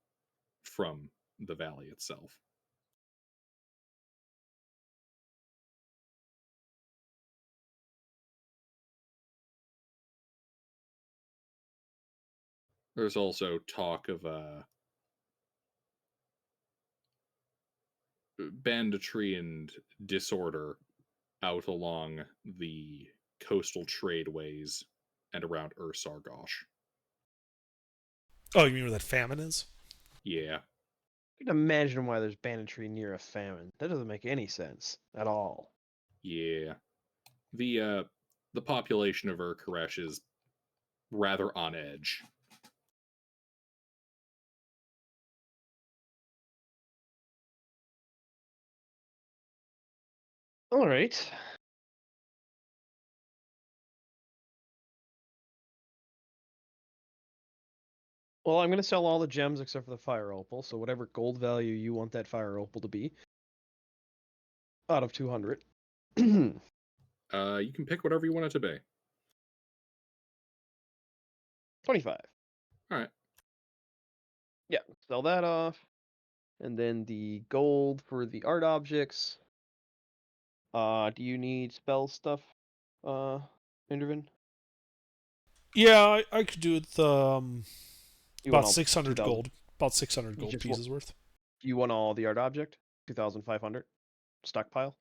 from the valley itself. There's also talk of banditry and disorder out along the coastal tradeways and around Ursargosh. Oh, you mean where that famine is? Yeah. I can imagine why there's banditry near a famine. That doesn't make any sense at all. Yeah. The population of Urkaresh is rather on edge. All right. Well, I'm going to sell all the gems except for the fire opal, so whatever gold value you want that fire opal to be. Out of 200. You can pick whatever you want it to be. 25. All right. Yeah, sell that off. And then the gold for the art objects. Do you need spell stuff, Intervin? Yeah, I could do it. You want About all 600 2000? gold. About 600 You gold just pieces worth. You want all the art object? 2,500 stockpile.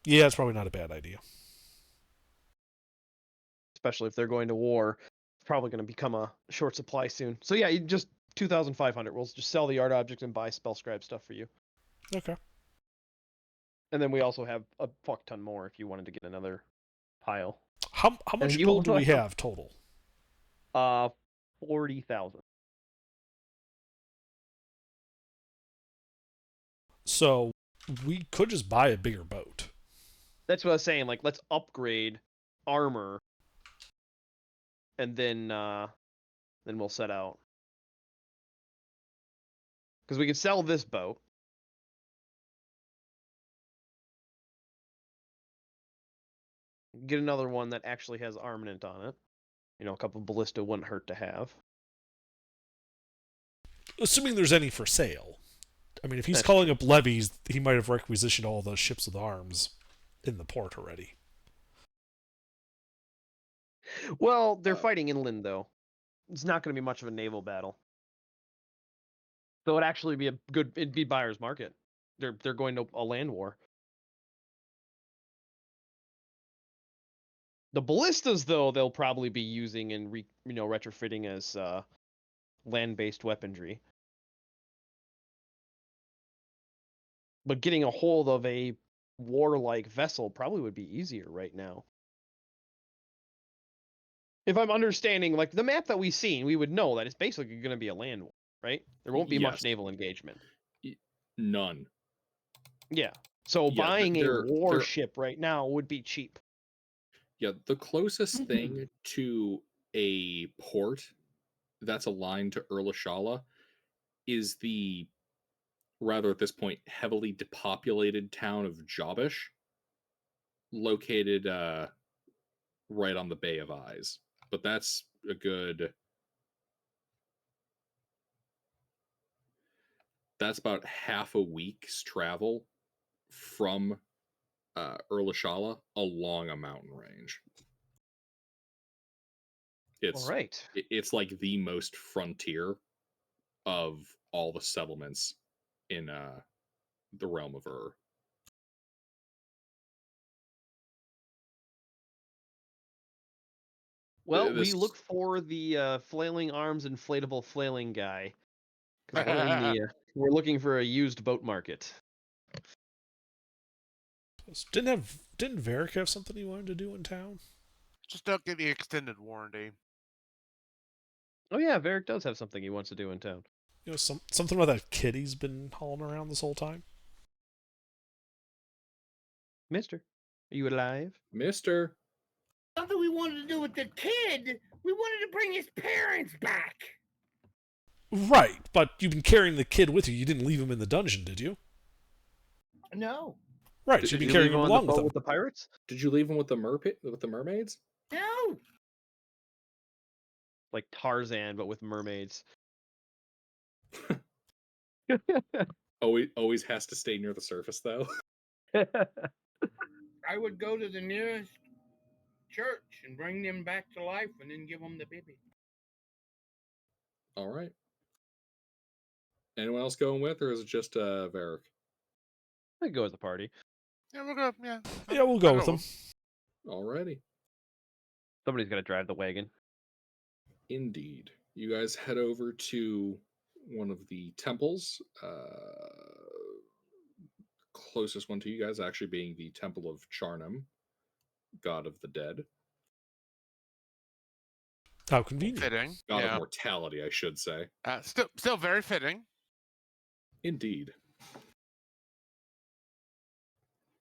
Yeah, it's probably not a bad idea. Especially if they're going to war, it's probably going to become a short supply soon. So yeah, you just 2,500. We'll just sell the art object and buy spell scribe stuff for you. Okay. And then we also have a fuck ton more if you wanted to get another pile. How much gold do we have total? 40,000. So we could just buy a bigger boat. That's what I was saying. Like, let's upgrade armor, and then we'll set out. Because we could sell this boat. Get another one that actually has armament on it. You know, a couple ballista wouldn't hurt to have. Assuming there's any for sale. I mean, if he's That's calling up levies, he might have requisitioned all the ships with arms in the port already. Well, they're fighting inland, though. It's not going to be much of a naval battle. So it'd actually be it'd be buyer's market. They're going to a land war. The ballistas, though, they'll probably be using and retrofitting as land-based weaponry. But getting a hold of a warlike vessel probably would be easier right now. If I'm understanding, like, the map that we've seen, we would know that it's basically going to be a land war, right? There won't be much Yes. naval engagement. None. Yeah. So Yeah, buying a they're- warship right now would be cheap. Yeah, the closest thing to a port that's aligned to Urlashala is the, rather at this point, heavily depopulated town of Jobish, located right on the Bay of Eyes. But that's a good... That's about half a week's travel from Urlashala along a mountain range. All right. It's like the most frontier of all the settlements in the realm of Ur. Well, we look for the flailing arms inflatable flailing guy. Because we're looking for a used boat market. Didn't Varric have something he wanted to do in town? Just don't get the extended warranty. Oh yeah, Varric does have something he wants to do in town. You know, something about that kid he's been hauling around this whole time. Mister, are you alive? Mister. Something we wanted to do with the kid. We wanted to bring his parents back. Right, but you've been carrying the kid with you. You didn't leave him in the dungeon, did you? No. Right, Did so you've you been carrying him on along the boat with him. with the pirates? Did you leave him with the mermaids? No. Like Tarzan, but with mermaids. Always has to stay near the surface, though. I would go to the nearest church and bring them back to life and then give them the baby. All right. Anyone else going with, or is it just Varric? I go as a party. Yeah, we'll go. Yeah. Yeah, we'll go with him. Alrighty. Somebody's got to drive the wagon. Indeed. You guys head over to one of the temples. Closest one to you guys actually being the Temple of Charnam, god of the dead. How convenient. Fitting. God of mortality, I should say. Still very fitting. Indeed.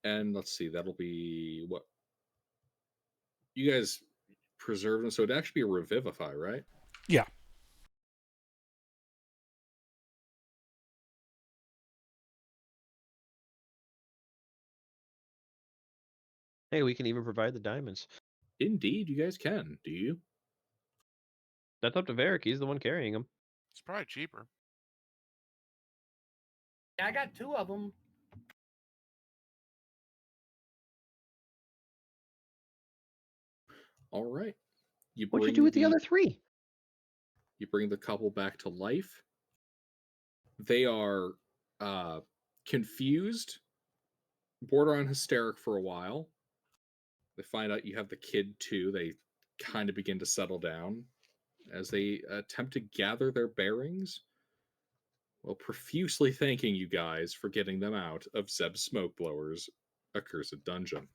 And let's see, that'll be what? You guys preserve them, so it'd actually be a revivify, right? Yeah. Hey, we can even provide the diamonds. Indeed, you guys can. Do you? That's up to Varric. He's the one carrying them. It's probably cheaper. I got 2 of them. All right. What'd you do with the other 3? You bring the couple back to life. They are confused, borderline hysteric for a while. They find out you have the kid too. They kind of begin to settle down as they attempt to gather their bearings, while profusely thanking you guys for getting them out of Zeb's Smokeblowers' accursed dungeon.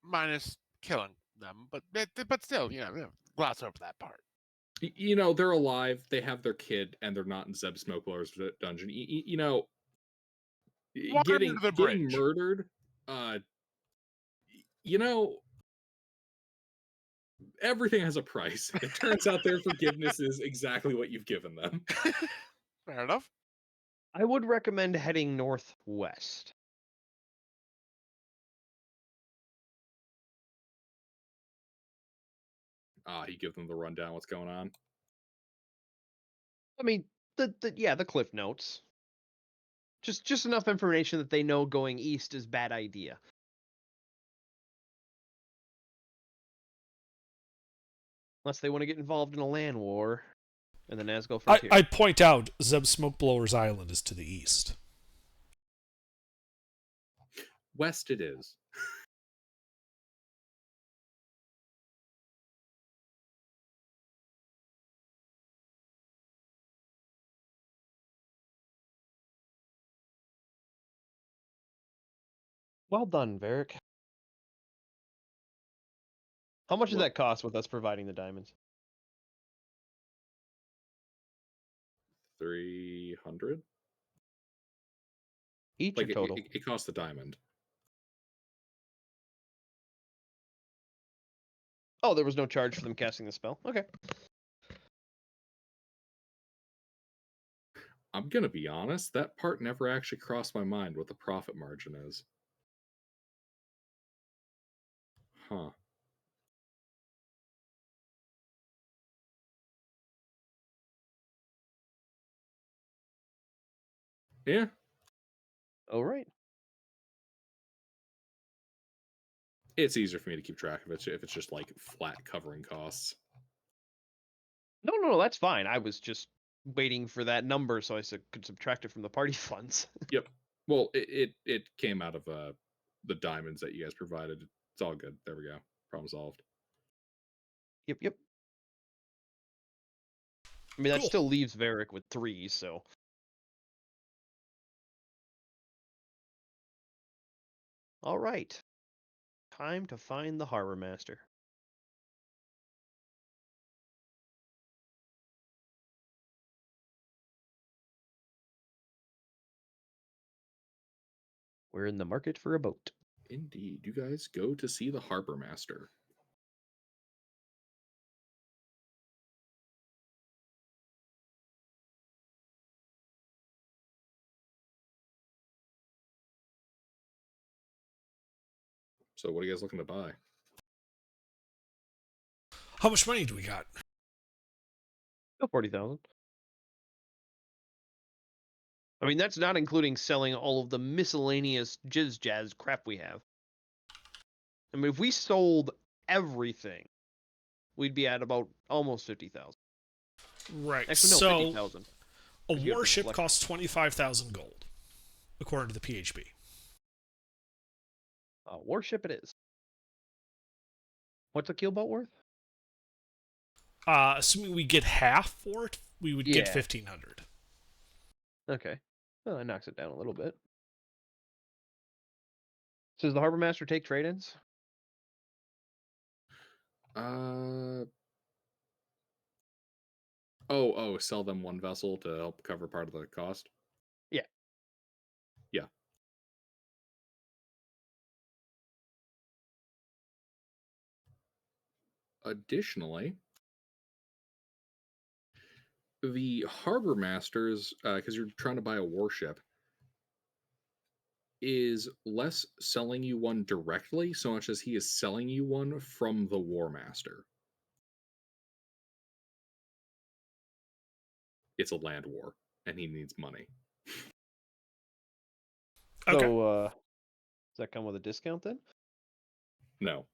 Minus killing them, but still, gloss over that part. You know, they're alive, they have their kid, and they're not in Zeb Smokeblowers' dungeon. You know, getting murdered, you know, everything has a price. It turns out their forgiveness is exactly what you've given them. Fair enough. I would recommend heading northwest. You give them the rundown, what's going on? I mean, the cliff notes. Just enough information that they know going east is bad idea. Unless they want to get involved in a land war, and the Nazgul frontier. I point out Zeb Smokeblowers Island is to the east. West it is. Well done, Varric. How much does Well- that cost with us providing the diamonds? 300. Each Like or total? it costs the diamond. Oh, there was no charge for them casting the spell. Okay. I'm gonna be honest, that part never actually crossed my mind what the profit margin is. Huh. Yeah. All right. It's easier for me to keep track of it if it's just like flat covering costs. No, that's fine. I was just waiting for that number so I could subtract it from the party funds. Yep. Well, it came out of the diamonds that you guys provided. It's all good. There we go. Problem solved. Yep. I mean, that Cool. still leaves Varric with 3, so. All right. Time to find the Harbor Master. We're in the market for a boat. Indeed. You guys go to see the Harbor Master. So what are you guys looking to buy? How much money do we got? Go 40,000. I mean, that's not including selling all of the miscellaneous jazz crap we have. I mean, if we sold everything, we'd be at about almost 50,000. Right. Actually, no, So 50,000. a 'cause you have the warship deflection. costs 25,000 gold, according to the PHB. Warship it is. What's a keelboat worth? Assuming we get half for it, we would get Yeah. 1,500. Okay. Well, that knocks it down a little bit. So does the Harbor Master take trade-ins? Sell them one vessel to help cover part of the cost? Yeah. Yeah. Additionally, the Harbor Masters, because you're trying to buy a warship, is less selling you one directly so much as he is selling you one from the War Master. It's a land war, and he needs money. Okay. So, does that come with a discount then? No.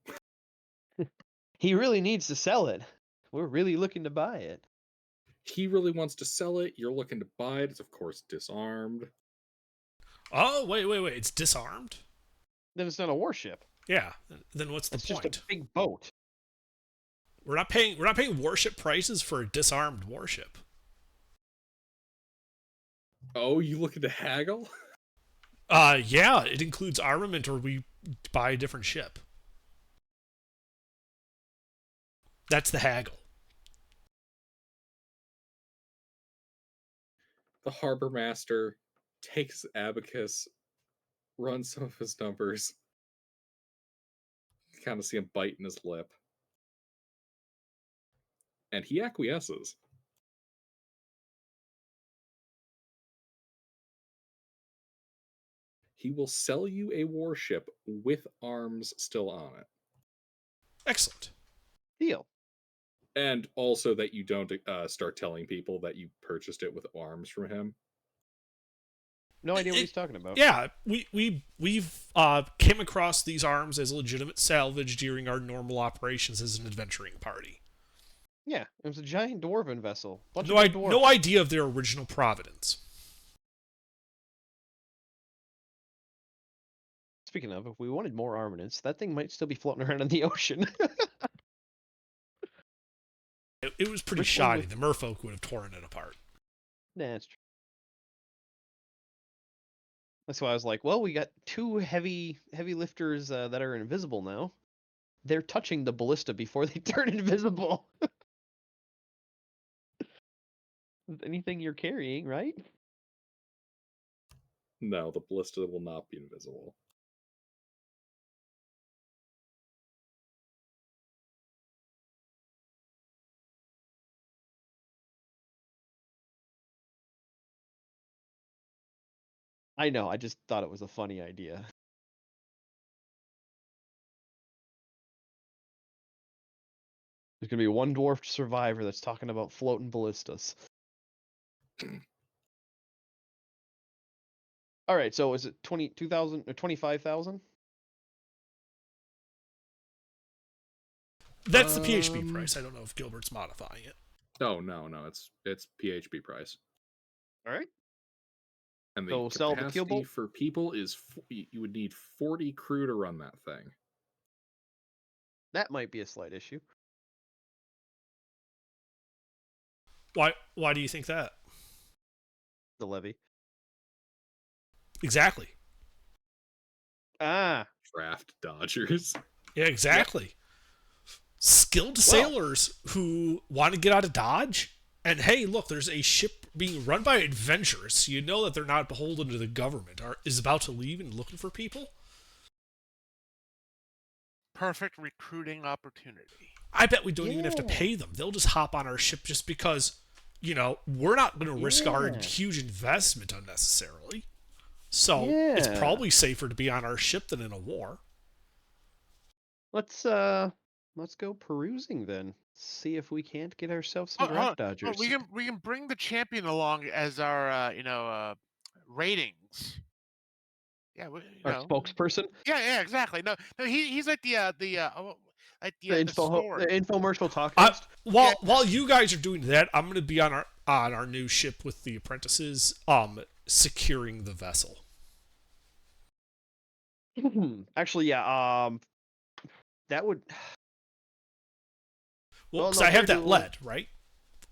He really needs to sell it. We're really looking to buy it. He really wants to sell it. You're looking to buy it. It's, of course, disarmed. Oh, wait. It's disarmed? Then it's not a warship. Yeah. Then what's the It's point? just a big boat. We're not paying warship prices for a disarmed warship. Oh, you looking to haggle? Yeah, it includes armament, or we buy a different ship. That's the haggle. The Harbor Master takes Abacus, runs some of his numbers. You kind of see him biting his lip. And he acquiesces. He will sell you a warship with arms still on it. Excellent. Deal. And also that you don't start telling people that you purchased it with arms from him. No idea what he's talking about. Yeah, we've came across these arms as legitimate salvage during our normal operations as an adventuring party. Yeah, it was a giant dwarven vessel. No idea of their original provenance. Speaking of, if we wanted more armaments, that thing might still be floating around in the ocean. It was pretty shoddy. The merfolk would have torn it apart. Nah, that's true. That's why I was like, well, we got two heavy lifters that are invisible now. They're touching the ballista before they turn invisible. Anything you're carrying, right? No, the ballista will not be invisible. I know. I just thought it was a funny idea. There's gonna be one dwarf survivor that's talking about floating ballistas. All right, so is it 22,000 or 25,000? That's the PHP price. I don't know if Gilbert's modifying it. Oh no, it's PHP price. All right. And the So sell the capacity Keelbolt? for people is you would need 40 crew to run that thing. That might be a slight issue. Why do you think that? The levy. Exactly. Ah. Draft dodgers. Yeah, exactly. Skilled sailors who want to get out of Dodge. And hey, look, there's a ship being run by adventurers. You know that they're not beholden to the government. Is about to leave and looking for people. Perfect recruiting opportunity. I bet we don't even have to pay them. They'll just hop on our ship just because, we're not going to risk our huge investment unnecessarily. So it's probably safer to be on our ship than in a war. Let's go perusing then. See if we can't get ourselves some draft dodgers. We can bring the champion along as our ratings. Yeah, our spokesperson. Yeah, exactly. No, he's like the infomercial talk. While you guys are doing that, I'm going to be on our new ship with the apprentices, securing the vessel. Actually, yeah. That would. Well, because I have that lead, right?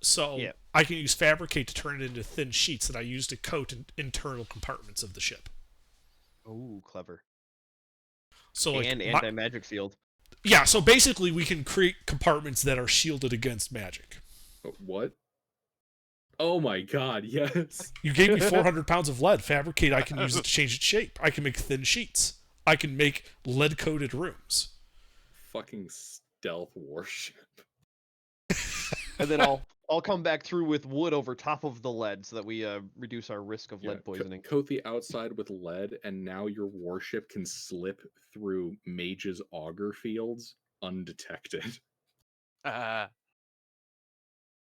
So I can use fabricate to turn it into thin sheets that I use to coat internal compartments of the ship. Oh, clever. So and anti-magic field. Yeah, so basically we can create compartments that are shielded against magic. What? Oh my god, yes. You gave me 400 pounds of lead. Fabricate, I can use it to change its shape. I can make thin sheets. I can make lead-coated rooms. Fucking stealth warship. And then I'll come back through with wood over top of the lead so that we reduce our risk of lead poisoning. Coat the outside with lead, and now your warship can slip through mages' auger fields undetected. Now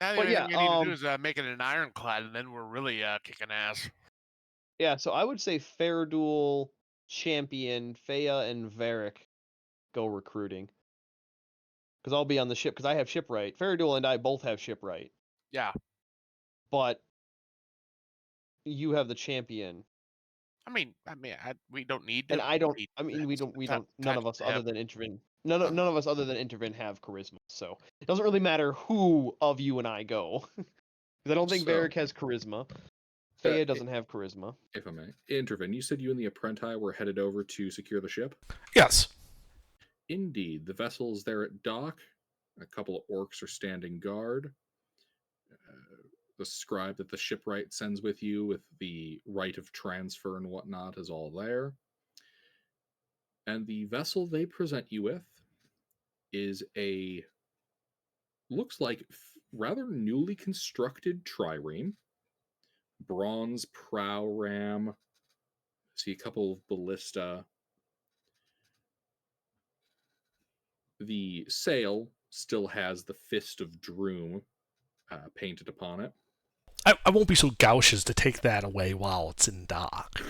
the only thing we need to do is make it an ironclad, and then we're really kicking ass. Yeah, so I would say Fairduel, Champion, Fea, and Varric go recruiting. Because I'll be on the ship, because I have shipwright. Fairduel and I both have shipwright. Yeah. But you have the champion. We don't need to. And I don't. We don't. None of us other than Intervin. None of us other than Intervin have charisma. So it doesn't really matter who of you and I go. Because I don't think Varric has charisma. Fea doesn't have charisma. If I may, Intervin, you said you and the apprentice were headed over to secure the ship? Yes. Indeed, the vessel is there at dock. A couple of orcs are standing guard. The scribe that the shipwright sends with you with the right of transfer and whatnot is all there. And the vessel they present you with is looks like rather newly constructed trireme. Bronze prow ram. See a couple of ballista. The sail still has the Fist of Droom painted upon it. I won't be so gauche as to take that away while it's in dock.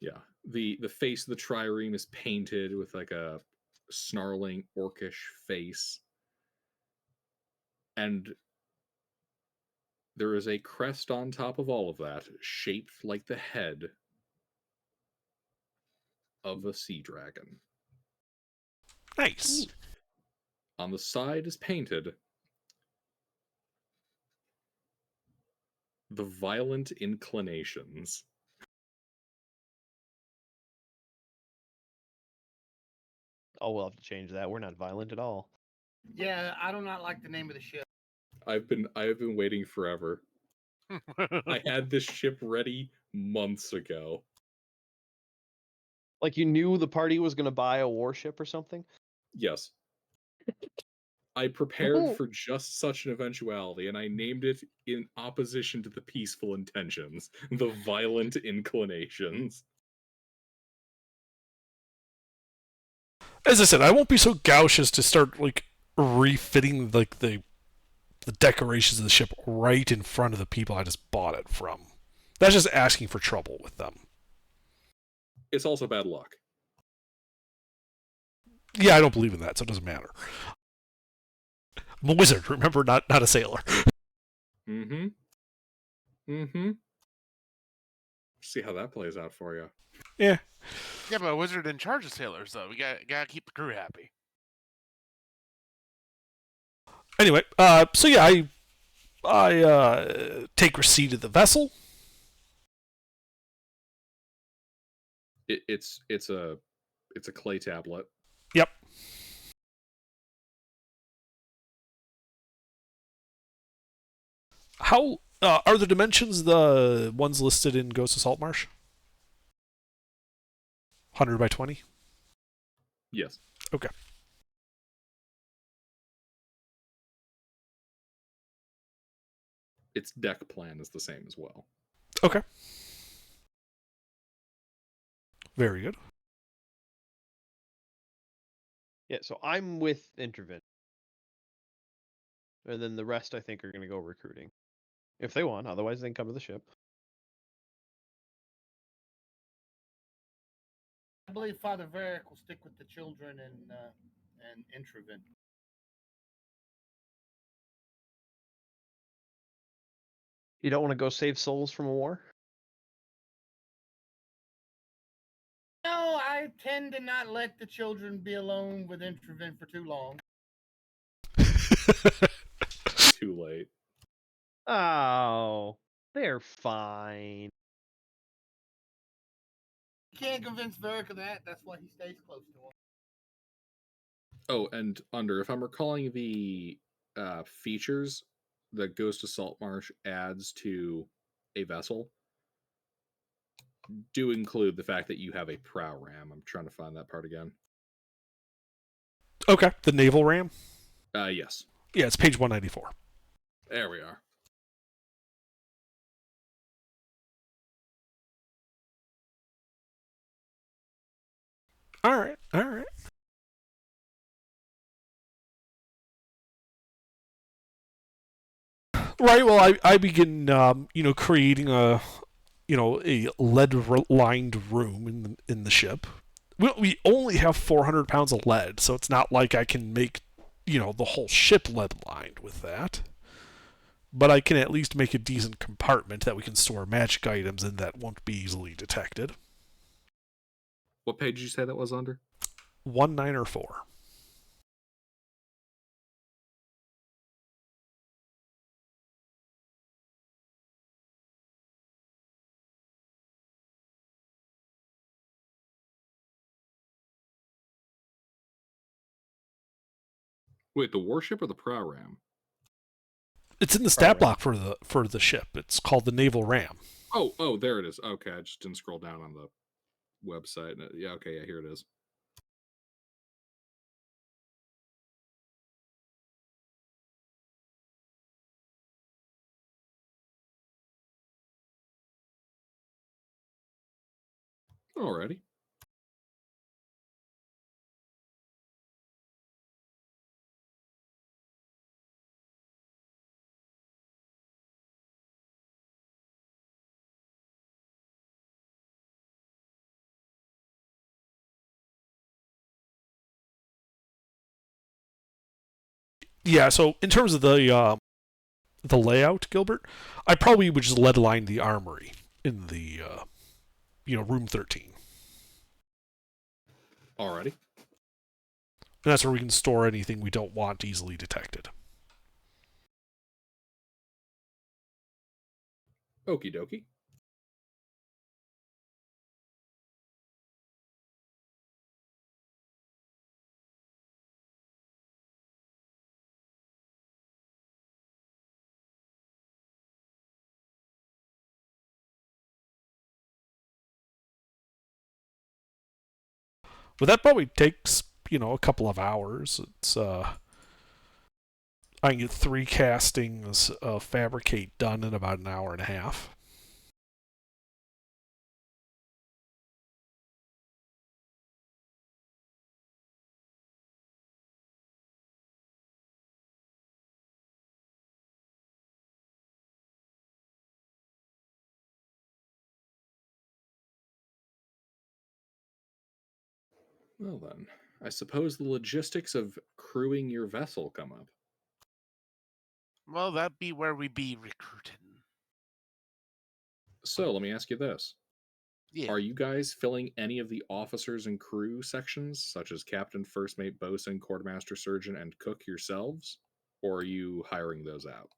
Yeah. The face of the trireme is painted with like a snarling orcish face. And there is a crest on top of all of that, shaped like the head of a sea dragon. Nice. On the side is painted the Violent Inclinations. Oh, we'll have to change that. We're not violent at all. Yeah, I do not like the name of the ship. I've been waiting forever. I had this ship ready months ago. Like you knew the party was going to buy a warship or something? Yes. I prepared for just such an eventuality, and I named it in opposition to the peaceful intentions, the violent inclinations. As I said, I won't be so gauche as to start like refitting like the decorations of the ship right in front of the people I just bought it from. That's just asking for trouble with them. It's also bad luck. Yeah, I don't believe in that, so it doesn't matter. I'm a wizard, remember, not a sailor. Mm-hmm. See how that plays out for you. Yeah. Yeah, but a wizard in charge of sailors, though. We gotta keep the crew happy. Anyway, so yeah, I take receipt of the vessel. It's a clay tablet. Yep. How are the dimensions the ones listed in Ghost of Saltmarsh? 100 by 20? Yes. Okay. Its deck plan is the same as well. Okay. Very good. Yeah, so I'm with Intervent. And then the rest, I think, are going to go recruiting. If they want, otherwise they can come to the ship. I believe Father Varick will stick with the children and Introvent. You don't want to go save souls from a war? No, I tend to not let the children be alone with Introvent for too long. Too late. Oh, they're fine. You can't convince Varick of that. That's why he stays close to him. Oh, and if I'm recalling the features that Ghost of Saltmarsh adds to a vessel, do include the fact that you have a prow ram. I'm trying to find that part again. Okay, the naval ram? Yes. Yeah, it's page 194. There we are. All right. Right. Well, I begin, creating a lead-lined room in the ship. We only have 400 pounds of lead, so it's not like I can make, the whole ship lead-lined with that. But I can at least make a decent compartment that we can store magic items in that won't be easily detected. What page did you say that was under? 194. Wait, the warship or the prow ram? It's in the stat block for the ship. It's called the Naval Ram. Oh, there it is. Okay, I just didn't scroll down on the website. Yeah, okay, yeah, here it is. Alrighty. Yeah. So in terms of the layout, Gilbert, I probably would just lead line the armory in the room 13. Alrighty. And that's where we can store anything we don't want easily detected. Okie dokie. But that probably takes, a couple of hours. It's I can get 3 castings of Fabricate done in about an hour and a half. Well then, I suppose the logistics of crewing your vessel come up. Well, that be where we be recruiting. So let me ask you this. Yeah. Are you guys filling any of the officers and crew sections, such as captain, first mate, bosun, quartermaster, surgeon, and cook yourselves? Or are you hiring those out?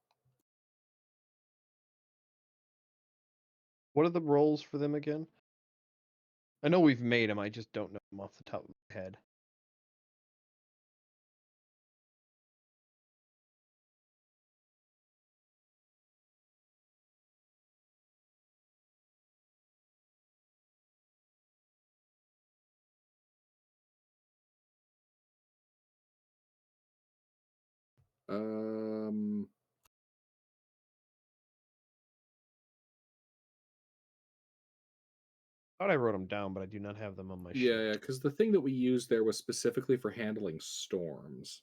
What are the roles for them again? I know we've made them. I just don't know them off the top of my head. Um, I thought I wrote them down, but I do not have them on my sheet. yeah, because the thing that we used there was specifically for handling storms.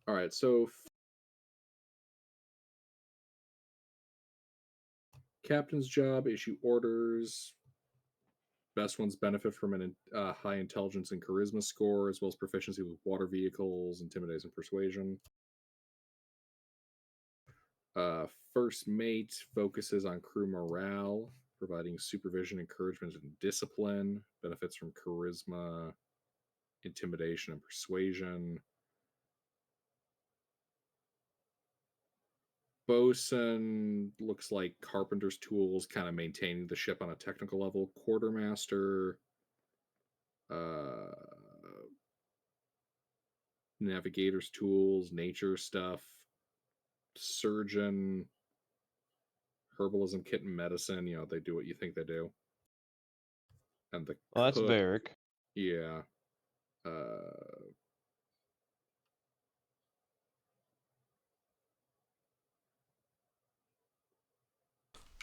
All right, so captain's job, issue orders. Best ones benefit from a high intelligence and charisma score, as well as proficiency with water vehicles, intimidation, and persuasion. First mate focuses on crew morale, providing supervision, encouragement, and discipline. Benefits from charisma, intimidation, and persuasion. Bosun looks like carpenter's tools, kind of maintaining the ship on a technical level. Quartermaster, navigator's tools, nature stuff. Surgeon, herbalism, kit, and medicine. They do what you think they do. And the Well, that's cook, Varric. yeah.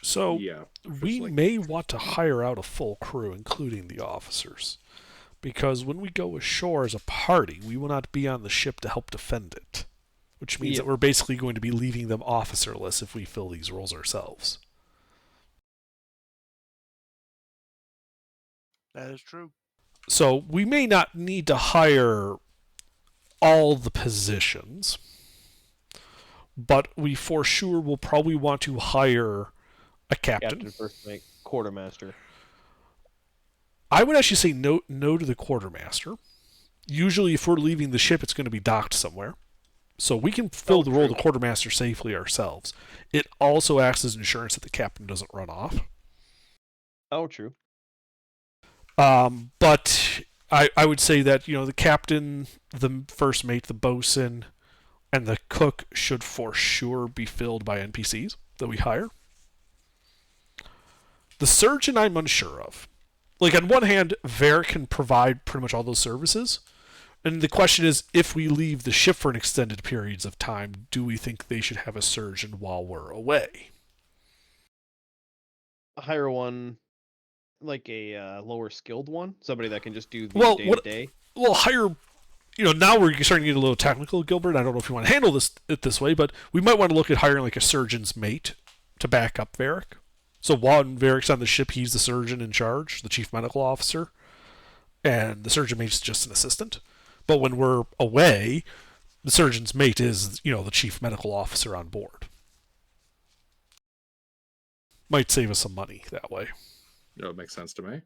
So Yeah, we like, may want to hire out a full crew, including the officers. Because when we go ashore as a party, we will not be on the ship to help defend it. Which means that we're basically going to be leaving them officerless if we fill these roles ourselves. That is true. So we may not need to hire all the positions, but we for sure will probably want to hire a Captain, first mate, quartermaster. I would actually say no to the quartermaster. Usually, if we're leaving the ship, it's going to be docked somewhere. So we can fill the role of the quartermaster safely ourselves. It also acts as insurance that the captain doesn't run off. Oh, true. But I would say that, the captain, the first mate, the bosun, and the cook should for sure be filled by NPCs that we hire. The surgeon I'm unsure of. Like, on one hand, Varric can provide pretty much all those services. And the question is, if we leave the ship for an extended periods of time, do we think they should have a surgeon while we're away? Hire one, like a lower skilled one, somebody that can just do the day-to-day. Well, hire. Now we're starting to get a little technical, Gilbert. I don't know if you want to handle this way, but we might want to look at hiring like a surgeon's mate to back up Varric. So while Varric's on the ship, he's the surgeon in charge, the chief medical officer, and the surgeon mate's just an assistant. But when we're away, the surgeon's mate is, the chief medical officer on board. Might save us some money that way. It makes sense to me.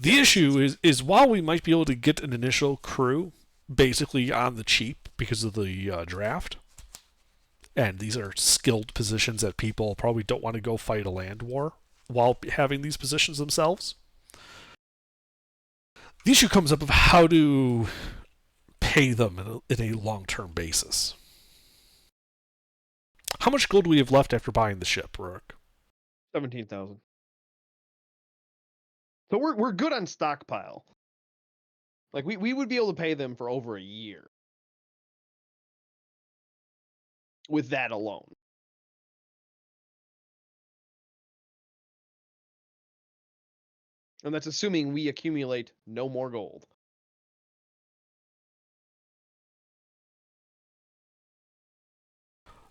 The issue is while we might be able to get an initial crew basically on the cheap because of the draft, And these are skilled positions that people probably don't want to go fight a land war while having these positions themselves. The issue comes up of how to pay them in a long-term basis. How much gold do we have left after buying the ship, Rourke? 17,000. So we're good on stockpile. Like we would be able to pay them for over a year with that alone. And that's assuming we accumulate no more gold.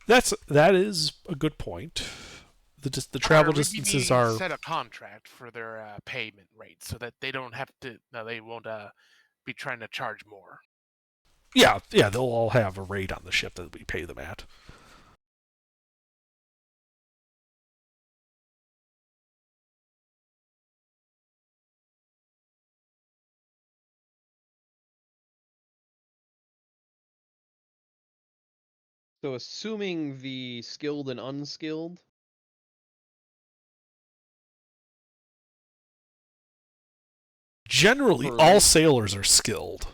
That is a good point. The travel distances are set a contract for their payment rate so that they don't have to. No, they won't be trying to charge more. Yeah, they'll all have a rate on the ship that we pay them at. So assuming the skilled and unskilled. Generally, all sailors are skilled.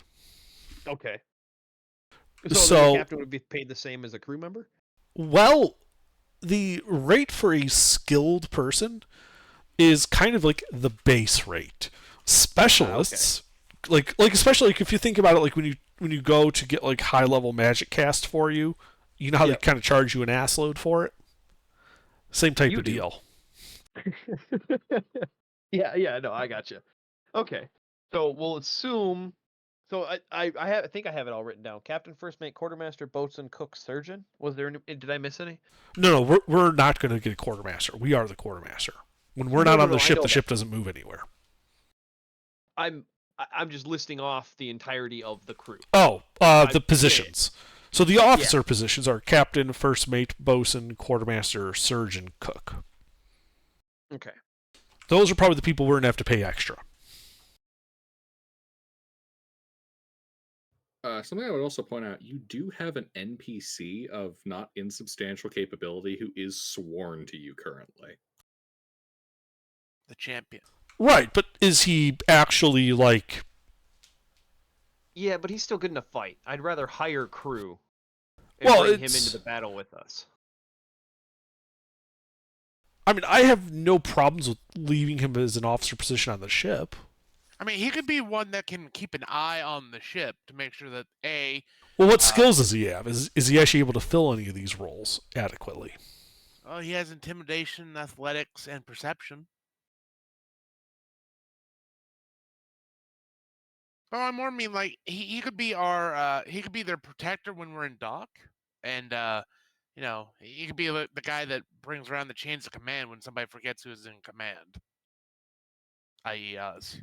Okay. So the captain would be paid the same as a crew member? Well, the rate for a skilled person is kind of like the base rate. Specialists, like especially like if you think about it, like when you go to get like high level magic cast for you, you know how they kind of charge you an ass load for it. Same type of deal. Yeah, no, I got you. Okay, so we'll assume. So I think I have it all written down. Captain, first mate, quartermaster, boatswain, cook, surgeon. Was there? Did I miss any? No, we're not going to get a quartermaster. We are the quartermaster. When we're not on the ship doesn't move anywhere. I'm just listing off the entirety of the crew. Oh, the positions. So the officer positions are captain, first mate, boatswain, quartermaster, surgeon, cook. Okay. Those are probably the people we're going to have to pay extra. Something I would also point out, you do have an NPC of not insubstantial capability who is sworn to you currently. The champion. Right, but is he actually like... Yeah, but he's still good in a fight. I'd rather hire crew and bring him into the battle with us. I mean, I have no problems with leaving him as an officer position on the ship. I mean, he could be one that can keep an eye on the ship to make sure that Well, what skills does he have? Is he actually able to fill any of these roles adequately? Oh, he has intimidation, athletics, and perception. Oh, I more mean like he could be he could be their protector when we're in dock, and he could be the guy that brings around the chains of command when somebody forgets who's in command, i.e. us.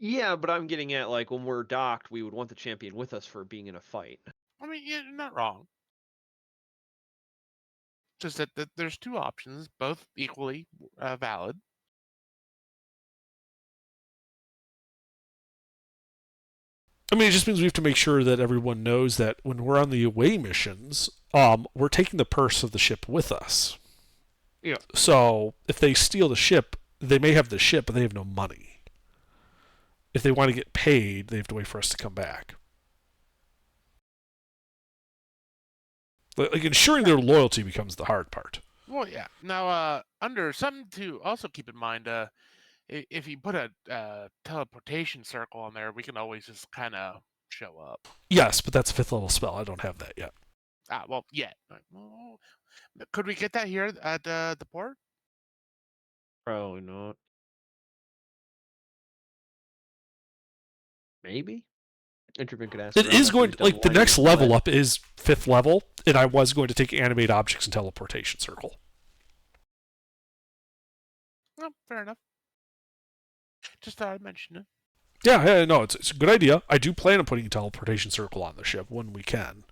Yeah, but I'm getting at like when we're docked, we would want the champion with us for being in a fight. I mean, you're not wrong. Just that there's two options, both equally valid. I mean, it just means we have to make sure that everyone knows that when we're on the away missions, we're taking the purse of the ship with us. Yeah. So if they steal the ship, they may have the ship, but they have no money. If they want to get paid, they have to wait for us to come back. Like ensuring their loyalty becomes the hard part. Well, yeah. Now, under something to also keep in mind, if you put a teleportation circle on there, we can always just kind of show up. Yes, but that's a 5th level spell. I don't have that yet. Well, yet. Could we get that here at the port? Probably not. Intervin could ask. It is going to, like, the next level up is 5th level, and I was going to take animate objects and teleportation circle. Well, fair enough. Just thought I'd mention it. Yeah, no, it's a good idea. I do plan on putting a teleportation circle on the ship when we can.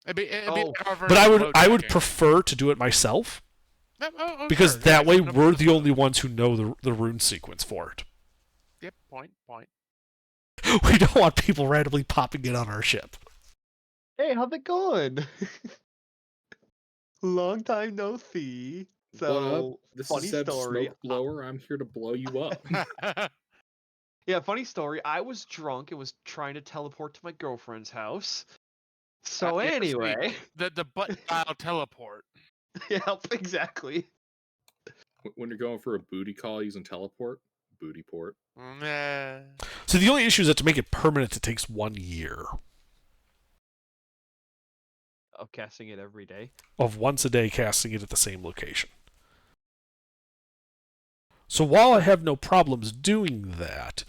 But I would prefer to do it myself, because that way we're the only ones who know the rune sequence for it. Yep, point. We don't want people randomly popping in on our ship. Hey, how's it going? Long time no see. What up? So, This funny is Zeb story. Smoke Blower. I'm here to blow you up. Yeah, funny story. I was drunk and was trying to teleport to my girlfriend's house. So Yeah, see, anyway, the button dial teleport. yeah, exactly. When you're going for a booty call using teleport, booty port. Nah. So the only issue is that to make it permanent, it takes 1 year Of casting it every day. of once a day casting it at the same location. So while I have no problems doing that,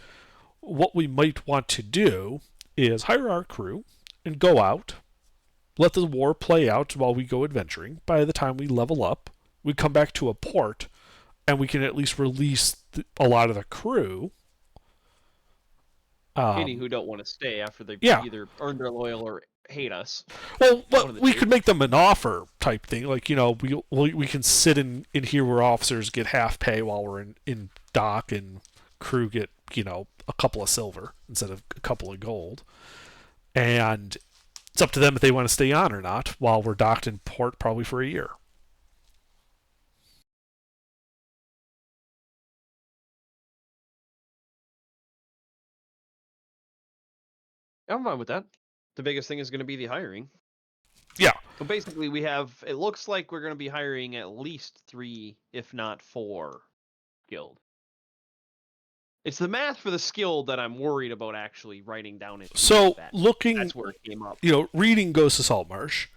what we might want to do is hire our crew and go out, let the war play out while we go adventuring. By the time we level up, we come back to a port, and we can at least release a lot of the crew. Any who don't want to stay after they've Yeah. either earned their loyal or hate us. Well, One of the we two. could make them an offer type thing. Like, we can sit in here where officers get half pay while we're in dock, and crew get, a couple of silver instead of a couple of gold. And it's up to them if they want to stay on or not while we're docked in port probably for a year. I'm fine with that. The biggest thing is going to be the hiring. Yeah. So basically, it looks like we're going to be hiring at least 3, if not 4, guild. It's the math for the skill that I'm worried about actually writing down. So looking, that's where it came up. Reading Ghost of Saltmarsh,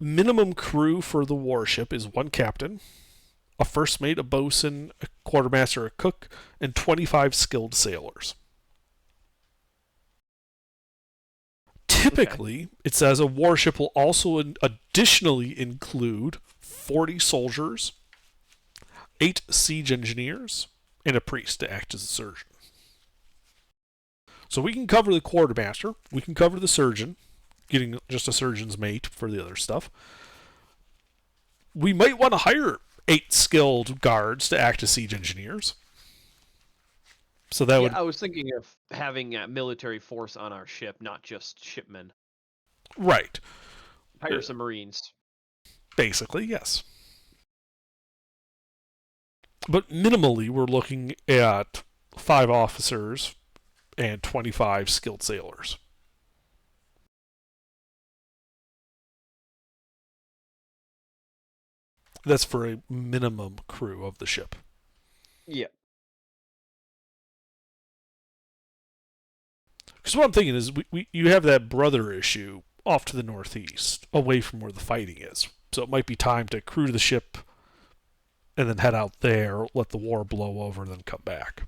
minimum crew for the warship is 1 captain, a first mate, a bosun, a quartermaster, a cook, and 25 skilled sailors. Typically, it says a warship will also additionally include 40 soldiers, 8 siege engineers, and a priest to act as a surgeon. So we can cover the quartermaster, we can cover the surgeon, getting just a surgeon's mate for the other stuff. We might want to hire 8 skilled guards to act as siege engineers. So that would. I was thinking of having a military force on our ship, not just shipmen. Right. Hire some Marines. Basically, yes. But minimally, we're looking at 5 officers and 25 skilled sailors. That's for a minimum crew of the ship. Yeah. Because what I'm thinking is, you have that brother issue off to the northeast, away from where the fighting is. So it might be time to crew the ship and then head out there, let the war blow over, and then come back.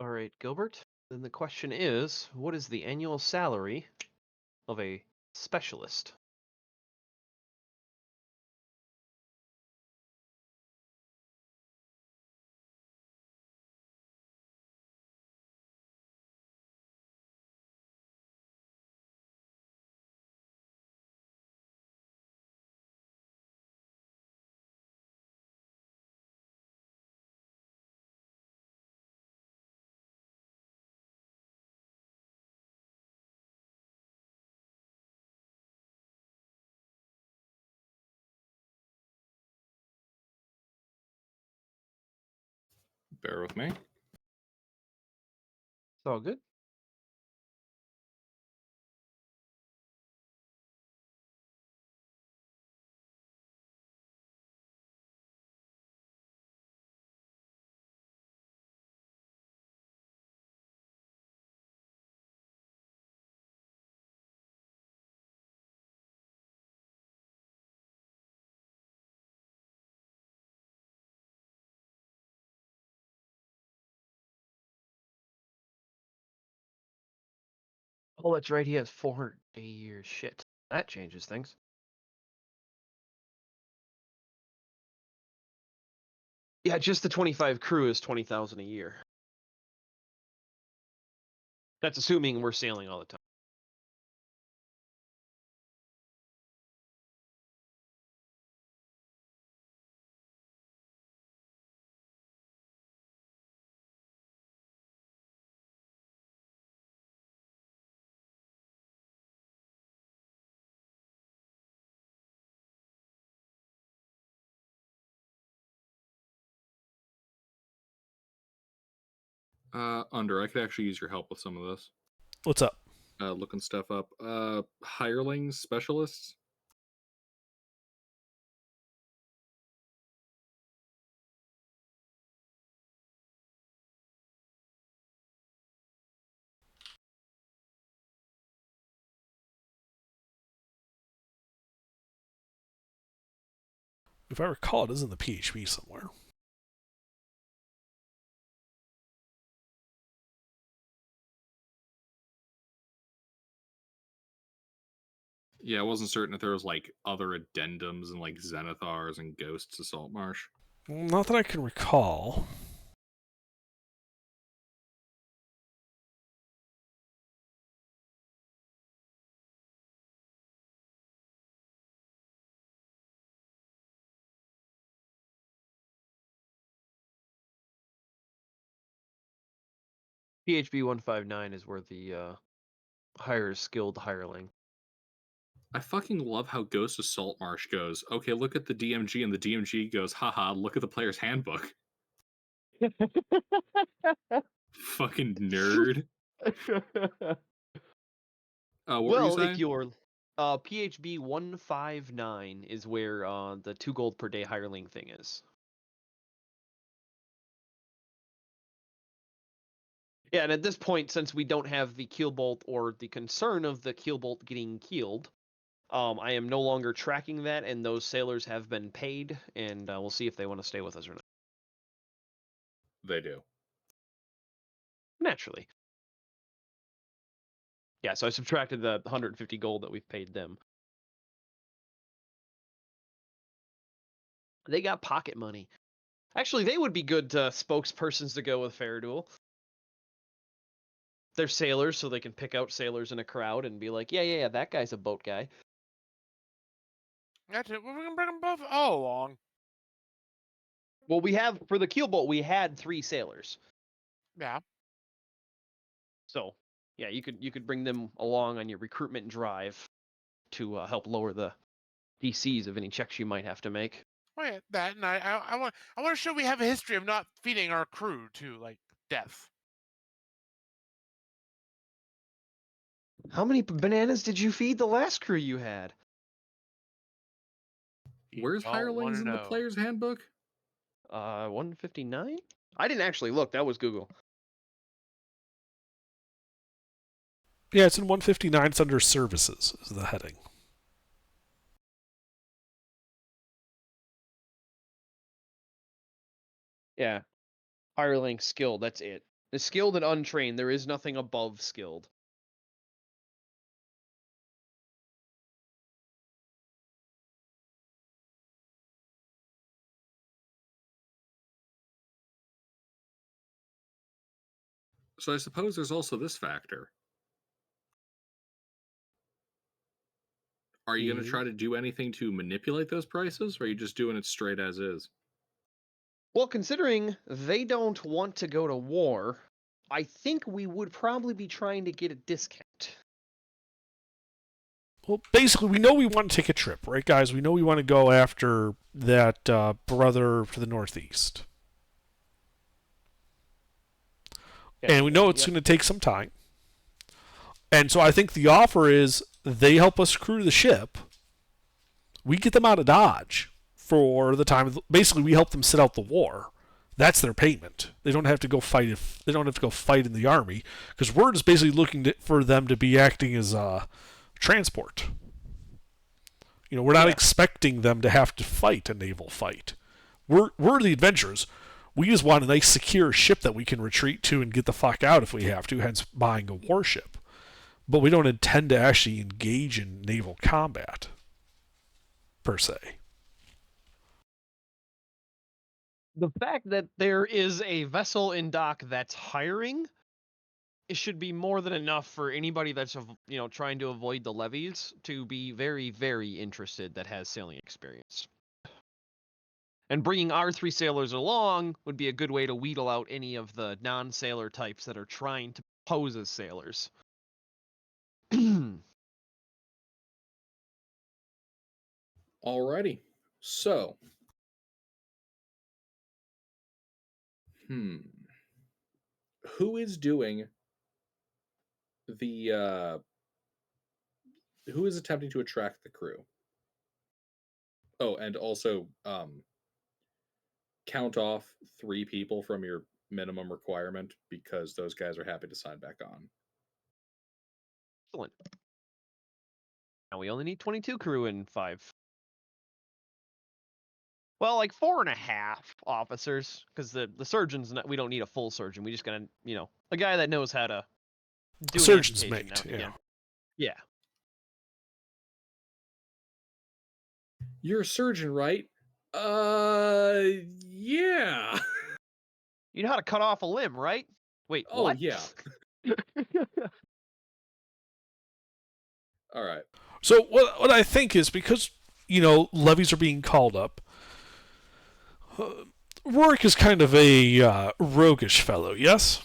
All right, Gilbert. Then the question is, what is the annual salary of a specialist? Bear with me. It's all good. Oh, that's right. He has 400 a year. Shit. That changes things. Yeah, just the 25 crew is 20,000 a year. That's assuming we're sailing all the time. Under, I could actually use your help with some of this. What's up? Looking stuff up. Hirelings, specialists. If I recall, it is in the PHP somewhere. Yeah, I wasn't certain if there was like other addendums and like Zenithars and Ghosts of Saltmarsh. Not that I can recall. PHP 159 is where the hire skilled hireling. I fucking love how Ghost of Saltmarsh goes, okay, look at the DMG, and the DMG goes, haha, look at the player's handbook. Fucking nerd. What were you Well, saying? if you're PHB 159 is where the 2 gold per day hireling thing is. Yeah, and at this point, since we don't have the keelbolt or the concern of the keelbolt getting keeled, I am no longer tracking that, and those sailors have been paid, and we'll see if they want to stay with us or not. They do. Naturally. Yeah, so I subtracted the 150 gold that we've paid them. They got pocket money. Actually, they would be good spokespersons to go with Fairduel. They're sailors, so they can pick out sailors in a crowd and be like, yeah, that guy's a boat guy. That's it. We're gonna bring them both all along. Well, we have, for the keelboat, we had 3 sailors. Yeah. So, yeah, you could bring them along on your recruitment drive to help lower the DCs of any checks you might have to make. Oh yeah, that, and I want to show we have a history of not feeding our crew to like death. How many bananas did you feed the last crew you had? Where's Don't hirelings wanna in the know. player's handbook? 159? I didn't actually look. That was Google. Yeah, it's in 159. It's under services, is the heading. Yeah. Hireling skilled, that's it. The skilled and untrained, there is nothing above skilled. So I suppose there's also this factor. Are you going to try to do anything to manipulate those prices, or are you just doing it straight as is? Well, considering they don't want to go to war, I think we would probably be trying to get a discount. Well, basically, we know we want to take a trip, right, guys? We know we want to go after that brother to the northeast. Okay, And we know it's going to take some time. And so I think the offer is they help us crew the ship. We get them out of Dodge for the time. Basically, we help them sit out the war. That's their payment. They don't have to go fight. If they don't have to go fight in the army, because we're just basically looking for them to be acting as transport. You know, we're not expecting them to have to fight a naval fight. We're the adventurers. We just want a nice, secure ship that we can retreat to and get the fuck out if we have to, hence buying a warship. But we don't intend to actually engage in naval combat, per se. The fact that there is a vessel in dock that's hiring it should be more than enough for anybody that's trying to avoid the levies to be very, very interested that has sailing experience. And bringing our 3 sailors along would be a good way to wheedle out any of the non-sailor types that are trying to pose as sailors. Alrighty. So, who is doing the who is attempting to attract the crew? Oh, and also count off 3 people from your minimum requirement because those guys are happy to sign back on. Excellent. Now we only need 22 crew and 5. Well, like 4.5 officers, because the surgeon's we don't need a full surgeon. We just gotta, a guy that knows how to do an Surgeon's amputation mate, now and again. Yeah. You're a surgeon, right? Yeah. You know how to cut off a limb, right? Wait, Oh, what? yeah. All right. So what I think is, because levies are being called up, Rourke is kind of a roguish fellow, yes?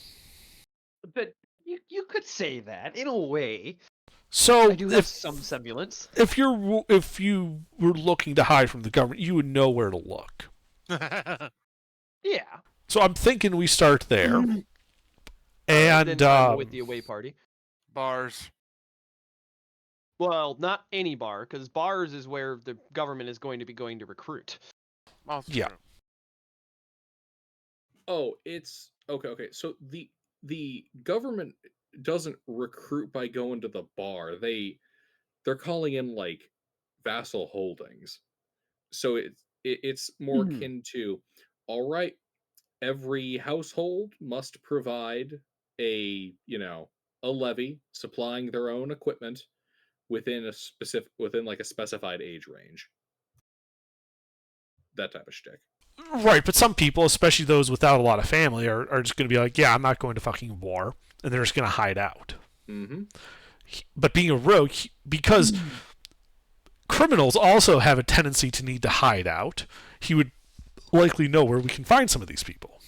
But you could say that in a way. So I do have some semblance. If you were looking to hide from the government, you would know where to look. Yeah. So I'm thinking we start there. And then I'm with the away party. Bars. Well, not any bar, because bars is where the government is going to be going to recruit. Also yeah. true. Oh, it's okay. So the government doesn't recruit by going to the bar. They're calling in like vassal holdings. So it's more akin to, all right, every household must provide a levy supplying their own equipment within like a specified age range. That type of shtick. Right, but some people, especially those without a lot of family, are just going to be like, yeah, I'm not going to fucking war, and they're just going to hide out. Mm-hmm. But being a rogue, because criminals also have a tendency to need to hide out, he would likely know where we can find some of these people.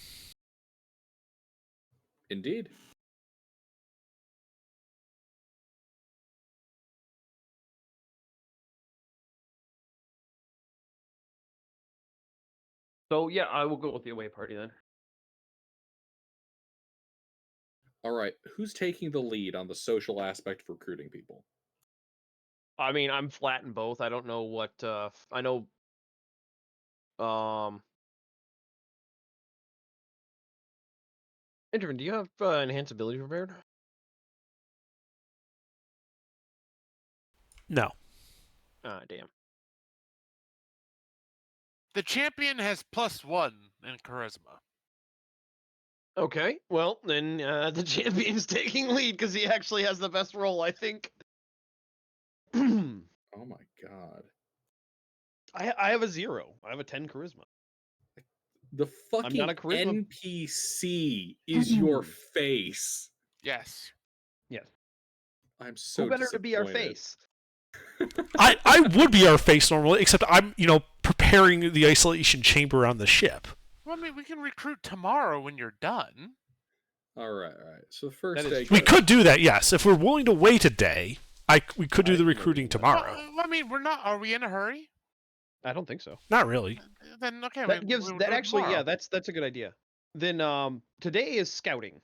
Indeed. So yeah, I will go with the away party then. All right, who's taking the lead on the social aspect of recruiting people? I mean, I'm flat in both. I don't know what I know. Intervin, do you have enhanced ability prepared? No. Ah, damn. The champion has +1 in charisma. Okay, well then the champion's taking lead because he actually has the best roll, I think. Oh my god. I have a 0. I have a 10 charisma. The fucking not a charisma. NPC is your face. Yes. Yes. I'm so Who better to be our disappointed. face? I would be our face normally, except I'm, preparing the isolation chamber on the ship. Well, I mean, we can recruit tomorrow when you're done. All right. So the first That day. is We could do that, yes. If we're willing to wait a day, we could do the recruiting tomorrow. Well, I mean, we're not. Are we in a hurry? I don't think so. Not really. Then okay. That we'll gives do that it actually, tomorrow. yeah, that's a good idea. Then today is scouting.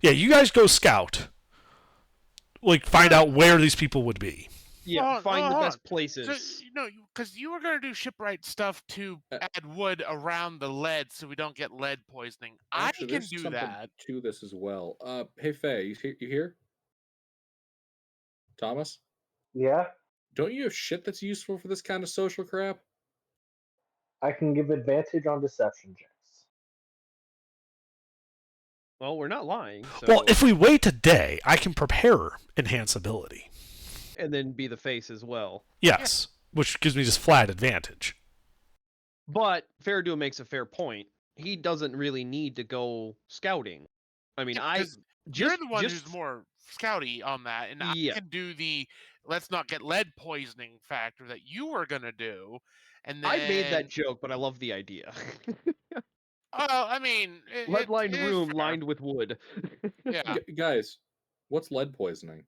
Yeah, you guys go scout. Like, find out where these people would be. Yeah, find the hold best on. places. So, because you were gonna do shipwright stuff to add wood around the lead so we don't get lead poisoning. Actually, I can there's do something that. to this as well. Hey Faye, you here? Thomas? Yeah, Don't you have shit that's useful for this kind of social crap? I can give advantage on deception checks. Well, we're not lying. So... Well, if we wait a day, I can prepare enhance ability. and then be the face as well. Yes, which gives me just flat advantage. But Faradua makes a fair point. He doesn't really need to go scouting. I mean, You're the one who's more scouty on that, and Yeah. I can do the let's not get lead poisoning factor that you were gonna do, and then I made that joke, but I love the idea. Oh, I mean, Lead lined it is room fair. lined with wood. Yeah. Guys, what's lead poisoning?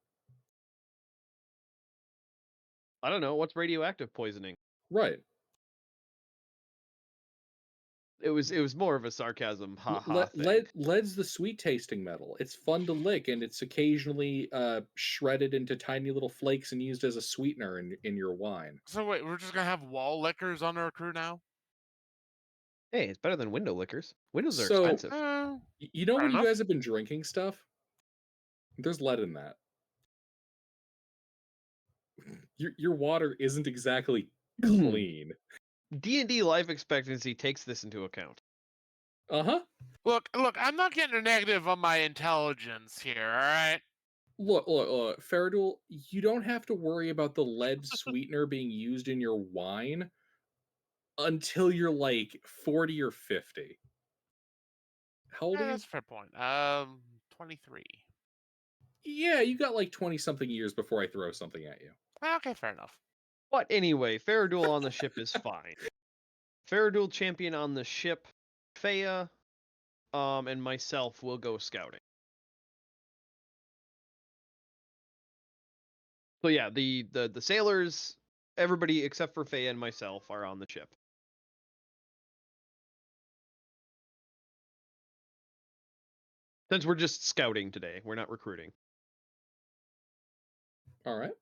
I don't know. What's radioactive poisoning? Right. It was more of a sarcasm, haha thing. Lead's the sweet tasting metal. It's fun to lick, and it's occasionally shredded into tiny little flakes and used as a sweetener in your wine. So wait, we're just gonna have wall lickers on our crew now? Hey, it's better than window lickers. Windows are So, expensive. you know Fair when you enough. guys have been drinking stuff? There's lead in that. Your water isn't exactly clean. D&D life expectancy takes this into account. Uh-huh. Look, I'm not getting a negative on my intelligence here, all right? Look, Faradul, you don't have to worry about the lead sweetener being used in your wine until you're like 40 or 50. How old Yeah, are you? that's a fair point. 23. Yeah, you got like 20 something years before I throw something at you. Okay, fair enough. But anyway, Faradul on the ship is fine. Faradul champion on the ship, Fea, and myself will go scouting. So yeah, the sailors, everybody except for Fea and myself are on the ship. Since we're just scouting today, we're not recruiting. All right.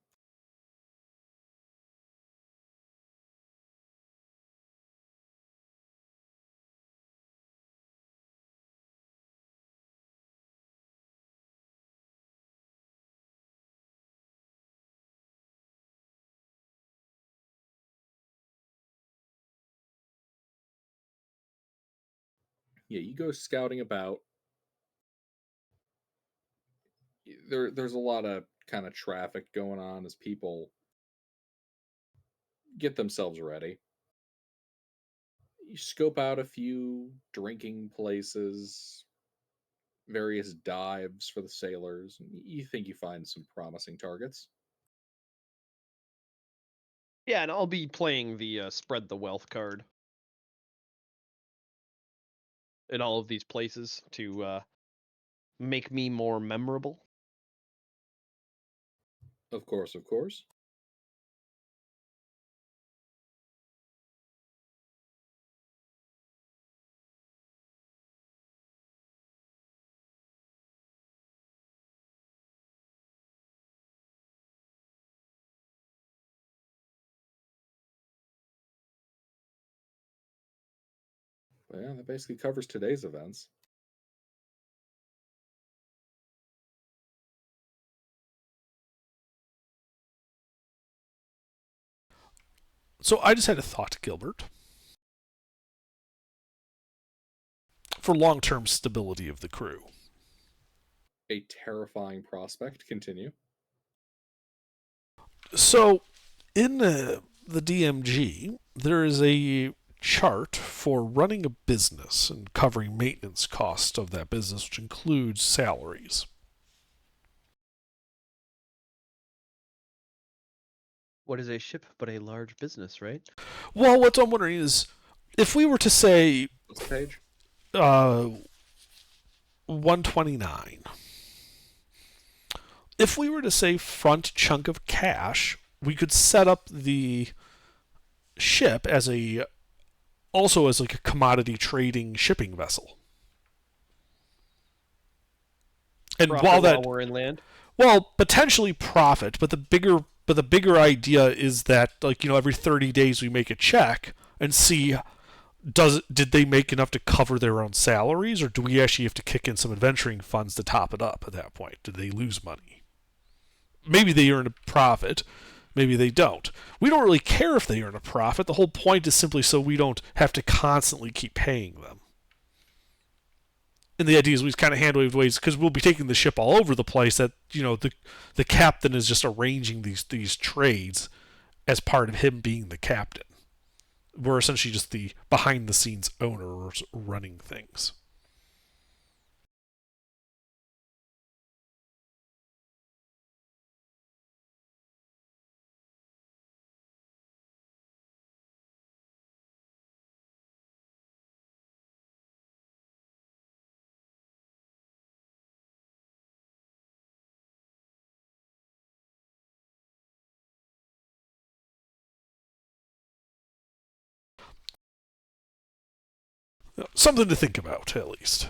Yeah, you go scouting about. There's a lot of kind of traffic going on as people get themselves ready. You scope out a few drinking places, various dives for the sailors. And you think you find some promising targets. Yeah, and I'll be playing the spread the wealth card in all of these places to make me more memorable. Of course, of course. Well, yeah, that basically covers today's events. So I just had a thought, Gilbert. For long-term stability of the crew. A terrifying prospect. Continue. So, in the DMG, there is a chart for running a business and covering maintenance costs of that business, which includes salaries. What is a ship but a large business, right? Well, what I'm wondering is, if we were to say, What's the page? 129. If we were to say front chunk of cash, we could set up the ship as also as like a commodity trading shipping vessel. And Profit while we're inland. Well, potentially profit, but the bigger idea is that, like, every 30 days we make a check and see did they make enough to cover their own salaries, or do we actually have to kick in some adventuring funds to top it up at that point? Did they lose money? Maybe they earn a profit, maybe they don't. We don't really care if they earn a profit. The whole point is simply so we don't have to constantly keep paying them. And the idea is we kind of hand wave ways, because we'll be taking the ship all over the place, that the captain is just arranging these trades as part of him being the captain. We're essentially just the behind the scenes owners running things. something to think about, at least.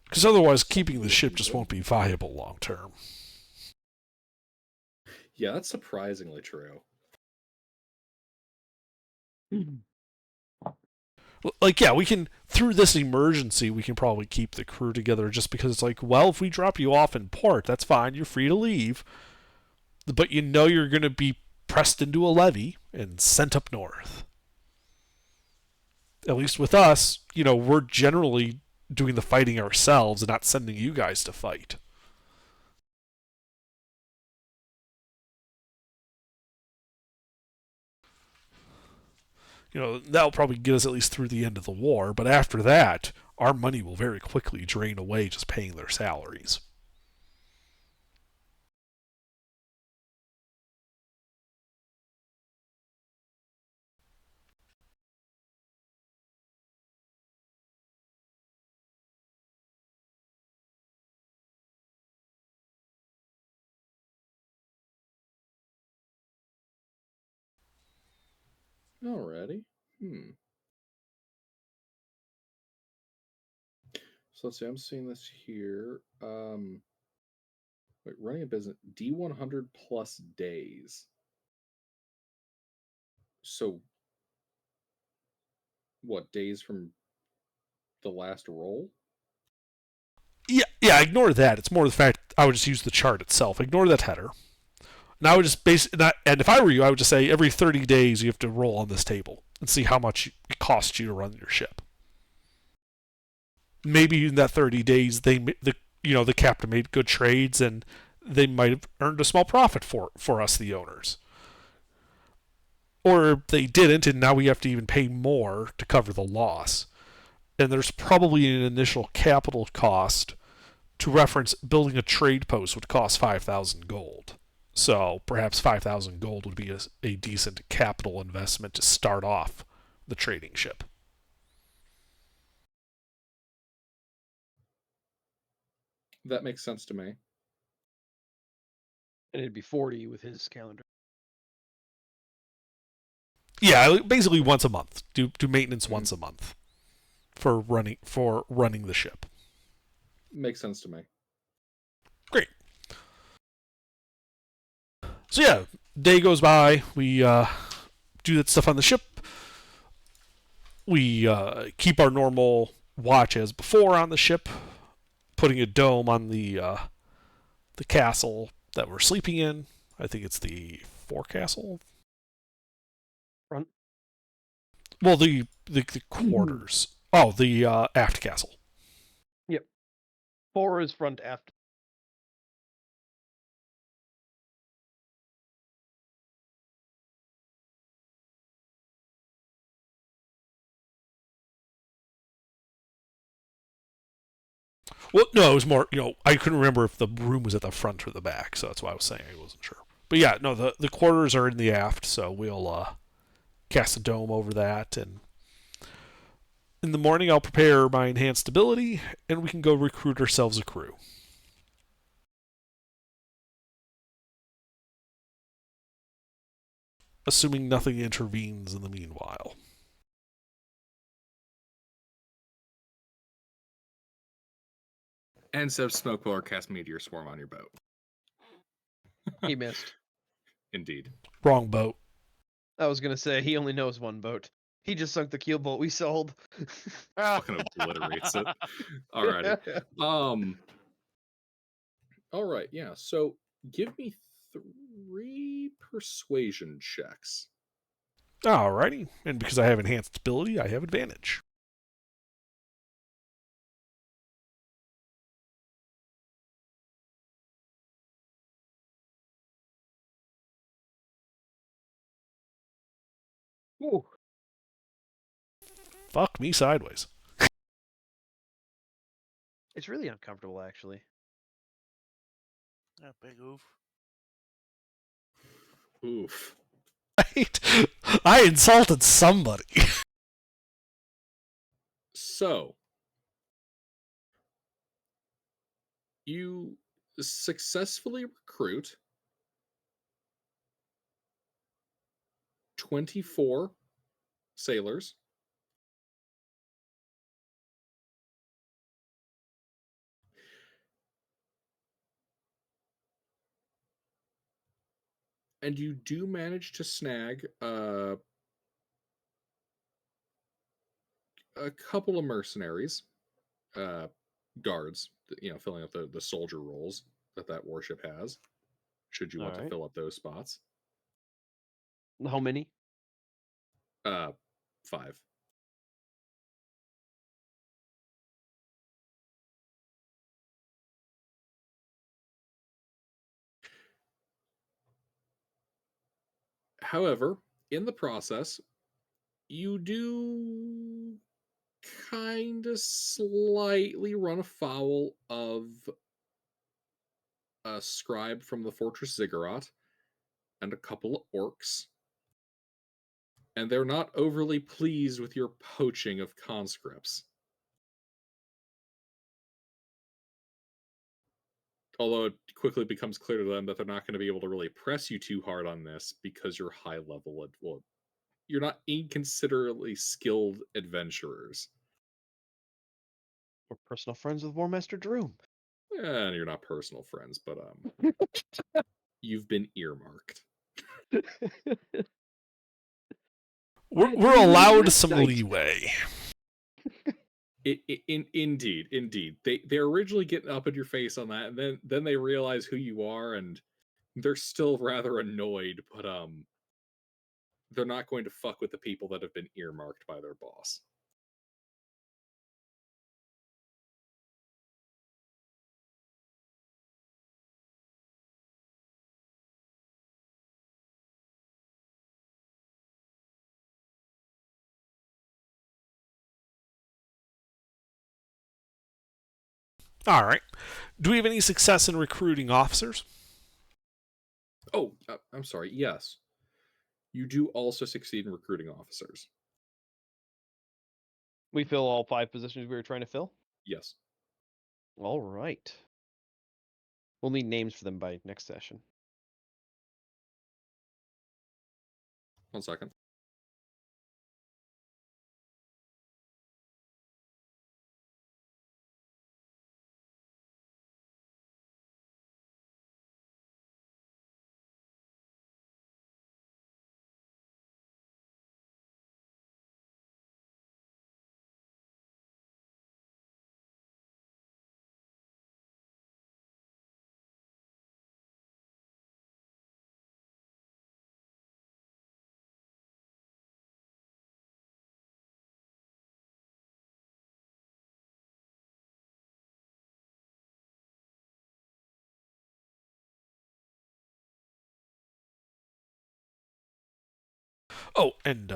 Because otherwise, keeping the ship just won't be viable long term. Yeah, that's surprisingly true. Like, yeah, we can, through this emergency, we can probably keep the crew together just because it's like, well, if we drop you off in port, that's fine, you're free to leave. But you know you're going to be pressed into a levee and sent up north. At least with us, we're generally doing the fighting ourselves and not sending you guys to fight. That'll probably get us at least through the end of the war, but after that, our money will very quickly drain away just paying their salaries. Alrighty. So let's see. I'm seeing this here. Wait, running a business D100 plus days. So, what days from the last roll? Yeah. Ignore that. It's more the fact I would just use the chart itself. Ignore that header. And I would just and if I were you, I would just say every 30 days you have to roll on this table and see how much it costs you to run your ship. Maybe in that 30 days, the captain made good trades and they might have earned a small profit for us, the owners. Or they didn't, and now we have to even pay more to cover the loss. And there's probably an initial capital cost. To reference, building a trade post would cost 5,000 gold. So perhaps 5,000 gold would be a decent capital investment to start off the trading ship. That makes sense to me. And it'd be 40 with his calendar. Yeah, basically once a month. Do maintenance once a month for running the ship. Makes sense to me. Great. So yeah, day goes by. We do that stuff on the ship. We keep our normal watch as before on the ship, putting a dome on the castle that we're sleeping in. I think it's the forecastle. Front. Well, the quarters. Oh, the aft castle. Yep. 4 is front aft. Well, no, it was more, I couldn't remember if the room was at the front or the back, so that's why I was saying I wasn't sure. But yeah, no, the quarters are in the aft, so we'll cast a dome over that, and in the morning I'll prepare my enhanced ability, and we can go recruit ourselves a crew. Assuming nothing intervenes in the meanwhile. And so Smokeblower cast Meteor Swarm on your boat. He missed. Indeed. Wrong boat. I was gonna say he only knows one boat. He just sunk the keel boat we sold. Fucking obliterates it. Alrighty. Alright, yeah. So give me 3 persuasion checks. Alrighty. And because I have enhanced ability, I have advantage. Ooh. Fuck me sideways. It's really uncomfortable, actually. Yeah, big oof. Oof. I insulted somebody. So, You successfully recruit 24 sailors. And you do manage to snag a couple of mercenaries, guards, filling up the soldier roles that warship has, should you All want to right. fill up those spots. How many? 5. However, in the process, you do kind of slightly run afoul of a scribe from the Fortress Ziggurat and a couple of orcs. And they're not overly pleased with your poaching of conscripts. Although it quickly becomes clear to them that they're not going to be able to really press you too hard on this because you're high level. Well, you're not inconsiderately skilled adventurers. We're personal friends with War Master Drew. And you're not personal friends, but you've been earmarked. We're allowed some leeway. Indeed. They're originally getting up in your face on that, and then they realize who you are, and they're still rather annoyed, but they're not going to fuck with the people that have been earmarked by their boss. All right. Do we have any success in recruiting officers? Oh, I'm sorry. Yes. You do also succeed in recruiting officers. We fill all 5 positions we were trying to fill? Yes. All right. We'll need names for them by next session. 1 second. Oh, and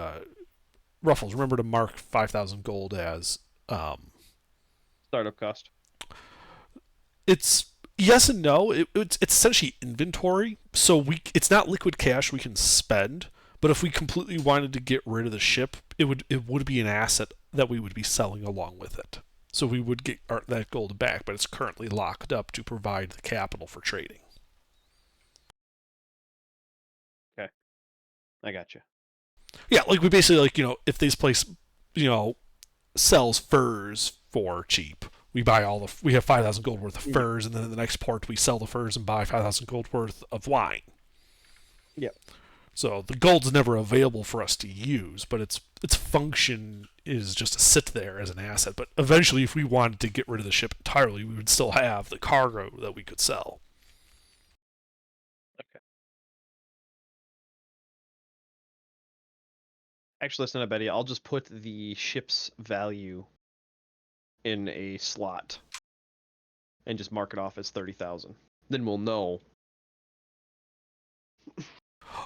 Ruffles, remember to mark 5,000 gold as Startup cost. It's yes and no. It's essentially inventory, so it's not liquid cash we can spend. But if we completely wanted to get rid of the ship, it would be an asset that we would be selling along with it. So we would get that gold back, but it's currently locked up to provide the capital for trading. Okay, I got you. Yeah, like we basically if this place sells furs for cheap, we have 5,000 gold worth of furs, and then in the next port we sell the furs and buy 5,000 gold worth of wine. Yep. So the gold's never available for us to use, but its function is just to sit there as an asset. But eventually, if we wanted to get rid of the ship entirely, we would still have the cargo that we could sell. Okay. Actually, that's not a bad idea. I'll just put the ship's value in a slot and just mark it off as 30,000. Then we'll know.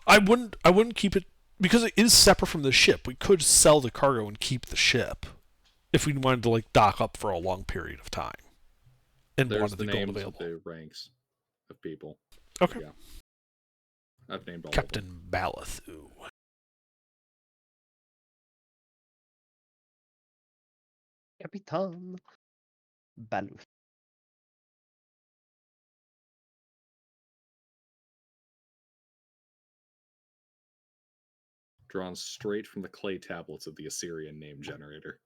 I wouldn't keep it because it is separate from the ship. We could sell the cargo and keep the ship if we wanted to dock up for a long period of time and There's wanted the the gold names available. of the ranks of people. Okay. Yeah. I've named all Captain of them. Balathu. Capitan Baluth. drawn straight from the clay tablets of the Assyrian name generator.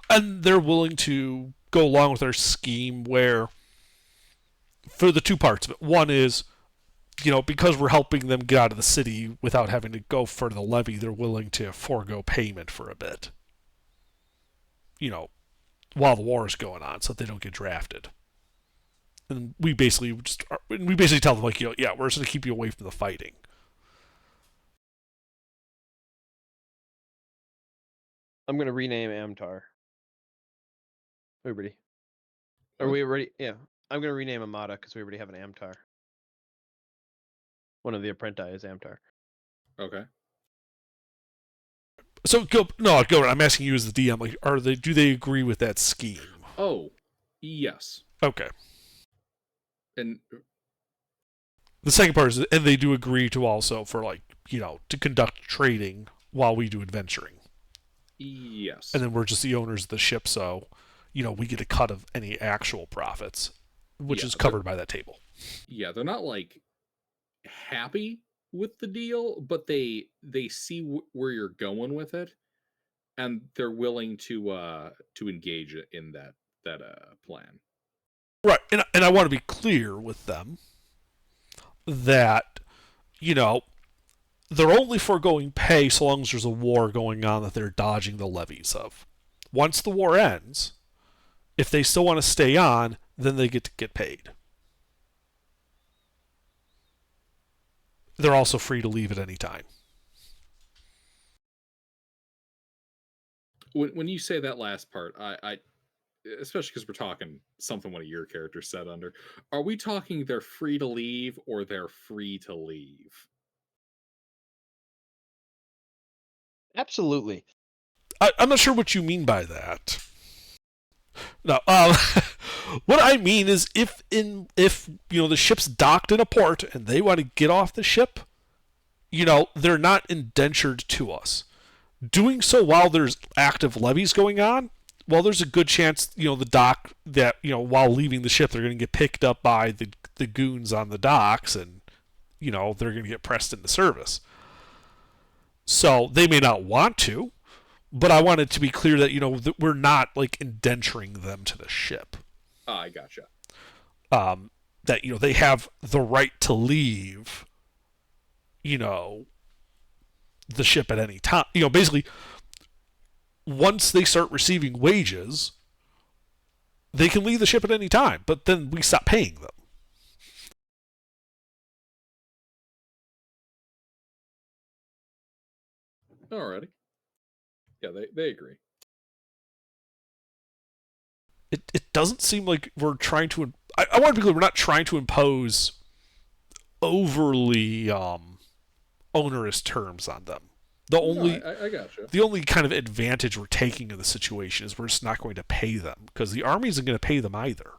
And they're willing to go along with our scheme where, for the two parts of it, one is, because we're helping them get out of the city without having to go for the levy, they're willing to forego payment for a bit. While the war is going on, so that they don't get drafted. And we basically tell them, like, yeah, we're just going to keep you away from the fighting. I'm going to rename Amtar. Everybody. Are we already? Yeah. I'm going to rename Amata because we already have an Amtar. One of the apprenti is Amtar. Okay. So go. I'm asking you as the DM. Like, do they agree with that scheme? Oh, yes. Okay. And the second part is, and they do agree to also for to conduct trading while we do adventuring. Yes. And then we're just the owners of the ship, so we get a cut of any actual profits, which is covered by that table. Yeah, they're not happy with the deal, but they see where you're going with it, and they're willing to engage in that plan. Right, and I want to be clear with them that they're only foregoing pay so long as there's a war going on that they're dodging the levies of. Once the war ends, if they still want to stay on, then they get to get paid. They're also free to leave at any time. When you say that last part, I especially because we're talking something one of your characters said under, are we talking they're free to leave or they're free to leave? Absolutely. I'm not sure what you mean by that. No, what I mean is if the ship's docked in a port and they want to get off the ship, they're not indentured to us. Doing so while there's active levies going on, well, there's a good chance, the dock that, while leaving the ship, they're going to get picked up by the goons on the docks and, they're going to get pressed into service. So they may not want to, but I want it to be clear that, that we're not, indenturing them to the ship. I gotcha. That, they have the right to leave, the ship at any time. Basically, once they start receiving wages, they can leave the ship at any time, but then we stop paying them. Alrighty. Yeah, they agree. It doesn't seem like we're trying to. I want to be clear, we're not trying to impose overly onerous terms on them. I gotcha. The only kind of advantage we're taking in the situation is we're just not going to pay them, because the army isn't going to pay them either.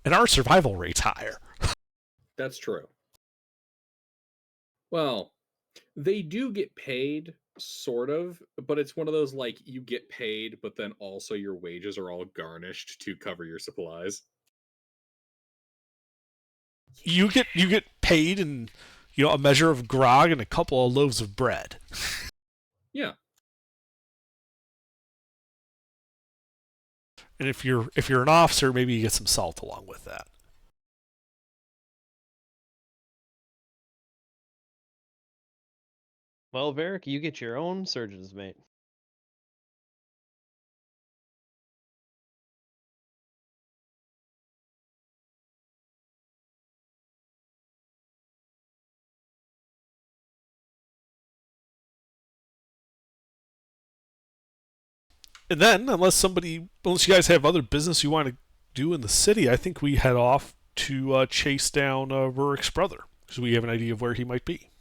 And our survival rate's higher. That's true. Well, they do get paid, sort of, but it's one of those you get paid, but then also your wages are all garnished to cover your supplies. You get paid in a measure of grog and a couple of loaves of bread. Yeah. And if you're an officer, maybe you get some salt along with that. Well, Varric, you get your own surgeon's mate. And then, unless you guys have other business you want to do in the city, I think we head off to chase down Rurik's brother, because we have an idea of where he might be.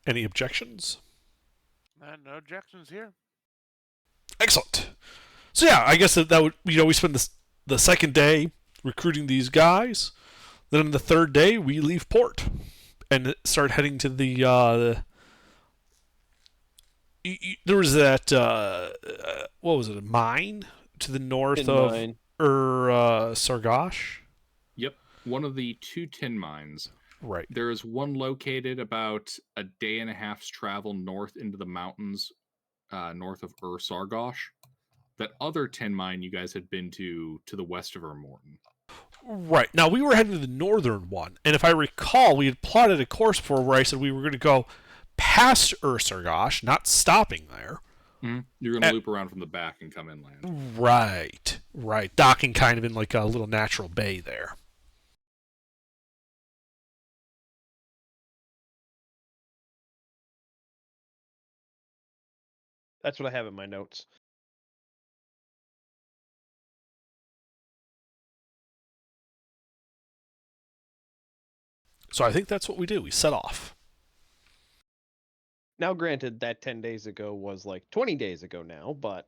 Any objections? No objections here. Excellent. So yeah, I guess that would we spend the second day recruiting these guys. Then on the third day we leave port and start heading to there was that what was it, a mine to the north Tin of mine. Sargosh. Yep, one of the 2 tin mines. Right. There is one located about a day and a half's travel north into the mountains, north of Sargosh. That other tin mine you guys had been to the west of Morton. Right. Now, we were heading to the northern one, and if I recall, we had plotted a course before where I said we were going to go past Sargosh, not stopping there. Mm-hmm. You're going to loop around from the back and come inland. Right. Right. Docking kind of in like a little natural bay there. That's what I have in my notes. So I think that's what we do. We set off. Now, granted, that 10 days ago was like 20 days ago now, but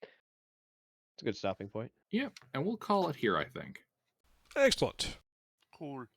it's a good stopping point. Yep, and we'll call it here, I think. Excellent. Cool.